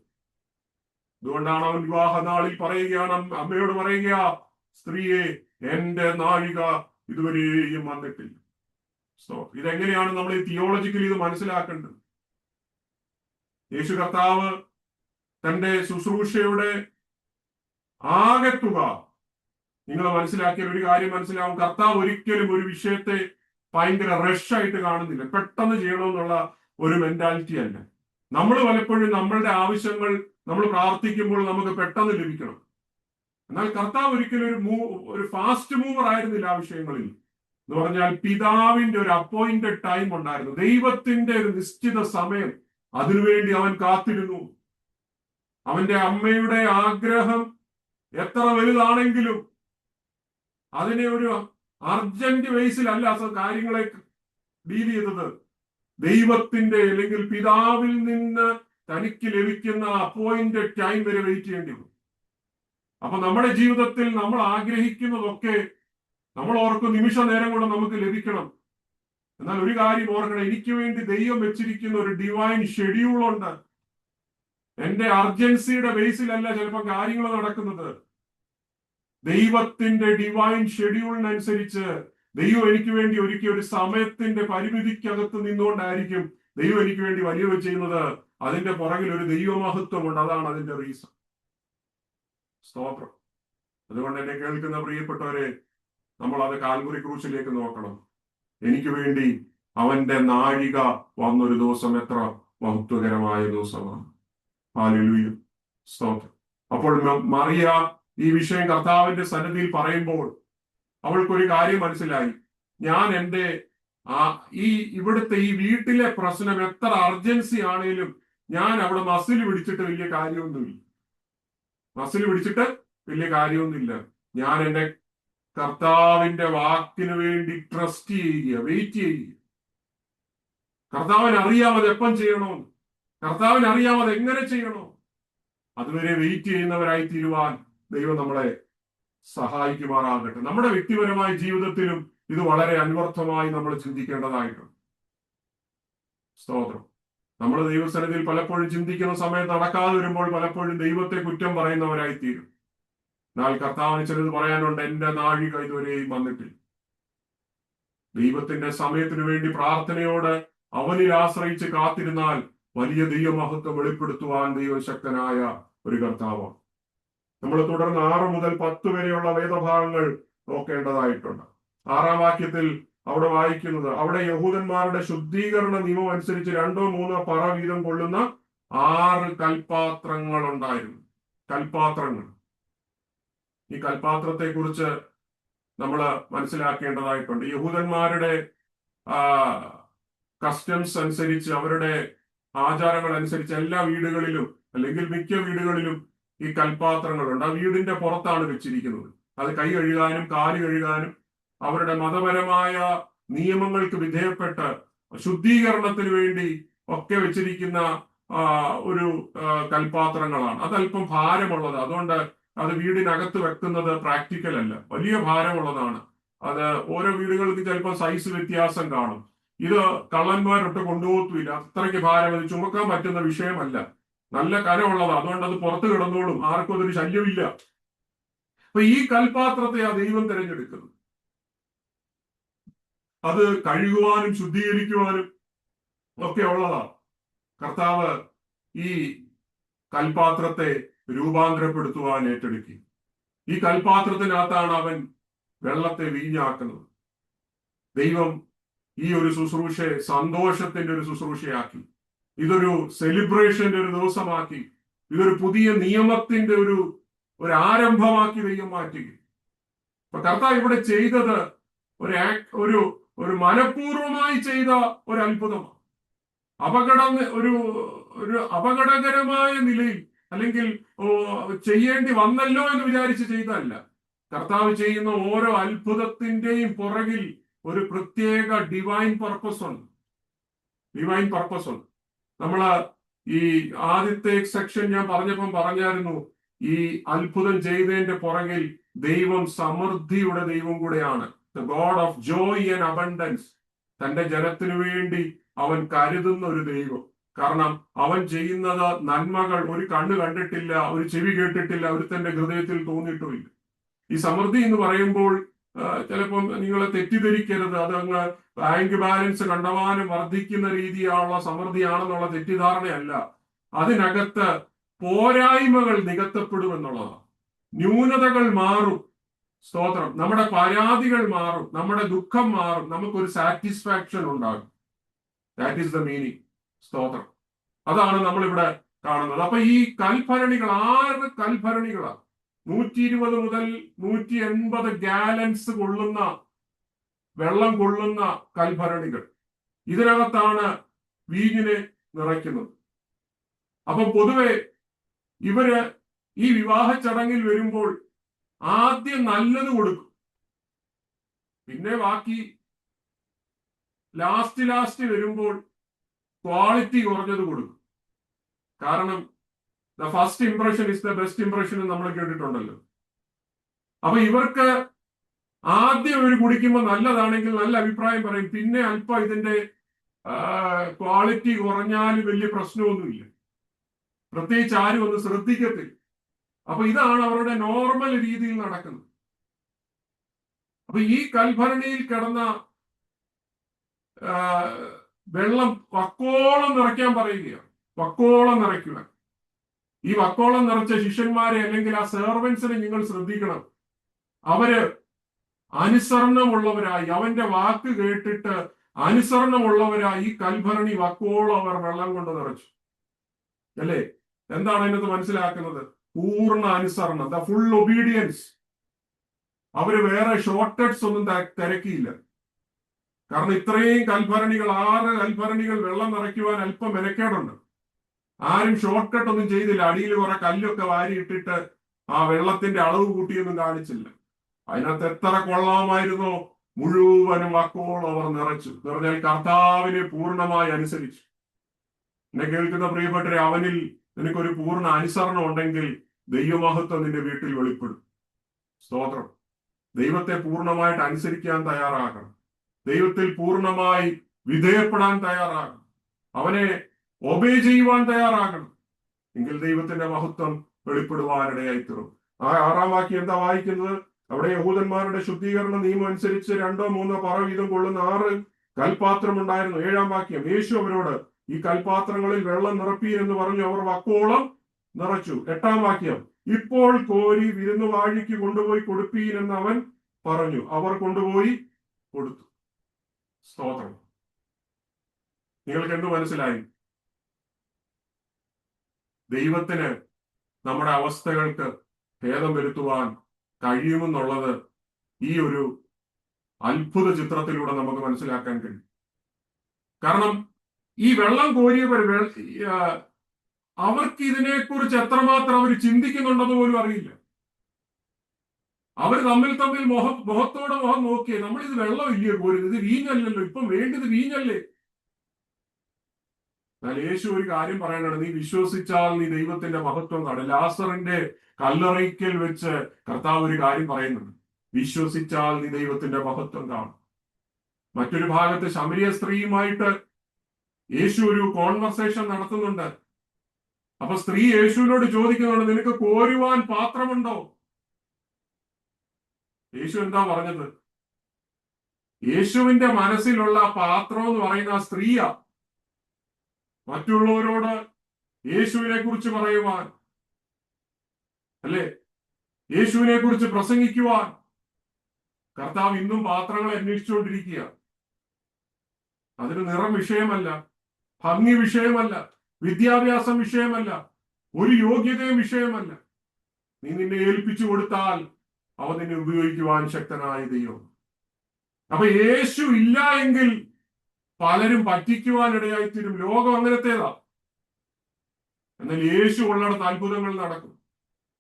അതുകൊണ്ടാണ് അവൻ വിവാഹ നാളിൽ പറയുകയാണ്, അമ്മയോട് പറയുക, സ്ത്രീയെ, എന്റെ നാഴിക ഇതുവരെയും വന്നിട്ടില്ല. ഇതെങ്ങനെയാണ് നമ്മൾ ഈ തിയോളജിക്കലി ഇത് മനസ്സിലാക്കേണ്ടത്? യേശു കർത്താവ് തന്റെ ശുശ്രൂഷയുടെ ആകെത്തുക നിങ്ങൾ മനസ്സിലാക്കിയ ഒരു കാര്യം മനസ്സിലാവും. കർത്താവ് ഒരിക്കലും ഒരു വിഷയത്തെ ഭയങ്കര റഷായിട്ട് കാണുന്നില്ല. പെട്ടെന്ന് ചെയ്യണമെന്നുള്ള ഒരു മെന്റാലിറ്റി അല്ല. നമ്മൾ പലപ്പോഴും നമ്മളുടെ ആവശ്യങ്ങൾ നമ്മൾ പ്രാർത്ഥിക്കുമ്പോൾ നമുക്ക് പെട്ടെന്ന് ലഭിക്കണം. എന്നാൽ കർത്താവ് ഒരിക്കലും ഒരു ഫാസ്റ്റ് മൂവർ ആയിരുന്നില്ല ആ വിഷയങ്ങളിൽ. എന്ന് പറഞ്ഞാൽ പിതാവിന്റെ ഒരു അപ്പോയിന്റഡ് ടൈം ഉണ്ടായിരുന്നു, ദൈവത്തിന്റെ ഒരു നിശ്ചിത സമയം. അതിനുവേണ്ടി അവൻ കാത്തിരുന്നു. അവന്റെ അമ്മയുടെ ആഗ്രഹം എത്ര വലുതാണെങ്കിലും അതിനെ ഒരു അർജന്റ് ബേസിലല്ല കാര്യങ്ങളെ ഡീൽ ചെയ്തത്. ദൈവത്തിന്റെ അല്ലെങ്കിൽ പിതാവിൽ നിന്ന് തനിക്ക് ലഭിക്കുന്ന അപ്പോയിന്റഡ് ടൈം വരെ വെയിറ്റ് ചെയ്യേണ്ടി വരും. അപ്പൊ നമ്മുടെ ജീവിതത്തിൽ നമ്മൾ ആഗ്രഹിക്കുന്നതൊക്കെ നമ്മൾ ഓർക്കും നിമിഷ നേരം കൊണ്ട് നമുക്ക് ലഭിക്കണം. എന്നാൽ ഒരു കാര്യം ഓർക്കണം, എനിക്ക് വേണ്ടി ദൈവം വെച്ചിരിക്കുന്ന ഒരു ഡിവൈൻ ഷെഡ്യൂൾ ഉണ്ട്. എന്റെ അർജൻസിയുടെ ബേസിലല്ല ചിലപ്പോൾ കാര്യങ്ങൾ നടക്കുന്നത്. ദൈവത്തിന്റെ ഡിവൈൻ ഷെഡ്യൂളിനനുസരിച്ച് ദൈവം എനിക്ക് വേണ്ടി ഒരുക്കിയ ഒരു സമയത്തിന്റെ പരിമിതിക്കകത്ത് നിന്നുകൊണ്ടായിരിക്കും ദൈവം എനിക്ക് വേണ്ടി വലിയ ചെയ്യുന്നത്. അതിന്റെ പുറകിൽ ഒരു ദൈവമഹത്വമുണ്ട്. അതാണ് അതിന്റെ റീസൺ. സ്തോത്രം. അതുകൊണ്ട് എന്നെ കേൾക്കുന്ന പ്രിയപ്പെട്ടവരെ, നമ്മൾ അത് കാൽവറി ക്രൂശിലേക്ക് നോക്കണം. എനിക്ക് വേണ്ടി അവന്റെ നാഴിക വന്നൊരു ദിവസം എത്ര മഹത്വകരമായ ദിവസമാണ്. ഹല്ലേലൂയ. സ്തോത്രം. അപ്പോൾ മറിയ ഈ വിഷയം കർത്താവിന്റെ സന്നിധിയിൽ പറയുമ്പോൾ അവൾക്കൊരു കാര്യം മനസ്സിലായി. ഞാൻ എന്റെ ഇവിടുത്തെ ഈ വീട്ടിലെ പ്രശ്നം എത്ര അർജൻസി ആണെങ്കിലും ഞാൻ അവിടെ മസിൽ പിടിച്ചിട്ട് വലിയ കാര്യമൊന്നുമില്ല. ഞാൻ എന്റെ കർത്താവിന്റെ വാക്കിന് വേണ്ടി ട്രസ്റ്റ് ചെയ്യുക, വെയിറ്റ് ചെയ്യുക. കർത്താവിന് അറിയാമത് എപ്പം ചെയ്യണമെന്ന്, കർത്താവിന് അറിയാമത് എങ്ങനെ ചെയ്യണോ. അതുവരെ വെയിറ്റ് ചെയ്യുന്നവരായി തീരുവാൻ ദൈവം നമ്മളെ സഹായിക്കുമാറാകട്ടെ. നമ്മുടെ വ്യക്തിപരമായ ജീവിതത്തിലും ഇത് വളരെ അന്വർത്ഥമായി നമ്മൾ ചിന്തിക്കേണ്ടതായിട്ടുണ്ട്. സ്തോത്രം. നമ്മൾ ദൈവസന്നിധിയിൽ പലപ്പോഴും ചിന്തിക്കുന്ന സമയത്ത് നടക്കാതെ വരുമ്പോൾ പലപ്പോഴും ദൈവത്തെ കുറ്റം പറയുന്നവരായി തീരും. എന്നാൽ കർത്താവിന് ചിലത് പറയാനുണ്ട്, എന്റെ നാഴിക ഇതുവരെയും വന്നിട്ടില്ല. ദൈവത്തിന്റെ സമയത്തിനു വേണ്ടി പ്രാർത്ഥനയോട് അവനിൽ ആശ്രയിച്ച് കാത്തിരുന്നാൽ വലിയ ദൈവമഹത്വം വെളിപ്പെടുത്തുവാൻ ദൈവശക്തനായ ഒരു കർത്താവാണ്. നമ്മൾ തുടർന്ന് 6 മുതൽ 10 വരെയുള്ള വേദഭാഗങ്ങൾ നോക്കേണ്ടതായിട്ടുണ്ട്. 6-ാം വാക്യത്തിൽ അവിടെ വായിക്കുന്നത്, അവിടെ യഹൂദന്മാരുടെ ശുദ്ധീകരണ നിയമം അനുസരിച്ച് 2-3 പറ വീതം കൊള്ളുന്ന 6 കൽപാത്രങ്ങൾ ഉണ്ടായിരുന്നു. കൽപാത്രങ്ങൾ. ഈ കൽപാത്രത്തെ കുറിച്ച് നമ്മൾ മനസ്സിലാക്കേണ്ടതായിട്ടുണ്ട്. യഹൂദന്മാരുടെ കസ്റ്റംസ് അനുസരിച്ച്, അവരുടെ ആചാരങ്ങൾ അനുസരിച്ച് എല്ലാ വീടുകളിലും അല്ലെങ്കിൽ മിക്ക വീടുകളിലും ഈ കൽപാത്രങ്ങളുണ്ട്. ആ വീടിന്റെ പുറത്താണ് വെച്ചിരിക്കുന്നത്. അത് കൈ കഴുകാനും കാല് കഴുകാനും അവരുടെ മതപരമായ നിയമങ്ങൾക്ക് വിധേയപ്പെട്ട് ശുദ്ധീകരണത്തിന് വേണ്ടി ഒക്കെ വെച്ചിരിക്കുന്ന ഒരു കൽപാത്രങ്ങളാണ്. അതല്പം ഭാരമുള്ളത്. അതുകൊണ്ട് അത് വീടിനകത്ത് വെക്കുന്നത് പ്രാക്ടിക്കൽ അല്ല, വലിയ ഭാരമുള്ളതാണ്. അത് ഓരോ വീടുകൾക്ക് ചിലപ്പോൾ സൈസ് വ്യത്യാസം കാണും. ഇത് കള്ളന്മാരൊട്ട് കൊണ്ടുപോകത്തുമില്ല, അത്രയ്ക്ക് ഭാരം. അത് ചുമക്കാൻ പറ്റുന്ന വിഷയമല്ല, നല്ല കനമുള്ളതാണ്. അതുകൊണ്ട് അത് പുറത്ത് കിടന്നോളും, ആർക്കും അതൊരു ശല്യമില്ല. അപ്പൊ ഈ കൽപാത്രത്തെ ആ ദൈവം തിരഞ്ഞെടുക്കുന്നു. അത് കഴുകുവാനും ശുദ്ധീകരിക്കുവാനും ഒക്കെ ഉള്ളതാണ്. കർത്താവ് ഈ കൽപാത്രത്തെ രൂപാന്തരപ്പെടുത്തുവാൻ ഏറ്റെടുക്കി. ഈ കൽപാത്രത്തിനകത്താണ് അവൻ വെള്ളത്തെ വീഞ്ഞാക്കുന്നത്. ദൈവം ഈ ഒരു ശുശ്രൂഷയെ സന്തോഷത്തിന്റെ ഒരു ശുശ്രൂഷയാക്കി. ഇതൊരു സെലിബ്രേഷന്റെ ഒരു ദിവസമാക്കി. ഇതൊരു പുതിയ നിയമത്തിന്റെ ഒരു ആരംഭമാക്കി ദൈവം മാറ്റി. അപ്പൊ കർത്താവ് ഇവിടെ ചെയ്തത് ഒരു മനഃപൂർവമായി ചെയ്ത ഒരു അത്ഭുതമാണ്. ഒരു അപകടകരമായ നിലയിൽ അല്ലെങ്കിൽ ചെയ്യേണ്ടി വന്നല്ലോ എന്ന് വിചാരിച്ച് ചെയ്തതല്ല. കർത്താവ് ചെയ്യുന്ന ഓരോ അത്ഭുതത്തിന്റെയും പുറകിൽ ഒരു പ്രത്യേക ഡിവൈൻ പർപ്പസ് ഉണ്ട്. നമ്മള് ഈ ആദ്യത്തെ സെക്ഷൻ ഞാൻ പറഞ്ഞപ്പം പറഞ്ഞായിരുന്നു, ഈ അത്ഭുതം ചെയ്തതിന്റെ പുറകിൽ ദൈവം സമൃദ്ധിയുടെ ദൈവം കൂടെയാണ്. The God of Joy and abundance. തന്റെ ജനത്തിനു വേണ്ടി അവൻ കരുതുന്ന ഒരു ദൈവം. കാരണം അവൻ ചെയ്യുന്നത് നന്മകൾ ഒരു കണ്ണ് കണ്ടിട്ടില്ല, ഒരു ചെവി കേട്ടിട്ടില്ല, ഒരുത്തന്റെ ഹൃദയത്തിൽ തോന്നിയിട്ടുമില്ല. ഈ സമൃദ്ധി എന്ന് പറയുമ്പോൾ ചിലപ്പം നിങ്ങൾ തെറ്റിദ്ധരിക്കരുത്, അതങ്ങ് ബാങ്ക് ബാലൻസ് കണ്ടമാനം വർദ്ധിക്കുന്ന രീതിയിലുള്ള സമൃദ്ധിയാണെന്നുള്ള തെറ്റിദ്ധാരണയല്ല. അതിനകത്ത് പോരായ്മകൾ നികത്തപ്പെടും എന്നുള്ളതാണ്. ന്യൂനതകൾ മാറും. സ്തോത്രം. നമ്മുടെ പരാതികൾ മാറും, നമ്മുടെ ദുഃഖം മാറും, നമുക്കൊരു സാറ്റിസ്ഫാക്ഷൻ ഉണ്ടാകും. That is the meaning. സ്തോത്രം. അതാണ് നമ്മളിവിടെ കാണുന്നത്. അപ്പൊ ഈ കൽഭരണികൾ 6 കൽഭരണികളാണ്. 120 മുതൽ 180 ഗാലൻസ് കൊള്ളുന്ന വെള്ളം കൊള്ളുന്ന കൽഭരണികൾ. ഇതിനകത്താണ് വീഞ്ഞിനെ നിറയ്ക്കുന്നത്. അപ്പൊ പൊതുവെ ഇവര് ഈ വിവാഹ ചടങ്ങിൽ വരുമ്പോൾ ആദ്യം നല്ലത് കൊടുക്കും, പിന്നെ ബാക്കി ലാസ്റ്റ് വരുമ്പോൾ ക്വാളിറ്റി കുറഞ്ഞത് കൊടുക്കും. കാരണം the first impression is the best impression എന്ന് നമ്മൾ കേട്ടിട്ടുണ്ടല്ലോ. അപ്പൊ ഇവർക്ക് ആദ്യം ഒരു കുടിക്കുമ്പോൾ നല്ലതാണെങ്കിൽ നല്ല അഭിപ്രായം പറയും, പിന്നെ അല്പം ഇതിന്റെ ക്വാളിറ്റി കുറഞ്ഞാൽ വലിയ പ്രശ്നമൊന്നുമില്ല, പ്രത്യേകിച്ച് ആരും ഒന്ന് ശ്രദ്ധിക്കത്തില്ല. അപ്പൊ ഇതാണ് അവരുടെ നോർമൽ രീതിയിൽ നടക്കുന്നത്. അപ്പൊ ഈ കൽഭരണിയിൽ കിടന്ന വെള്ളം വക്കോളം നിറയ്ക്കാൻ പറയുകയാണ്. വക്കോളം നിറയ്ക്കുക. ഈ വക്കോളം നിറച്ച ശിഷ്യന്മാരെ അല്ലെങ്കിൽ ആ സെർവൻസിനെ നിങ്ങൾ ശ്രദ്ധിക്കണം. അവര് അനുസരണമുള്ളവരായി, അവന്റെ വാക്ക് കേട്ടിട്ട് അനുസരണമുള്ളവരായി ഈ കൽഭരണി വക്കോളം അവർ വെള്ളം കൊണ്ട് നിറച്ചു. അല്ലേ? എന്താണ് അതിനകത്ത് മനസ്സിലാക്കുന്നത്? പൂർണ്ണ അനുസരണം, ദ ഫുൾ ഒബീഡിയൻസ്. അവര് വേറെ ഷോർട്ട് കട്ട്സ് ഒന്നും തിരക്കിയില്ല. കാരണം ഇത്രയും കൽഭരണികൾ, 6 കൽഭരണികൾ വെള്ളം നിറയ്ക്കുവാൻ അല്പം മെനക്കേടുണ്ട്. ആരും ഷോർട്ട് കട്ട് ഒന്നും ചെയ്തില്ല. അടിയിൽ കുറെ കല്ലൊക്കെ വാരി ഇട്ടിട്ട് ആ വെള്ളത്തിന്റെ അളവ് കൂട്ടിയൊന്നും കാണിച്ചില്ല. അതിനകത്ത് എത്ര കൊള്ളാമായിരുന്നോ മുഴുവനും വക്കോളം അവർ നിറച്ചു. എന്ന് പറഞ്ഞാൽ കർത്താവിനെ പൂർണ്ണമായി അനുസരിച്ചു. എന്നെ കേൾക്കുന്ന പ്രിയപ്പെട്ടവരെ, അവനിൽ നിനക്കൊരു പൂർണ്ണ അനുസരണം ഉണ്ടെങ്കിൽ ദൈവമഹത്വം നിന്റെ വീട്ടിൽ വെളിപ്പെടും. സ്തോത്രം. ദൈവത്തെ പൂർണ്ണമായിട്ട് അനുസരിക്കാൻ തയ്യാറാകണം. ദൈവത്തിൽ പൂർണ്ണമായി വിധേയപ്പെടാൻ തയ്യാറാകണം. അവനെ ഒബേ ചെയ്യുവാൻ തയ്യാറാകണം. എങ്കിൽ ദൈവത്തിന്റെ മഹത്വം വെളിപ്പെടുവാനിടയായി തീരും. ആ 6-ാം വാക്യം എന്താ വായിക്കുന്നത്? അവിടെ യഹൂദന്മാരുടെ ശുദ്ധീകരണ നിയമം അനുസരിച്ച് 2-3 പറ വീതം കൊള്ളുന്ന 6 കൽപാത്രം ഉണ്ടായിരുന്നു. 7-ാം വാക്യം, യേശു അവരോട് ഈ കൽപാത്രങ്ങളിൽ വെള്ളം നിറപ്പീൻ എന്ന് പറഞ്ഞു. അവർ വക്കോളം നിറച്ചു. 8-ാം വാക്യം, ഇപ്പോൾ കോരി വിരുന്നുവാഴിക്ക് കൊണ്ടുപോയി കൊടുപ്പീൻ എന്ന് അവൻ പറഞ്ഞു. അവർ കൊണ്ടുപോയി കൊടുത്തു. സ്തോത്രം. നിങ്ങൾക്ക് എന്ത് മനസ്സിലായി? ദൈവത്തിന് നമ്മുടെ അവസ്ഥകൾക്ക് ഭേദം വരുത്തുവാൻ കഴിയുമെന്നുള്ളത് ഈ ഒരു അത്ഭുത ചിത്രത്തിലൂടെ നമുക്ക് മനസ്സിലാക്കാൻ കഴിയും. കാരണം ഈ വെള്ളം കോരിയവർ അവർക്ക് ഇതിനെക്കുറിച്ച് എത്രമാത്രം അവർ ചിന്തിക്കുന്നുണ്ടെന്ന് പോലും അറിയില്ല. അവർ തമ്മിൽ മുഖത്തോട് മുഖം നോക്കിയേ, നമ്മളിത് വെള്ളം ഇല്ലയോ കോരുന്നത്, ഇത് വീഞ്ഞല്ലല്ലോ, ഇപ്പം വേണ്ടത് വീഞ്ഞല്ലേ. എന്നാൽ യേശു ഒരു കാര്യം പറയാനാണ്, നീ വിശ്വസിച്ചാൽ നീ ദൈവത്തിന്റെ മഹത്വം കാണും. ലാസറിന്റെ കല്ലറയ്ക്കൽ വെച്ച് കർത്താവ് ഒരു കാര്യം പറയുന്നുണ്ട്, വിശ്വസിച്ചാൽ നീ ദൈവത്തിന്റെ മഹത്വം കാണും. മറ്റൊരു ഭാഗത്ത് ശമരിയ സ്ത്രീയുമായിട്ട് യേശു ഒരു കോൺവെർസേഷൻ നടത്തുന്നുണ്ട്. അപ്പൊ സ്ത്രീ യേശുവിനോട് ചോദിക്കുന്നുണ്ട്, നിനക്ക് കോരുവാൻ പാത്രമുണ്ടോ? യേശു എന്താ പറഞ്ഞത്? യേശുവിന്റെ മനസ്സിലുള്ള പാത്രം എന്ന് പറയുന്ന ആ സ്ത്രീയാ. മറ്റുള്ളവരോട് യേശുവിനെ കുറിച്ച് പറയുവാൻ, അല്ലെ, യേശുവിനെ കുറിച്ച് പ്രസംഗിക്കുവാൻ കർത്താവ് ഇന്നും പാത്രങ്ങളെ അന്വേഷിച്ചുകൊണ്ടിരിക്കുക. അതിന് നിറം വിഷയമല്ല, ഭംഗി വിഷയമല്ല, വിദ്യാഭ്യാസം വിഷയമല്ല, ഒരു യോഗ്യതയും വിഷയമല്ല. നീ നിന്നെ ഏൽപ്പിച്ചു കൊടുത്താൽ അവൻ നിന്നെ ഉപയോഗിക്കുവാൻ ശക്തനായ ദൈവം. അപ്പൊ യേശു ഇല്ല എങ്കിൽ പലരും പറ്റിക്കുവാനിടയായിത്തീരും. ലോകം അങ്ങനത്തേതാ. എന്നാൽ യേശു ഉള്ളിടത്ത് അത്ഭുതങ്ങൾ നടക്കും.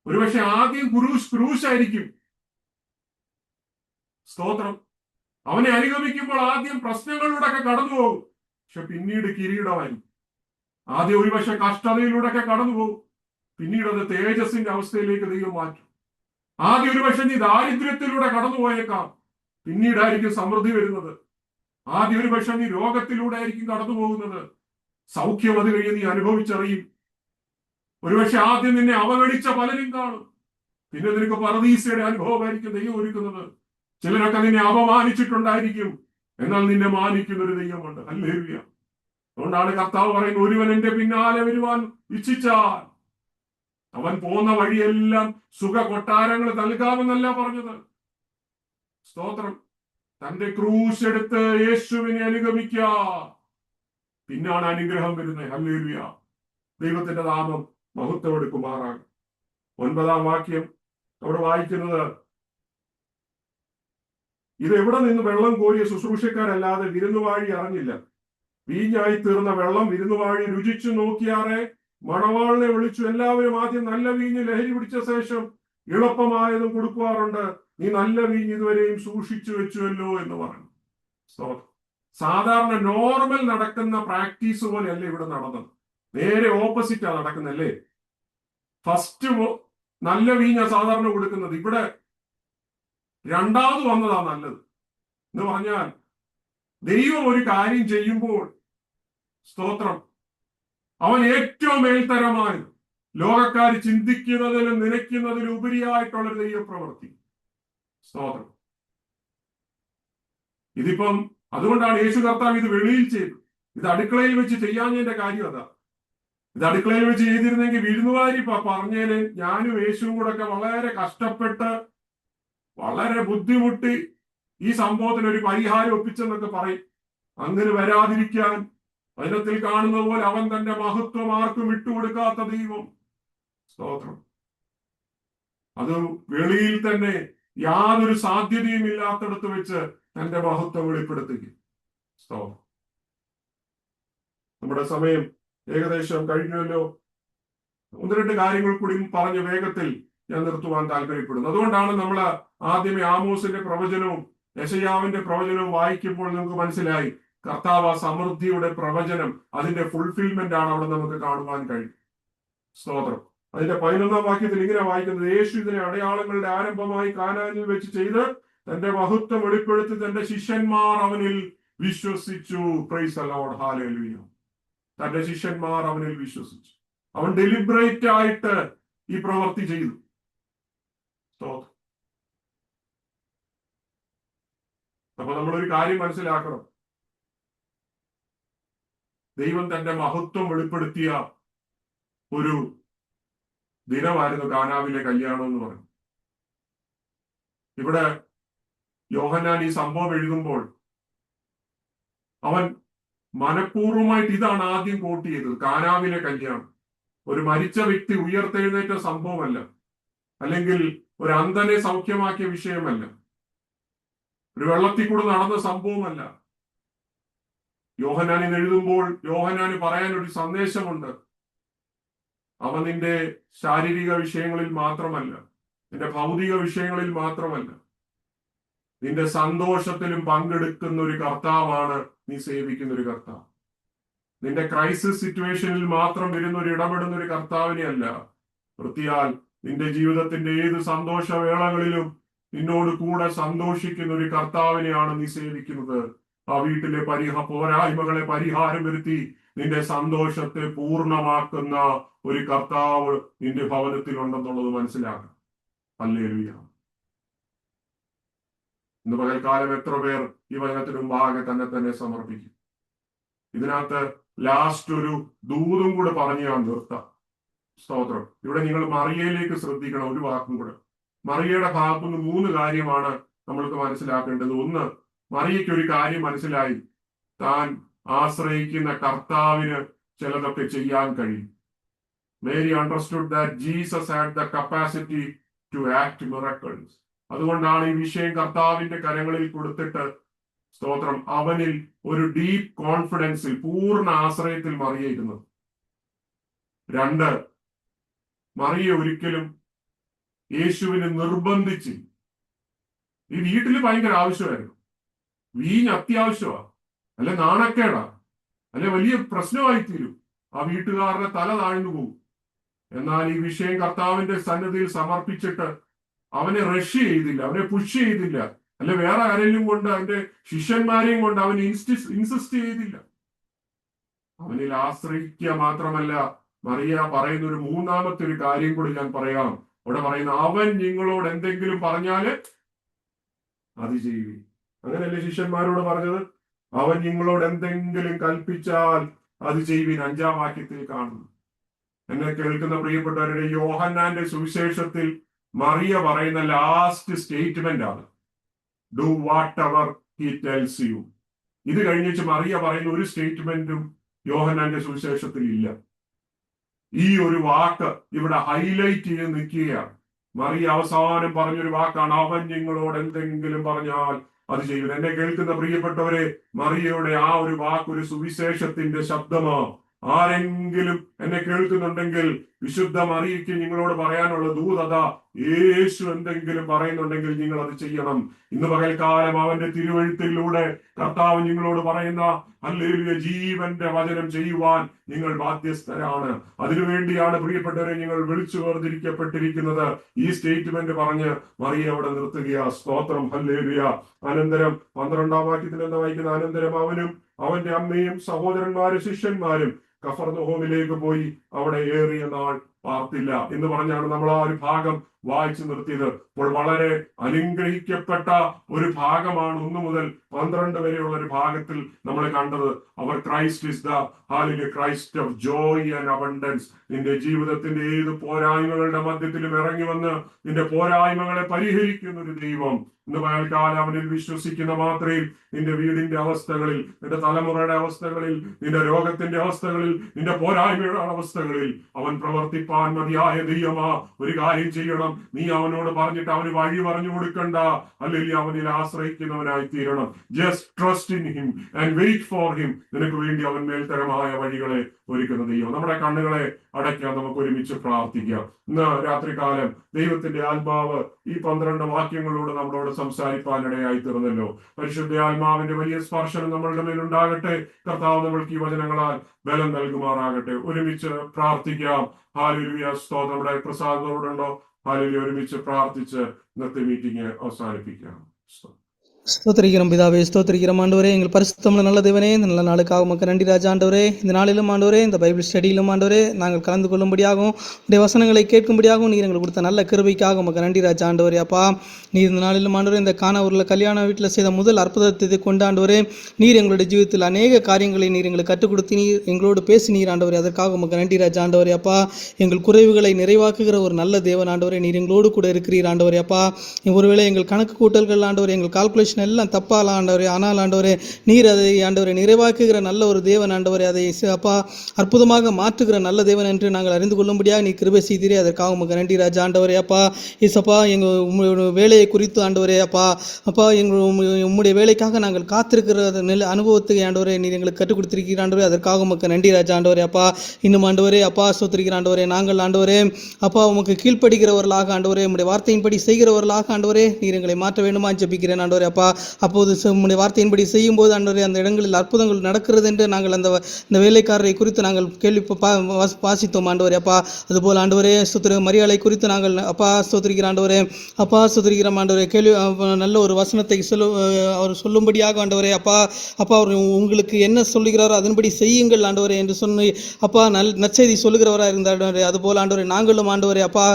ഒരുപക്ഷെ ആദ്യം ക്രൂശായിരിക്കും. സ്തോത്രം. അവനെ അനുഗമിക്കുമ്പോൾ ആദ്യം പ്രശ്നങ്ങളിലൂടെയൊക്കെ കടന്നു പോകും, പക്ഷെ പിന്നീട് കിരീടമായിരിക്കും. ആദ്യം ഒരുപക്ഷെ കഷ്ടതയിലൂടെയൊക്കെ കടന്നു പോകും, പിന്നീട് അത് തേജസ്സിന്റെ അവസ്ഥയിലേക്ക് ദൈവം മാറ്റും. ആദ്യം ഒരുപക്ഷെ നീ ദാരിദ്ര്യത്തിലൂടെ കടന്നു പോയേക്കാം, പിന്നീടായിരിക്കും സമൃദ്ധി വരുന്നത്. ആദ്യം ഒരുപക്ഷെ നീ രോഗത്തിലൂടെ ആയിരിക്കും കടന്നു പോകുന്നത്, സൗഖ്യം അത് കഴിഞ്ഞ് നീ അനുഭവിച്ചറിയും. ഒരുപക്ഷെ ആദ്യം നിന്നെ അവഗണിച്ച പലരും കാണും, പിന്നെ നിനക്ക് പറുദീസയുടെ അനുഭവമായിരിക്കും ദൈവം ഒരുക്കുന്നത്. ചിലരൊക്കെ നിന്നെ അപമാനിച്ചിട്ടുണ്ടായിരിക്കും, എന്നാൽ നിന്നെ മാനിക്കുന്ന ഒരു ദൈവമുണ്ട്. ഹല്ലേലൂയ. അതുകൊണ്ടാണ് കർത്താവ് പറയുന്നത്, ഒരുവൻ എന്റെ പിന്നാലെ വരുവാൻ ഇച്ഛിച്ചാൽ അവൻ പോകുന്ന വഴിയെല്ലാം സുഖ കൊട്ടാരങ്ങൾ നൽകാമെന്നല്ല പറഞ്ഞത്. സ്തോത്രം. തന്റെ ക്രൂശ് എടുത്ത് യേശുവിനെ അനുഗമിക്കുക, പിന്നാണ് അനുഗ്രഹം വരുന്നത്. ഹല്ലേലൂയ. ദൈവത്തിന്റെ നാമം മഹത്വം എടുക്കുമാറാകും. 9-ാം വാക്യം അവിടെ വായിക്കുന്നത്, ഇത് എവിടെ നിന്ന് വെള്ളം കോരിയ ശുശ്രൂഷക്കാരല്ലാതെ വിരുന്നുവാഴി അറിഞ്ഞില്ല. വീഞ്ഞായി തീർന്ന വെള്ളം വിരുന്നുവാഴി രുചിച്ചു നോക്കിയാറെ മണവാളിനെ വിളിച്ചു. എല്ലാവരും ആദ്യം നല്ല വീഞ്ഞ് ലഹരി പിടിച്ച ശേഷം എളുപ്പമായതും കൊടുക്കുവാറുണ്ട്. നീ നല്ല വീഞ്ഞ് ഇതുവരെയും സൂക്ഷിച്ചു വെച്ചുവല്ലോ എന്ന് പറഞ്ഞു. സാധാരണ നോർമൽ നടക്കുന്ന പ്രാക്ടീസ് പോലെയല്ല ഇവിടെ നടന്നത്. നേരെ ഓപ്പോസിറ്റാ നടക്കുന്നല്ലേ. ഫസ്റ്റ് നല്ല വീഞ്ഞ സാധാരണ കൊടുക്കുന്നത്, ഇവിടെ രണ്ടാമത് വന്നതാ നല്ലത്. എന്ന് പറഞ്ഞാൽ ദൈവം ഒരു കാര്യം ചെയ്യുമ്പോൾ, സ്തോത്രം, അവൻ ഏറ്റവും മേൽത്തരമായി ലോകക്കാർ ചിന്തിക്കുന്നതിലും നനയ്ക്കുന്നതിലും ഉപരിയായിട്ടുള്ള ഒരു ദൈവപ്രവൃത്തി. സ്തോത്രം. ഇതിപ്പം അതുകൊണ്ടാണ് യേശു കർത്താവ് ഇത് വെളിയിൽ ചെയ്തു. ഇത് അടുക്കളയിൽ വെച്ച് ചെയ്യാഞ്ഞതിന്റെ കാര്യം അതാ. ഇത് അടുക്കളയിൽ വെച്ച് ചെയ്തിരുന്നെങ്കിൽ വിരുന്നുകാരി പറഞ്ഞേന് ഞാനും യേശുവും കൂടെ ഒക്കെ വളരെ കഷ്ടപ്പെട്ട് വളരെ ബുദ്ധിമുട്ടി ഈ സംഭവത്തിന് ഒരു പരിഹാരം ഒപ്പിച്ചെന്നൊക്കെ പറയും. അങ്ങനെ വരാതിരിക്കാൻ വചനത്തിൽ കാണുന്ന പോലെ അവൻ തന്റെ മഹത്വം ആർക്കും വിട്ടുകൊടുക്കാത്ത ദൈവം. സ്തോത്രം. അത് വെളിയിൽ തന്നെ യാതൊരു സാധ്യതയും ഇല്ലാത്തടത്ത് വെച്ച് തന്റെ മഹത്വം വെളിപ്പെടുത്തുക. സ്തോത്രം. നമ്മുടെ സമയം ഏകദേശം കഴിഞ്ഞുവല്ലോ. 1-2 കാര്യങ്ങൾ കൂടി പറഞ്ഞ് വേഗത്തിൽ ഞാൻ നിർത്തുവാൻ താല്പര്യപ്പെടുന്നു. അതുകൊണ്ടാണ് നമ്മൾ ആദ്യമേ ആമോസിന്റെ പ്രവചനവും യെശയ്യാവിന്റെ പ്രവചനവും വായിക്കുമ്പോൾ നമുക്ക് മനസ്സിലായി, കർത്താവ് സമൃദ്ധിയുടെ പ്രവചനം, അതിന്റെ ഫുൾഫിൽമെന്റ് ആണ് അവിടെ നമുക്ക് കാണുവാൻ കഴിയും. സ്തോത്രം. അതിന്റെ 11-ാം വാക്യത്തിൽ ഇങ്ങനെ വായിക്കുന്നത്, യേശു ഇതിനെ അടയാളങ്ങളുടെ ആരംഭമായി കാനാനിൽ വെച്ച് ചെയ്ത് തന്റെ മഹത്വം വെളിപ്പെടുത്തി തന്റെ ശിഷ്യന്മാർ അവനിൽ വിശ്വസിച്ചു. Price the Lord. ഹല്ലേലൂയ. തന്റെ ശിഷ്യന്മാർ അവനിൽ വിശ്വസിച്ചു. അവൻ ഡെലിബറേറ്റ് ആയിട്ട് ഈ പ്രവൃത്തി ചെയ്തു. സ്തോത്രം. അപ്പൊ നമ്മളൊരു കാര്യം മനസ്സിലാക്കണം, ദൈവം തന്റെ മഹത്വം വെളിപ്പെടുത്തിയ ഒരു ദിനമായിരുന്നു കാനാവിലെ കല്യാണം എന്ന് പറഞ്ഞു. ഇവിടെ യോഹന്നാൻ ഈ സംഭവം എഴുതുമ്പോൾ അവൻ മനഃപൂർവ്വമായിട്ട് ഇതാണ് ആദ്യം കോട്ട് ചെയ്തത്. കാനാവിലെ കല്യാണം ഒരു മരിച്ച വ്യക്തി ഉയർത്തെഴുന്നേറ്റ സംഭവമല്ല, അല്ലെങ്കിൽ ഒരു അന്ധനെ സൗഖ്യമാക്കിയ വിഷയമല്ല, ഒരു വെള്ളത്തിൽ കൂടെ നടന്ന സംഭവമല്ല. യോഹന്നാനിൽ എഴുതുമ്പോൾ യോഹന്നാന് പറയാൻ ഒരു സന്ദേശമുണ്ട്. അവ നിന്റെ ശാരീരിക വിഷയങ്ങളിൽ മാത്രമല്ല, നിന്റെ ഭൗതിക വിഷയങ്ങളിൽ മാത്രമല്ല, നിന്റെ സന്തോഷത്തിലും പങ്കെടുക്കുന്ന ഒരു കർത്താവാണ് നീ സേവിക്കുന്ന ഒരു കർത്താവ്. നിന്റെ ക്രൈസിസ് സിറ്റുവേഷനിൽ മാത്രം വരുന്ന ഒരു ഇടപെടുന്ന ഒരു കർത്താവിനെ അല്ല, വൃത്തിയാൽ നിന്റെ ജീവിതത്തിന്റെ ഏത് സന്തോഷവേളകളിലും നിന്നോട് കൂടെ സന്തോഷിക്കുന്ന ഒരു കർത്താവിനെയാണ് നീ സേവിക്കുന്നത്. ആ വീട്ടിലെ പോരായ്മകളെ പരിഹാരം വരുത്തി നിന്റെ സന്തോഷത്തെ പൂർണ്ണമാക്കുന്ന ഒരു കർത്താവ് നിന്റെ ഭവനത്തിൽ ഉണ്ടെന്നുള്ളത് മനസ്സിലാക്കണം. ഹല്ലേലൂയ. ഇന്ന് പകൽക്കാലം എത്ര പേർ ഈ വചനത്തിന് മുമ്പാകെ തന്നെ സമർപ്പിക്കും? ഇതിനകത്ത് ലാസ്റ്റ് ഒരു ദൂതും കൂടെ പറഞ്ഞു ഞാൻ നിർത്താം. സ്തോത്രം. ഇവിടെ നിങ്ങൾ മറിയയിലേക്ക് ശ്രദ്ധിക്കണം. ഒരു വാക്കും കൂടെ. മറിയയുടെ ഭാഗത്തുനിന്ന് 3 കാര്യമാണ് നമ്മൾക്ക് മനസ്സിലാക്കേണ്ടത്. ഒന്ന്, മറിയയ്ക്ക് ഒരു കാര്യം മനസ്സിലായി, താൻ ആശ്രയിക്കുന്ന കർത്താവിന് ചിലതൊക്കെ ചെയ്യാൻ കഴിയും. Mary understood that Jesus had the capacity to act miracles. അതുകൊണ്ടാണ് ഈ വിഷയം കർത്താവിന്റെ കരങ്ങളിൽ കൊടുത്തിട്ട്, സ്തോത്രം, അവനിൽ ഒരു ഡീപ്പ് കോൺഫിഡൻസിൽ, പൂർണ്ണ ആശ്രയത്തിൽ മറിയ ഇരുന്നത്. 2, മറിയ ഒരിക്കലും യേശുവിനെ നിർബന്ധിച്ച്, ഈ വീട്ടിൽ ഭയങ്കര ആവശ്യമായിരുന്നു, വീഞ്ഞ് അത്യാവശ്യമാ, അല്ലെ നാണക്കേടാ, അല്ലെ വലിയ പ്രശ്നമായി തീരും, ആ വീട്ടുകാരുടെ തല താഴ്ന്നു പോകും. എന്നാൽ ഈ വിഷയം കർത്താവിന്റെ സന്നിധിയിൽ സമർപ്പിച്ചിട്ട് അവനെ റഷ് ചെയ്തില്ല, അവനെ പുഷ് ചെയ്തില്ല, അല്ലെ വേറെ ആരെങ്കിലും കൊണ്ട്, അവന്റെ ശിഷ്യന്മാരെയും കൊണ്ട് അവൻ ഇൻസിസ്റ്റ് ചെയ്തില്ല. അവനിൽ ആശ്രയിക്കുക മാത്രമല്ല, മറിയ പറയുന്ന ഒരു 3ാമത്തെ ഒരു കാര്യം കൂടി ഞാൻ പറയാം. അവിടെ പറയുന്ന, അവൻ നിങ്ങളോട് എന്തെങ്കിലും പറഞ്ഞാല് അത് ചെയ്യുക. അങ്ങനെയല്ലേ ശിഷ്യന്മാരോട് പറഞ്ഞത്? അവൻ നിങ്ങളോട് എന്തെങ്കിലും കൽപ്പിച്ചാൽ അത് ചെയ്യുവിൻ. 5ാം വാക്യത്തിൽ കാണുന്നു. എന്നെ കേൾക്കുന്ന പ്രിയപ്പെട്ടവരുടെ, യോഹന്നാന്റെ സുവിശേഷത്തിൽ മറിയ പറയുന്ന ലാസ്റ്റ് സ്റ്റേറ്റ്മെന്റ് ആണ്, do what ever he tells U. ഇത് കഴിഞ്ഞിട്ട് മറിയ പറയുന്ന ഒരു സ്റ്റേറ്റ്മെന്റും യോഹന്നാന്റെ സുവിശേഷത്തിൽ ഇല്ല. ഈ ഒരു വാക്ക് ഇവിടെ ഹൈലൈറ്റ് ചെയ്ത് നിൽക്കുകയാണ്. മറിയ അവസാനം പറഞ്ഞൊരു വാക്കാണ്, അവൻ നിങ്ങളോട് എന്തെങ്കിലും പറഞ്ഞാൽ അത് ചെയ്യും. എന്നെ കേൾക്കുന്ന പ്രിയപ്പെട്ടവരെ, മറിയയുടെ ആ ഒരു വാക്ക് ഒരു സുവിശേഷത്തിന്റെ ശബ്ദമോ. ആരെങ്കിലും എന്നെ കേൾക്കുന്നുണ്ടെങ്കിൽ, വിശുദ്ധ മറിയയ്ക്ക് നിങ്ങളോട് പറയാനുള്ള ദൂതത, യേശു എന്തെങ്കിലും പറയുന്നുണ്ടെങ്കിൽ നിങ്ങൾ അത് ചെയ്യണം. ഇന്ന് പകൽക്കാലം അവന്റെ തിരുവഴുത്തിലൂടെ കർത്താവ് നിങ്ങളോട് പറയുന്ന ഹല്ലേലൂയ ജീവന്റെ വചനം ചെയ്യുവാൻ നിങ്ങൾ ബാധ്യസ്ഥരാണ്. അതിനുവേണ്ടിയാണ് പ്രിയപ്പെട്ടവരെ നിങ്ങൾ വിളിച്ചു വേർതിരിക്കപ്പെട്ടിരിക്കുന്നത്. ഈ സ്റ്റേറ്റ്മെന്റ് പറഞ്ഞ് മറിയ അവിടെ നിർത്തുകയാ. സ്തോത്രം, ഹല്ലേലൂയ. അനന്തരം 12ാം വാക്യത്തിൽ എന്താ വായിക്കുന്ന? അനന്തരം അവനും അവന്റെ അമ്മയും സഹോദരന്മാരും ശിഷ്യന്മാരും കഫർനഹൂമിലേക്ക് പോയി അവിടെ ഏറിയ നാൾ പാർത്തില്ല എന്ന് പറഞ്ഞാണ് നമ്മൾ ആ ഒരു ഭാഗം വായിച്ചു നിർത്തിയത്. അപ്പോൾ വളരെ അനുഗ്രഹിക്കപ്പെട്ട ഒരു ഭാഗമാണ് 1 മുതൽ 12 വരെയുള്ള ഒരു ഭാഗത്തിൽ നമ്മൾ കണ്ടത്. അവർ ക്രൈസ്റ്റ് ഇസ് ദ ഹാലൂയ Christ of Joy and abundance. നിന്റെ ജീവിതത്തിന്റെ ഏത് പോരായ്മകളുടെ മധ്യത്തിലും ഇറങ്ങി വന്ന് നിന്റെ പോരായ്മകളെ പരിഹരിക്കുന്ന ഒരു ദൈവം. ഇന്ന് പകൽക്കാലം അവനിൽ വിശ്വസിക്കുന്ന മാത്രയിൽ നിന്റെ വീടിന്റെ അവസ്ഥകളിൽ, നിന്റെ തലമുറയുടെ അവസ്ഥകളിൽ, നിന്റെ രോഗത്തിന്റെ അവസ്ഥകളിൽ, നിന്റെ പോരായ്മയുടെ അവസ്ഥകളിൽ അവൻ പ്രവർത്തിപ്പാൻ മതിയായ ദൈവമാ. ഒരു കാര്യം ചെയ്യണം, നീ അവനോട് പറഞ്ഞിട്ട് അവന് വഴി പറഞ്ഞു കൊടുക്കണ്ട, അല്ലെങ്കിൽ അവനിൽ ആശ്രയിക്കുന്നവനായി തീരണം. Just trust in him and wait for him. നിനക്ക് വേണ്ടി അവൻ മേൽത്തരമായ വഴികളെ ഒരുക്കുന്ന ദൈവം. നമ്മുടെ കണ്ണുകളെ അടയ്ക്കാൻ നമുക്ക് ഒരുമിച്ച് പ്രാർത്ഥിക്കാം. ഇന്ന് രാത്രികാലം ദൈവത്തിന്റെ ആത്മാവ് ഈ 12 വാക്യങ്ങളോട് നമ്മളോട് സംസാരിപ്പാനിടയായി തീർന്നല്ലോ. പരിശുദ്ധ ആത്മാവിന്റെ വലിയ സ്പർശനം നമ്മളുടെ മേലുണ്ടാകട്ടെ. കർത്താവ് നമ്മൾക്ക് ഈ വചനങ്ങളാൽ ബലം നൽകുമാറാകട്ടെ. ഒരുമിച്ച് പ്രാർത്ഥിക്കാം. ഹല്ലേലൂയ. സ്തോത്രം. നമ്മുടെ പ്രസാദത്തോടുണ്ടോ? ഹല്ലേലൂയ. ഒരുമിച്ച് പ്രാർത്ഥിച്ച് ഇന്നത്തെ മീറ്റിംഗ് അവസാനിപ്പിക്കാം. ஸ்தோத்திரிக்கிறோம் பிதாவே, ஸ்தோத்திரிக்கிறோம் ஆண்டவரே. எங்கள் பரிசுத்தமுள்ள நல்ல தேவனே, இந்த நல்ல நாளுக்காக உமக்கு நன்றி ராஜா ஆண்டவரே. இந்த நாளிலும் ஆண்டவரே, இந்த பைபிள் ஸ்டடியிலும் ஆண்டவரே, நாங்கள் கலந்து கொள்ளும்படியாகவும் உடைய வசனங்களை கேட்கும்படியாகவும் நீர் எங்களுக்கு கொடுத்த நல்ல கிருபைக்காக உமக்கு நன்றி ராஜா ஆண்டவரே. அப்பா, நீர் இந்த நாளிலும் ஆண்டவரே, இந்த கானாவூரில் கல்யாண வீட்டில் செய்த முதல் அற்புதத்தை கொண்டு ஆண்டவரே, நீர் எங்களுடைய ஜீவிதத்தில் அநேக காரியங்களை நீர் எங்களுக்கு கற்றுக் கொடுத்து நீர் எங்களோடு பேசினீர் ஆண்டவரே. அதற்காக உமக்கு நன்றி ராஜா ஆண்டவரே. அப்பா, எங்கள் குறைவுகளை நிறைவாக்குகிற ஒரு நல்ல தேவன் ஆண்டவரே, நீர் எங்களோடு கூட இருக்கிறீர் ஆண்டவரே. அப்பா, ஒருவேளை எங்கள் கணக்கு கூட்டல்கள் ஆண்டவரே, எங்கள் கால்குலேஷன் கால்குலேஷன் எல்லாம் தப்பால் ஆண்டவரே. ஆனால் ஆண்டவரே, நீர் அதை ஆண்டவரை நிறைவாக்குகிற நல்ல ஒரு தேவன் ஆண்டவரே. அதை அப்பா அற்புதமாக மாற்றுகிற நல்ல தேவன் என்று நாங்கள் அறிந்து கொள்ளும்படியாக நீ கிருபை செய்தீரே. அதற்காக உமக்கு நன்றி ராஜா. ஆண்டவரே அப்பா, இசப்பா எங்கள் உங்களுடைய வேலையை குறித்து ஆண்டவரே அப்பா, எங்கள் உம்முடைய வேலைக்காக நாங்கள் காத்திருக்கிற அனுபவத்துக்கு ஆண்டவரே நீர் எங்களுக்கு கற்றுக் கொடுத்திருக்கிற ஆண்டவரே. அதற்காக உமக்கு நன்றி ராஜா. ஆண்டவரே அப்பா, இன்னும் ஆண்டவரே அப்பா ஸ்தோத்திரிக்கிற ஆண்டவரே, நாங்கள் ஆண்டவரே அப்பா உமக்கு கீழ்ப்படுகிறவர்களாக ஆண்டவரே, உம்முடைய வார்த்தையின்படி செய்கிறவர்களாக ஆண்டவரே நீர் எங்களை மாற்ற வேண்டுமா ஜெபிக்கிறேன் ஆண்டவரே அப்பா. அப்போது உம்முடைய வார்த்தையின்படி செய்யும் போது ஆண்டவரே அந்த இடங்களில் அற்புதங்கள் நடக்கிறது என்று நாங்கள் இந்த வேலைக்காரரை குறித்து நாங்கள் கேள்வி வாசித்தோம் ஆண்டவரே அப்பா. அதுபோல் ஆண்டவரே மரியாதை குறித்து நாங்கள் அப்பா ஸ்தோத்திரிக்கிற ஆண்டவரே அப்பா ஸ்தோத்திரிக்கிற ஆண்டவரே கேள்வி நல்ல ஒரு வசனத்தை அவர் சொல்லும்படியாக ஆண்டவரே அப்பா அவர் உங்களுக்கு என்ன சொல்லுகிறாரோ அதன்படி செய்யுங்கள் ஆண்டவரே என்று சொன்னி அப்பா நற்செய்தி சொல்லுகிறவராக இருந்தார் ஆண்டவரே. அதுபோல் ஆண்டவரே நாங்களும் ஆண்டவரே அப்பா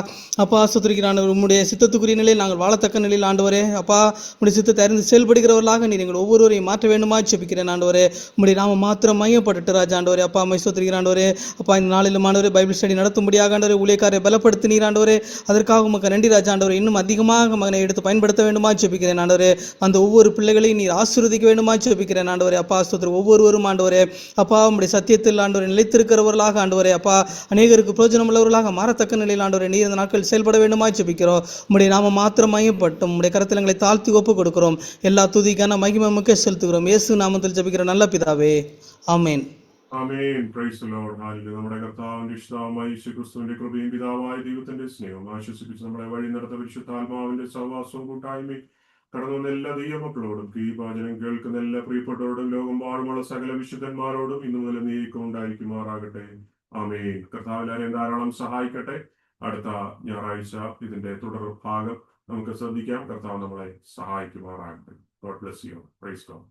ஸ்தோத்திரிக்கிற ஆண்டவர் உம்முடைய சித்தத்துக்குரிய நிலையில் நாங்கள் வாழத்தக்க நிலையில் ஆண்டவரே அப்பா உம்முடைய சித்தத்தை அறிந்து செயல்படுகிறவர்களாக நீர் எங்கள் ஒவ்வொருவரையும் மாற்ற வேண்டுமா ஜெபிக்கிறேன் ஆண்டவரே. உம்முடைய நாம மாத்திரம் மையப்பட்டு ராஜா ஆண்டவரே அப்பா அம்மை ஸ்தோத்திரிக்கிற ஆண்டவரே அப்பா. இந்த நாளிலும் ஆண்டவரே பைபிள் ஸ்டடி நடத்தும்படியாக ஆண்டவரே ஊழியக்காரை பலப்படுத்தினீர் ஆண்டவரே. அதற்காக உமக்கு நன்றி ராஜா ஆண்டவரே. இன்னும் அதிகமாக மகனை எடுத்து பயன்படுத்த வேண்டுமா ஜெபிக்கிறேன் ஆண்டவரே. அந்த ஒவ்வொரு பிள்ளைகளையும் நீர் ஆசீர்வதிக்க வேண்டுமா ஜெபிக்கிறேன் ஆண்டவரே அப்பா ஸ்தோத்திரம். ஒவ்வொருவரும் ஆண்டவரே அப்பா உம்முடைய சத்தியத்தில் ஆண்டவரே நிலைத்திருக்கிறவர்களாக ஆண்டவரே அப்பா அநேகருக்கு பிரயோஜனம் உள்ளவர்களாக மாறத்தக்க நிலையில் ஆண்டவரே நீர் இந்த நாட்கள் செயல்பட வேண்டுமா ஜெபிக்கிறோம். உம்முடைய நாம மாத்திரம் மையப்பட்டும் உம்முடைய கரத்தில் எங்களை தாழ்த்தி ஒப்பு கொடுக்கிறோம். எல்லா துதிக்கான மகிமைக்கு செலுத்துகிறோம். இயேசு நாமத்தில் ஜெபிக்கிற நல்ல பிதாவே, amen. Amen. Praise the Lord. Hallelujah. നമ്മുടെ കർത്താവിന്റെ ഇഷ്ടമായ യേശുക്രിസ്തുവിന്റെ കൃപയും പിതാവായ ദൈവത്തിന്റെ സ്നേഹവും ആശ്വസിപ്പിച്ച് നമ്മളെ വഴി നടത്ത പരിശുദ്ധാത്മാവിന്റെ സഹവാസവും കൂട്ടായ്മയും കടന്നു വന്ന എല്ലാ ദൈവമക്കളോടും ഈ വചനം കേൾക്കുന്ന എല്ലാ പ്രിയപ്പെട്ടവരോടും ലോകം പാടുമുള്ള സകല വിശുദ്ധന്മാരോടും ഇന്നു മുതൽ നീക്കം ഉണ്ടായിരിക്കുമാറാകട്ടെ. ആമേൻ. കർത്താവിലാരെയും ധാരാളം സഹായിക്കട്ടെ. അടുത്ത ഞായറാഴ്ച ഇതിന്റെ തുടർ ഭാഗം നമുക്ക് ശ്രദ്ധിക്കാം. കർത്താവ് നമ്മളെ സഹായിക്കുമാറാകട്ടെ. God bless you. Praise God.